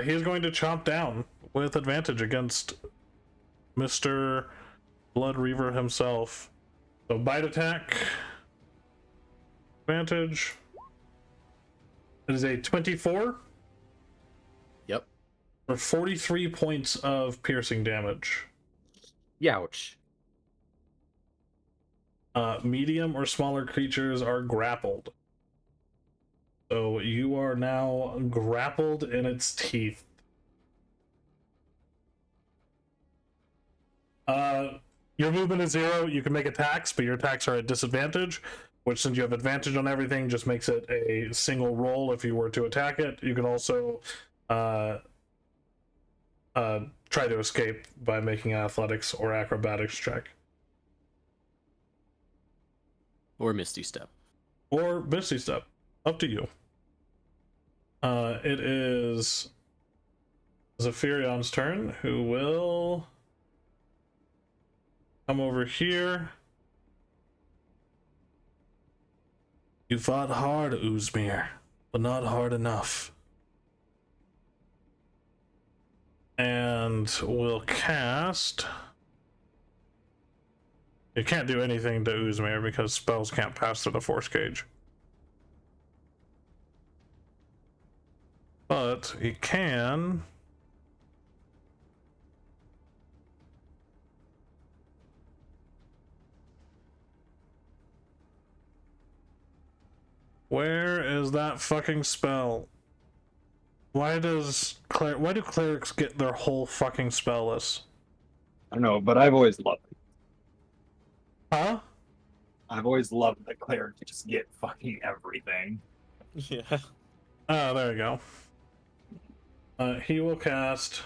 He's going to chomp down with advantage against Mr. Blood Reaver himself. So bite attack. Advantage. It is a 24 Yep. for 43 points of piercing damage. Youch. Medium or smaller creatures are grappled. So you are now grappled in its teeth. Your movement is 0. You can make attacks, but your attacks are at disadvantage, which, since you have advantage on everything, just makes it a single roll if you were to attack it. You can also try to escape by making an athletics or acrobatics check. Or Misty Step. Or Misty Step. Up to you. It is Zephyrion's turn, who will come over here. You fought hard, Uzmir, but not hard enough. And we'll cast... You can't do anything to Uzmir because spells can't pass through the force cage. But he can... Where is that fucking spell? Why do clerics get their whole fucking spell list? I don't know, but I've always loved it. Huh? I've always loved the cleric to just get fucking everything. Yeah. Oh, there you go. He will cast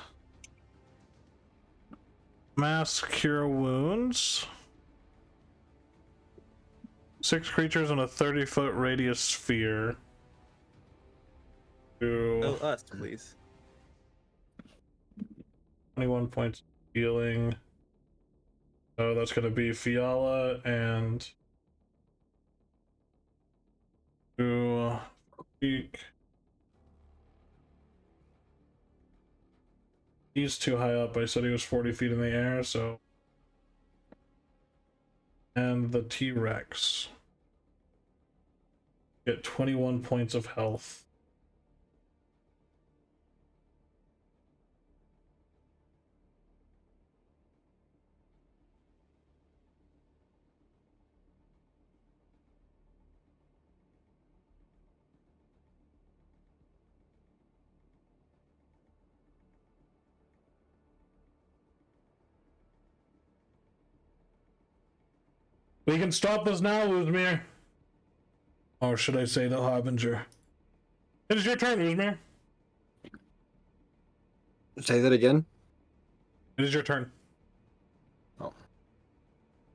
Mass Cure Wounds. 6 creatures in a 30-foot radius sphere. Oh, To us, please. 21 points of healing. So that's going to be Fiala and to peak. He's too high up. I said he was 40 feet in the air, so. And the T-Rex get 21 points of health. We can stop this now, Uzmir. Or should I say the Harbinger? It is your turn, Uzmir. Say that again. It is your turn. Oh.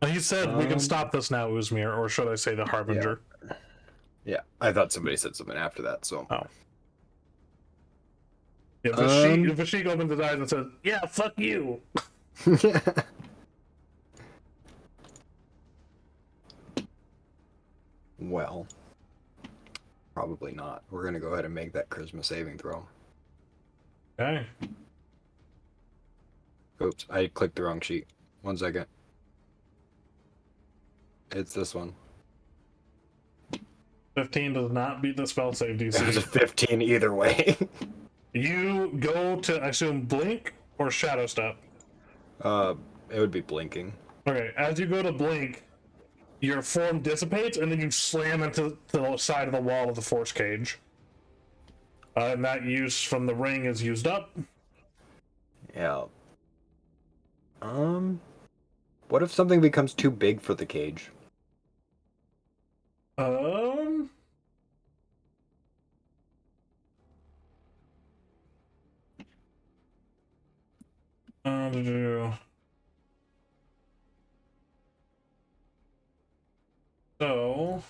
He said we can stop this now, Uzmir, or should I say the Harbinger? Yeah, I thought somebody said something after that, so. Oh. Yeah, Vashik opens his eyes and says, yeah, fuck you. Well, probably not. We're gonna go ahead and make that charisma saving throw. Okay. Oops, I clicked the wrong sheet. 1 second. It's this one. 15 does not beat the spell save It was a DC. 15 either way. You go to, I assume, blink or shadow step. It would be blinking. Okay, as you go to blink, your form dissipates and then you slam into the side of the wall of the force cage. And that use from the ring is used up. Yeah. What if something becomes too big for the cage? So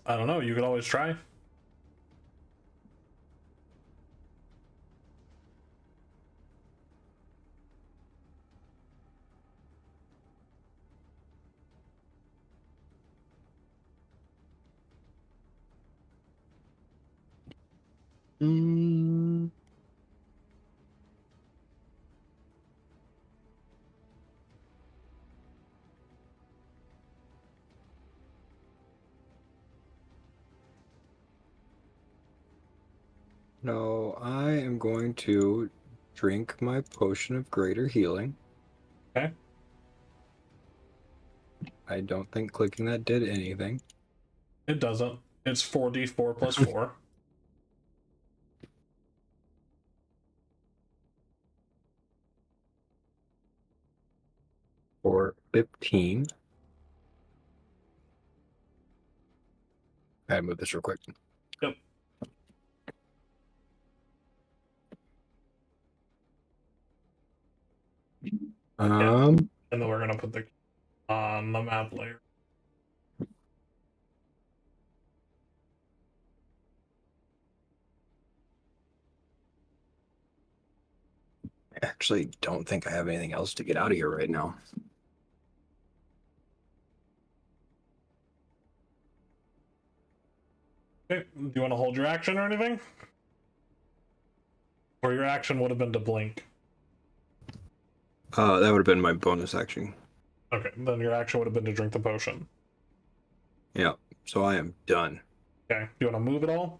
I don't know, you could always try. Mm. No, I am going to drink my potion of greater healing. Okay. I don't think clicking that did anything. It doesn't. It's 4d4 plus 4. For 15. I gotta move this real quick. Yep. Um, And then we're gonna put the on the map layer. actually don't think I have anything else to get out of here right now. Okay, do you want to hold your action or anything? Or your action would have been to blink. That would have been my bonus action. Okay, then your action would have been to drink the potion. Yeah, so I am done. Okay, do you want to move at all?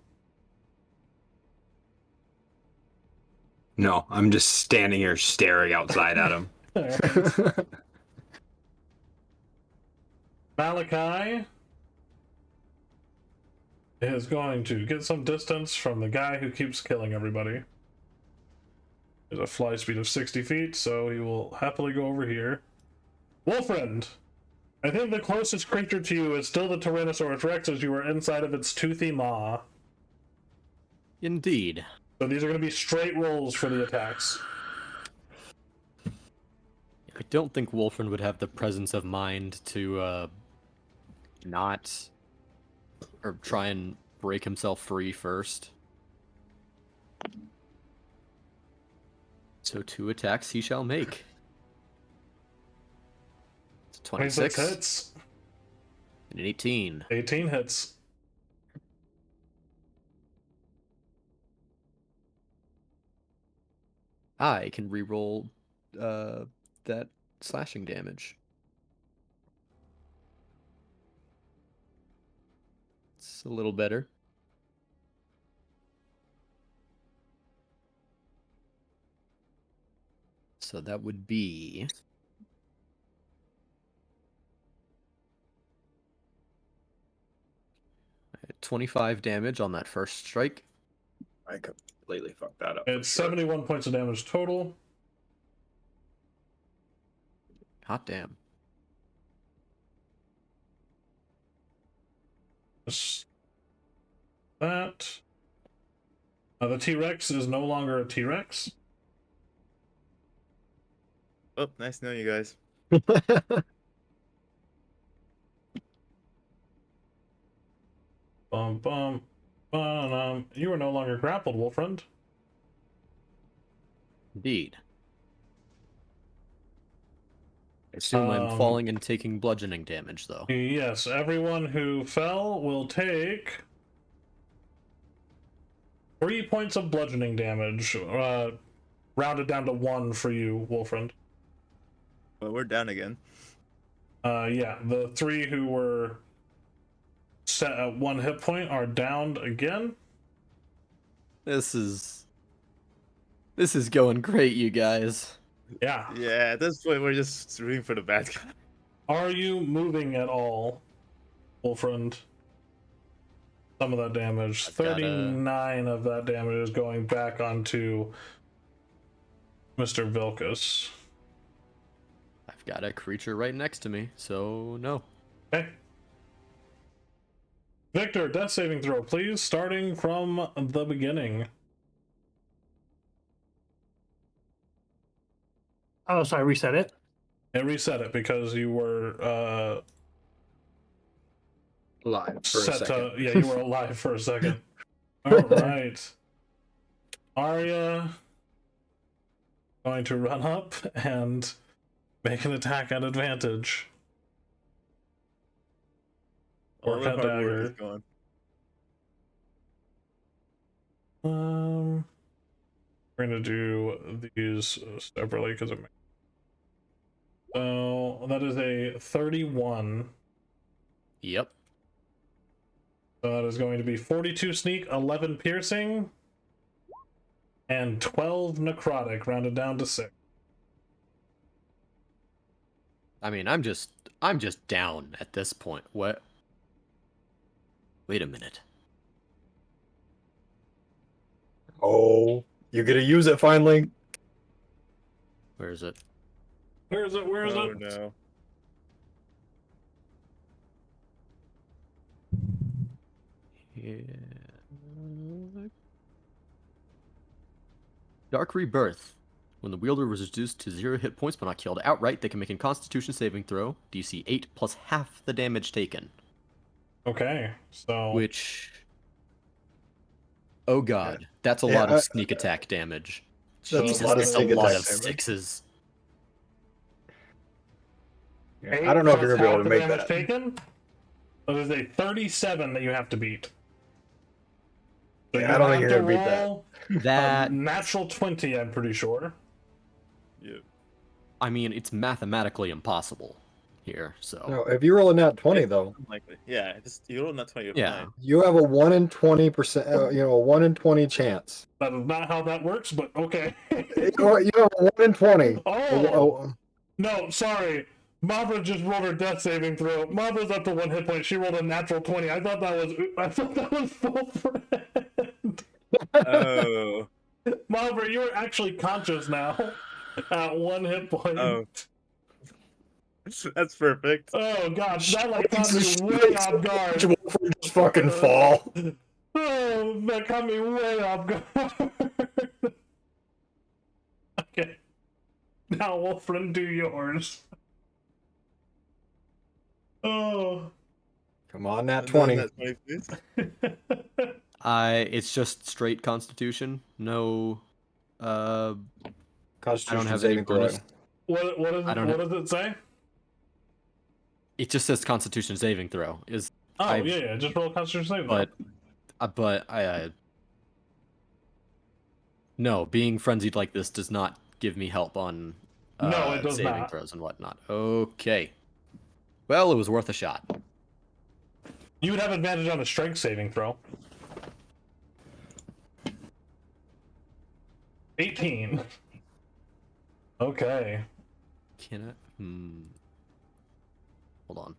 No, I'm just standing here staring outside at him. Alright. Malachi is going to get some distance from the guy who keeps killing everybody. There's a fly speed of 60 feet, so he will happily go over here. Wolfriend, I think the closest creature to you is still the Tyrannosaurus Rex as you are inside of its toothy maw. Indeed. So these are going to be straight rolls for the attacks. I don't think Wolfren would have the presence of mind to not or try and break himself free first. So 2 attacks he shall make. It's 26 hits. and an 18. 18 hits. I can reroll that slashing damage. It's a little better. So that would be 25 damage on that first strike. I completely fucked that up. It's 71 points of damage total. Hot damn. Just that. The T-Rex is no longer a T-Rex. Oh, nice knowing you guys. Bum bum. You are no longer grappled, Wolfriend. Indeed. I assume I'm falling and taking bludgeoning damage, though. Yes, everyone who fell will take 3 points of bludgeoning damage. Rounded down to 1 for you, Wolfriend. Well, we're down again. Yeah, the 3 who were set at 1 hit point are downed again. This is going great, you guys. Yeah. Yeah, at this point, we're just rooting for the bad guy. Are you moving at all, Wolfriend? Some of that damage. 39 of that damage is going back onto Mr. Vilcus. I've got a creature right next to me, so no. Okay. Victor, death saving throw, please, starting from the beginning. Oh, sorry, reset it. And reset it because you were Live for a second. yeah, you were alive for a second. All right. Arya going to run up and make an attack at advantage. All the Orc hard work is dagger. gone. We're gonna do these separately because it. So that is a 31. Yep. So that is going to be 42 sneak, 11 piercing, and 12 necrotic, rounded down to 6. I mean, I'm just down at this point. What? Wait a minute. Oh, you're gonna use it finally? Where is it? Where is it? Where is Oh it? no. Yeah. Dark Rebirth. When the wielder was reduced to 0 hit points but not killed outright, they can make a Constitution saving throw, DC 8 plus half the damage taken. Okay, so Which... Oh god, that's a lot of sneak attack damage. So Jesus, a lot of that's a sneak lot attack of damage. sixes. Yeah, I don't know if you're gonna be able to make that. Taken. It is a 37 that you have to beat. So Yeah, I don't think you're gonna beat that. roll That, a natural 20, I'm pretty sure. Yeah. I mean, it's mathematically impossible here, so. No, if you roll a nat 20 though, Unlikely. Yeah, just you roll not 20, you're Yeah. fine. you have a 1 in 20%, a 1 in 20 chance. That is not how that works, but okay. You have a 1 in 20. Oh. No, sorry. Mavra just rolled her death saving throw. Mavra's up to 1 hit point. She rolled a natural 20. I thought that was full friend. Oh. Mavra, you're actually conscious now at 1 hit point. Oh. That's perfect. Oh god, that like caught me way off guard. Just fucking fall. Oh, that caught me way off guard. Okay. Now, Wolfram, do yours. Oh. Come on, nat Another 20. nat 20, please. It's just straight Constitution. No, I Constitution don't have any saving throw. bonus. What does it say? It just says Constitution saving throw. Oh, yeah, just roll a Constitution saving throw. But no, being frenzied like this does not give me help on No, it does saving not. throws and whatnot. Okay. Well, it was worth a shot. You would have advantage on a strength saving throw. 18. Okay. Can I? Hold on.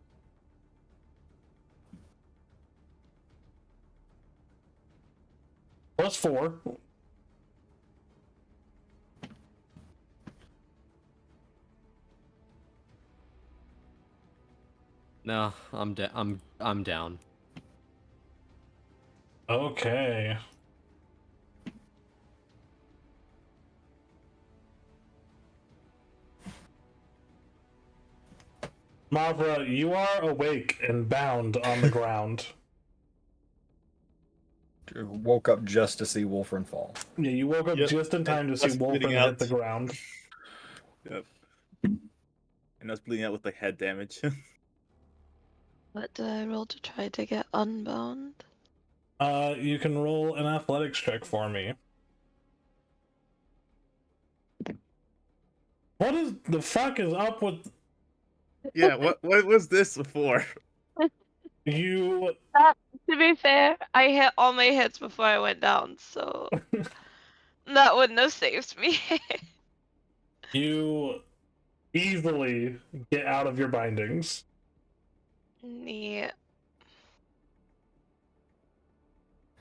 +4. No, I'm down. Okay. Mavra, you are awake and bound on the ground. Woke up just to see Wolfram fall. Yeah, you woke up Yep, just in time to see us Wolfram bleeding hit out. the ground. Yep. And I was bleeding out with like head damage. What did I roll to try to get unbound? You can roll an athletics check for me. What is the fuck is up with Yeah, what was this before? you? To be fair, I hit all my hits before I went down, so that wouldn't have saved me. You easily get out of your bindings. Yeah.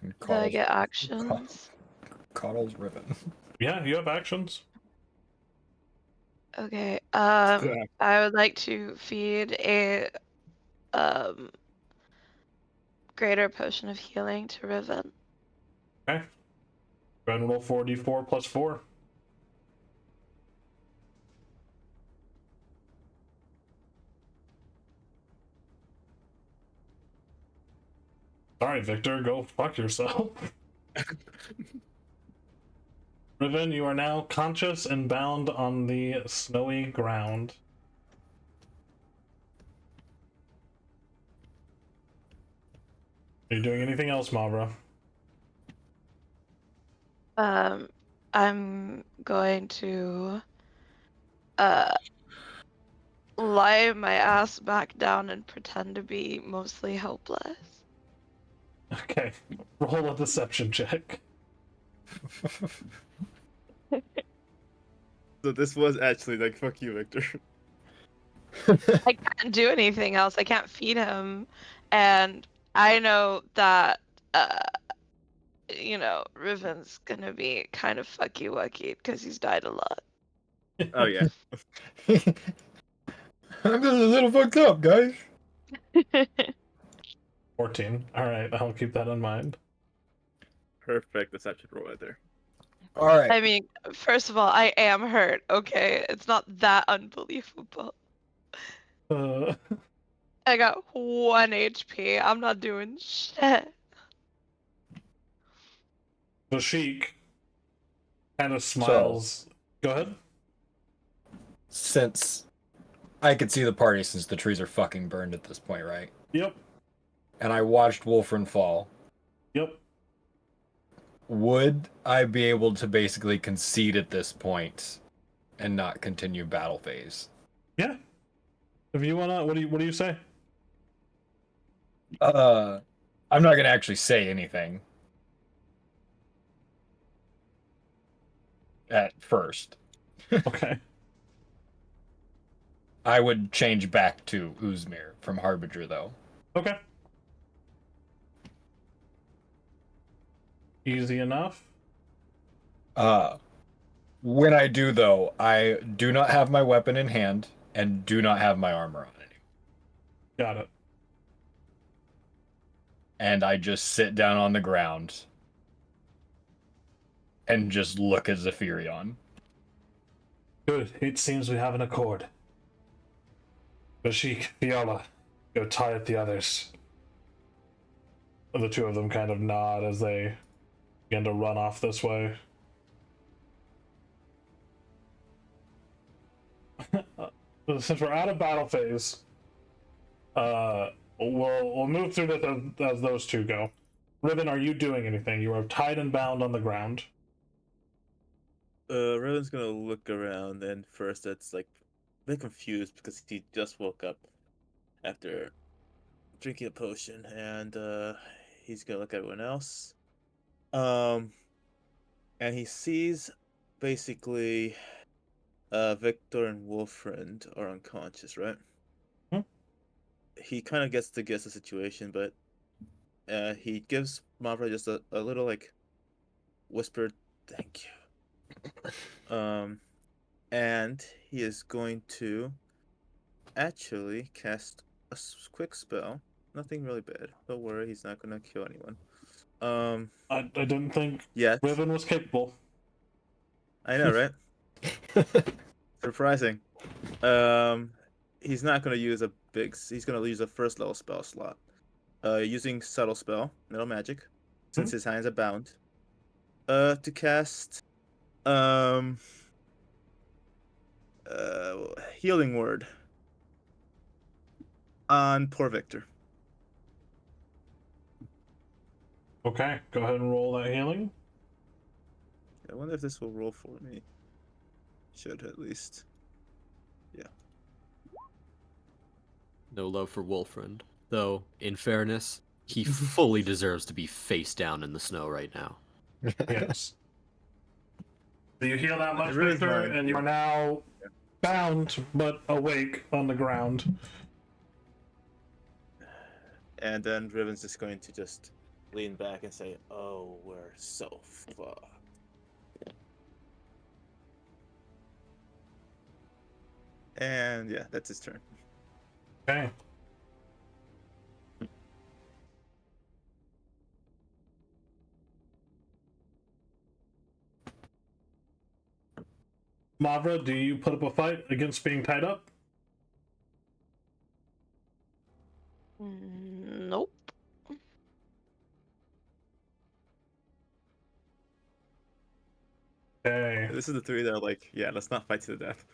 And Do I get actions? Coddle's ribbon. Yeah, you have actions. Okay. Yeah. I would like to feed a greater potion of healing to Riven. Okay. Go ahead and roll 4d4 plus 4. Sorry, Victor, go fuck yourself. Riven, you are now conscious and bound on the snowy ground. Are you doing anything else, Mavra? I'm going to lie my ass back down and pretend to be mostly helpless. Okay, roll a deception check. So this was actually like, fuck you, Victor. I can't do anything else. I can't feed him, and I know that Riven's gonna be kind of fucky wucky because he's died a lot. Oh yeah. I'm just a little fucked up, guys. 14. Alright, I'll keep that in mind. Perfect deception roll right there. All right. I mean, first of all, I am hurt. Okay, it's not that unbelievable. I got 1 HP. I'm not doing shit. The Sheik, kind of smiles. Go ahead. Since I could see the party since the trees are fucking burned at this point, right? Yep. And I watched Wolfrin fall. Yep. Would I be able to basically concede at this point and not continue battle phase? Yeah. If you wanna, what do you say? I'm not gonna actually say anything at first. Okay. I would change back to Uzmir from Harbinger, though. Okay. Easy enough. When I do, though, I do not have my weapon in hand and do not have my armor on anymore. Got it. And I just sit down on the ground and just look at Zephyrion. Good. It seems we have an accord. Bashik, Fiala, go tie up the others. The two of them kind of nod as they begin to run off this way. Since we're out of battle phase, we'll move through this as those two go. Riven, are you doing anything? You are tied and bound on the ground. Riven's gonna look around, and first it's like a bit confused because he just woke up after drinking a potion, and he's gonna look at everyone else. And he sees basically Victor and Wolfriend are unconscious, right? Hmm. He kind of gets to guess the situation, but he gives Mavra just a little like whispered thank you. And he is going to actually cast a quick spell. Nothing really bad. Don't worry, he's not gonna kill anyone. I didn't think Yet. Riven was capable. I know, right? Surprising. He's not gonna use he's gonna use a first level spell slot. Using subtle spell, metal magic, since his hands are bound. To cast healing word on poor Victor. Okay, go ahead and roll that healing. I wonder if this will roll for me. Should at least. Yeah. No love for Wolfriend. Though, in fairness, he fully deserves to be face down in the snow right now. Yes. So you heal that much, It really is Victor, mine. and you are now bound but awake on the ground. And then Riven's just going to just lean back and say, "Oh, we're so fucked." And yeah, that's his turn. Okay. Mavra, do you put up a fight against being tied up? Nope. Okay. This is the three that are like, yeah, let's not fight to the death.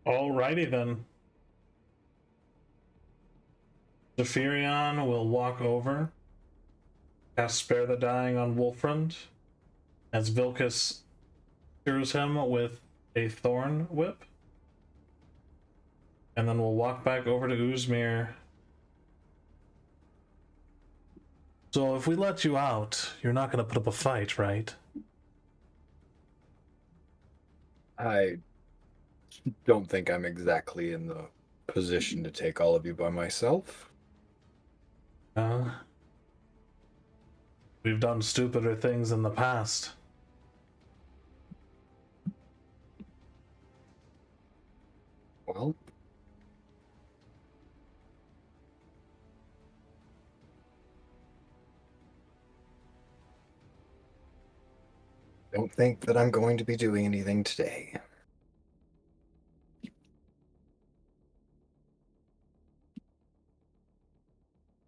Alrighty then. Zephyrion will walk over, cast Spare the Dying on Wolfriend, as Vilcus cures him with a Thorn Whip. And then we'll walk back over to Uzmir. So if we let you out, you're not going to put up a fight, right? I don't think I'm exactly in the position to take all of you by myself. We've done stupider things in the past. Well, don't think that I'm going to be doing anything today.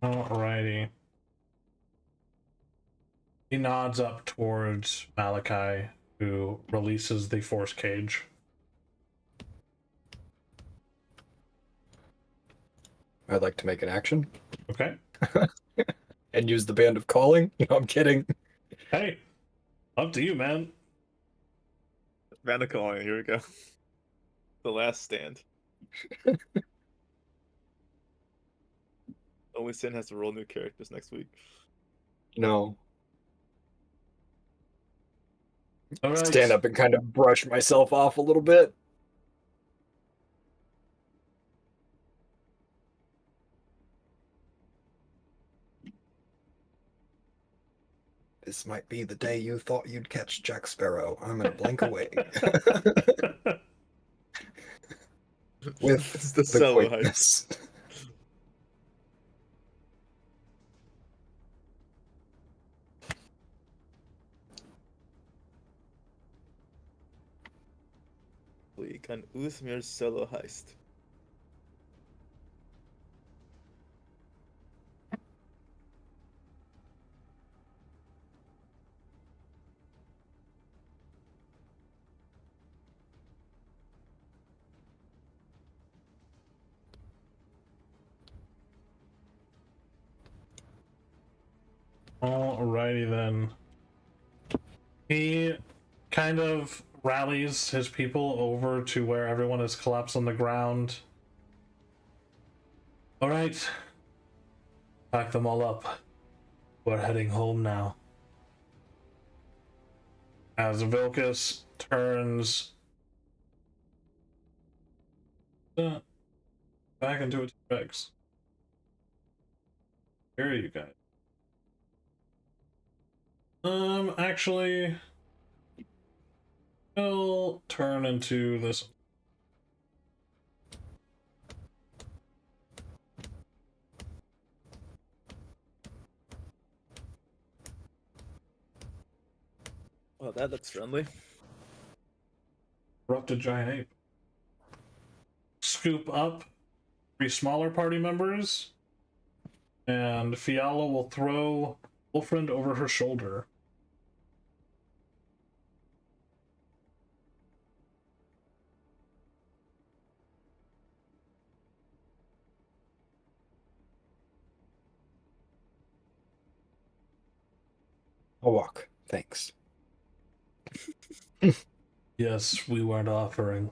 Alrighty. He nods up towards Malachi, who releases the force cage. I'd like to make an action Okay. and use the band of calling. No, I'm kidding. Hey, up to you, man. Vanna here we go. The last stand. Only Sin has to roll new characters next week. No. All right. Stand up and kind of brush myself off a little bit. This might be the day you thought you'd catch Jack Sparrow. I'm gonna blink away. With It's the the solo heist. quickness. We can Uthmir's solo heist. Alrighty then. He kind of rallies his people over to where everyone is collapsed on the ground. Alright. Pack them all up. We're heading home now. As Vilcus turns back into its T-Rex. Here you guys. Actually, I'll turn into this. Oh, that looks friendly. Corrupted giant ape. Scoop up 3 smaller party members, and Fiala will throw Wolfriend over her shoulder. I'll walk. Thanks. Yes, we weren't offering.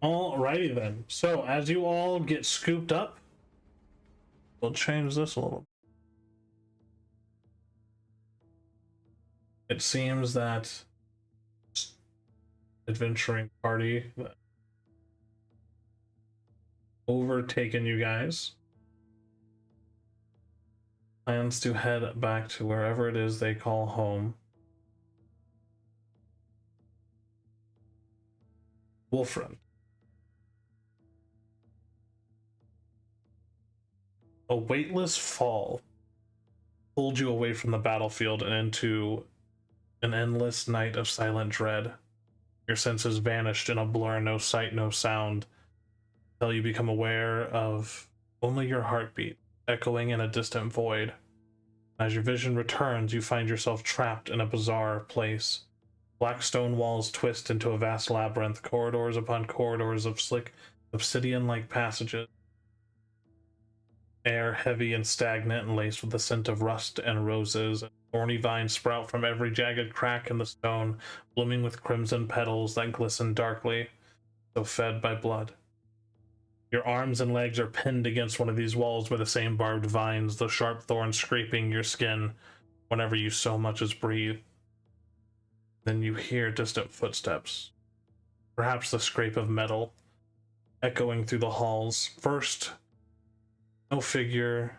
Alrighty then. So as you all get scooped up, we'll change this a little. It seems that adventuring party that overtaken you guys plans to head back to wherever it is they call home. Wolfriend. A weightless fall pulled you away from the battlefield and into an endless night of silent dread. Your senses vanished in a blur, no sight, no sound, until you become aware of only your heartbeat echoing in a distant void. As your vision returns, you find yourself trapped in a bizarre place. Black stone walls twist into a vast labyrinth, corridors upon corridors of slick obsidian-like passages, air heavy and stagnant and laced with the scent of rust and roses. Thorny vines sprout from every jagged crack in the stone, blooming with crimson petals that glisten darkly, so fed by blood. Your arms and legs are pinned against one of these walls by the same barbed vines, the sharp thorns scraping your skin whenever you so much as breathe. Then you hear distant footsteps, perhaps the scrape of metal, echoing through the halls. First, no figure to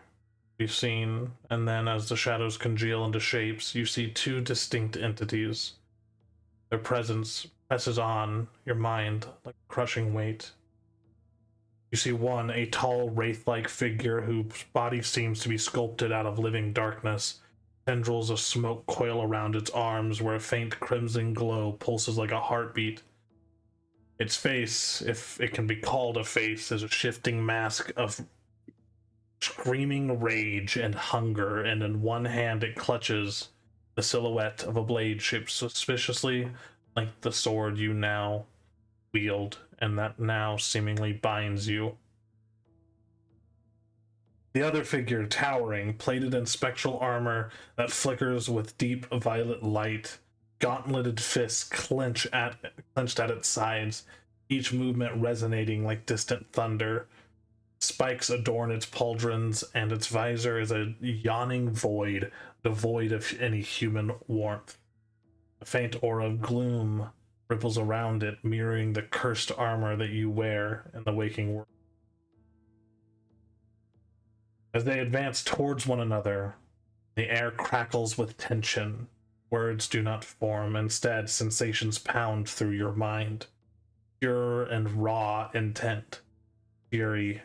be seen, and then as the shadows congeal into shapes, you see two distinct entities. Their presence presses on your mind like a crushing weight. You see one, a tall, wraith-like figure whose body seems to be sculpted out of living darkness. Tendrils of smoke coil around its arms, where a faint crimson glow pulses like a heartbeat. Its face, if it can be called a face, is a shifting mask of screaming rage and hunger, and in one hand it clutches the silhouette of a blade shaped suspiciously like the sword you now wield, and that now seemingly binds you. The other figure, towering, plated in spectral armor that flickers with deep violet light, gauntleted fists clenched at its sides, each movement resonating like distant thunder. Spikes adorn its pauldrons, and its visor is a yawning void, devoid of any human warmth. A faint aura of gloom ripples around it, mirroring the cursed armor that you wear in the waking world. As they advance towards one another, the air crackles with tension. Words do not form. Instead, sensations pound through your mind. Pure and raw intent, fury,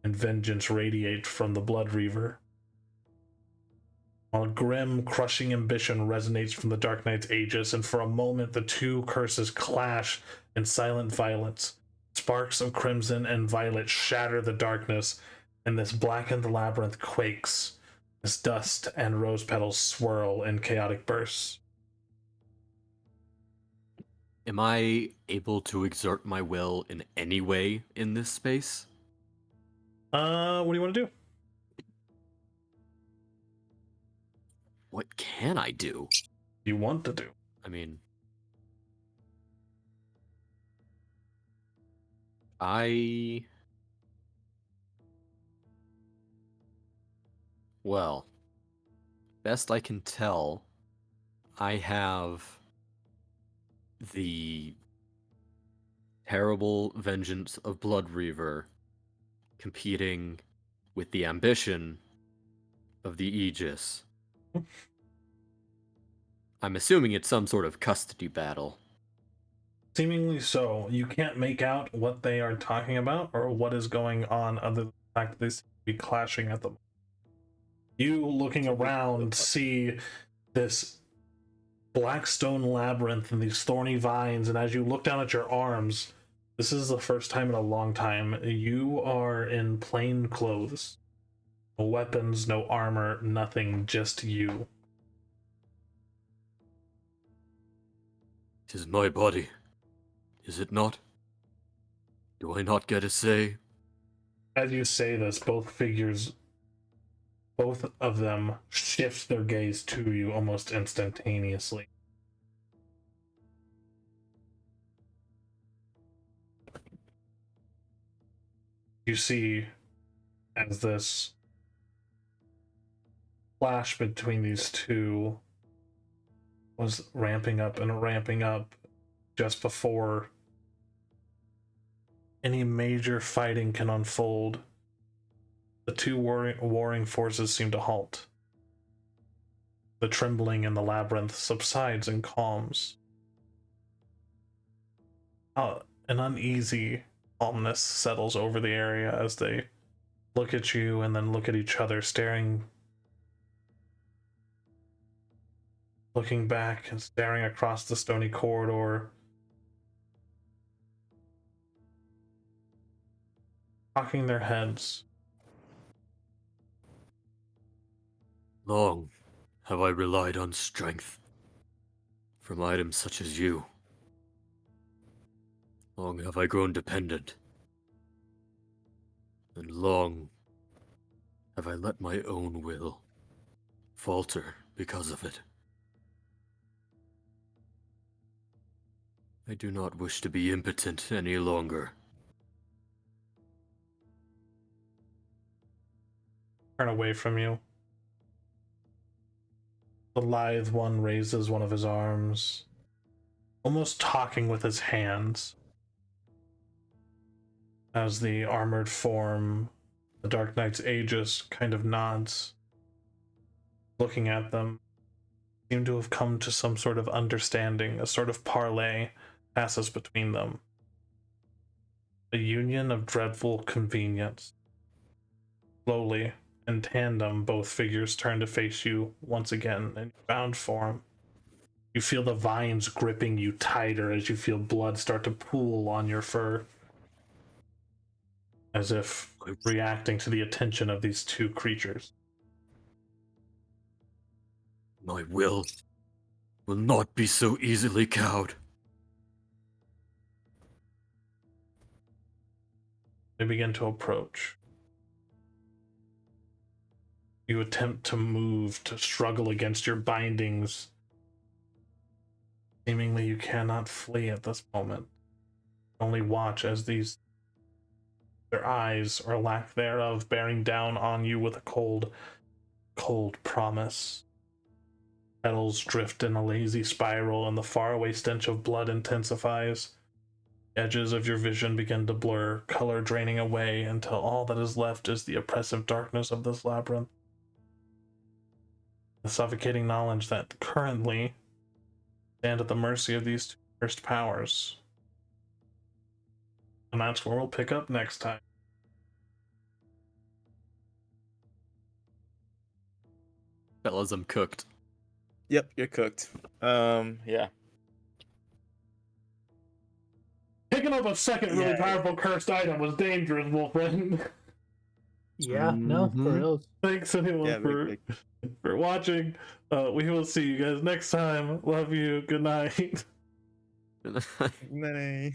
and vengeance radiate from the Blood Reaver, while grim, crushing ambition resonates from the Dark Knight's Aegis, and for a moment the two curses clash in silent violence. Sparks of crimson and violet shatter the darkness, and this blackened labyrinth quakes as dust and rose petals swirl in chaotic bursts. Am I able to exert my will in any way in this space? What do you want to do? What can I do? You want to do? I mean, well, best I can tell, I have the terrible vengeance of Blood Reaver competing with the ambition of the Aegis. I'm assuming it's some sort of custody battle. Seemingly so. You can't make out what they are talking about or what is going on, other than the fact that they seem to be clashing at the moment. You, looking around, see this black stone labyrinth and these thorny vines, and as you look down at your arms, this is the first time in a long time you are in plain clothes. No weapons, no armor, nothing, just you. It is my body, is it not? Do I not get a say? As you say this, both of them shift their gaze to you almost instantaneously. You see, as this clash between these two was ramping up and ramping up just before any major fighting can unfold, the two warring forces seem to halt. The trembling in the labyrinth subsides and calms. An uneasy calmness settles over the area as they look at you and then look at each other, looking back and staring across the stony corridor, cocking their heads. Long have I relied on strength from items such as you. Long have I grown dependent And long have I let my own will falter because of it. I do not wish to be impotent any longer. Turn away from you. The lithe one raises one of his arms, almost talking with his hands, as the armored form, the Dark Knight's Aegis, kind of nods, looking at them. Seem to have come to some sort of understanding, a sort of parley passes between them. A union of dreadful convenience. Slowly, in tandem, both figures turn to face you once again in bound form. You feel the vines gripping you tighter as you feel blood start to pool on your fur, as if reacting to the attention of these two creatures. My will not be so easily cowed. They begin to approach. You attempt to move, to struggle against your bindings. Seemingly you cannot flee at this moment. Only watch as their eyes, or lack thereof, bearing down on you with a cold, cold promise. Petals drift in a lazy spiral, and the faraway stench of blood intensifies. Edges of your vision begin to blur, color draining away until all that is left is the oppressive darkness of this labyrinth. The suffocating knowledge that currently stand at the mercy of these two cursed powers. And that's where we'll pick up next time. Fellas, I'm cooked. Yep, you're cooked. Yeah. Picking up a second really Yeah. powerful cursed item was dangerous, Wolfman. Yeah, no, for real. Thanks anyone Yeah, very for watching. We will see you guys next time. Love you. Good night. big. Nay.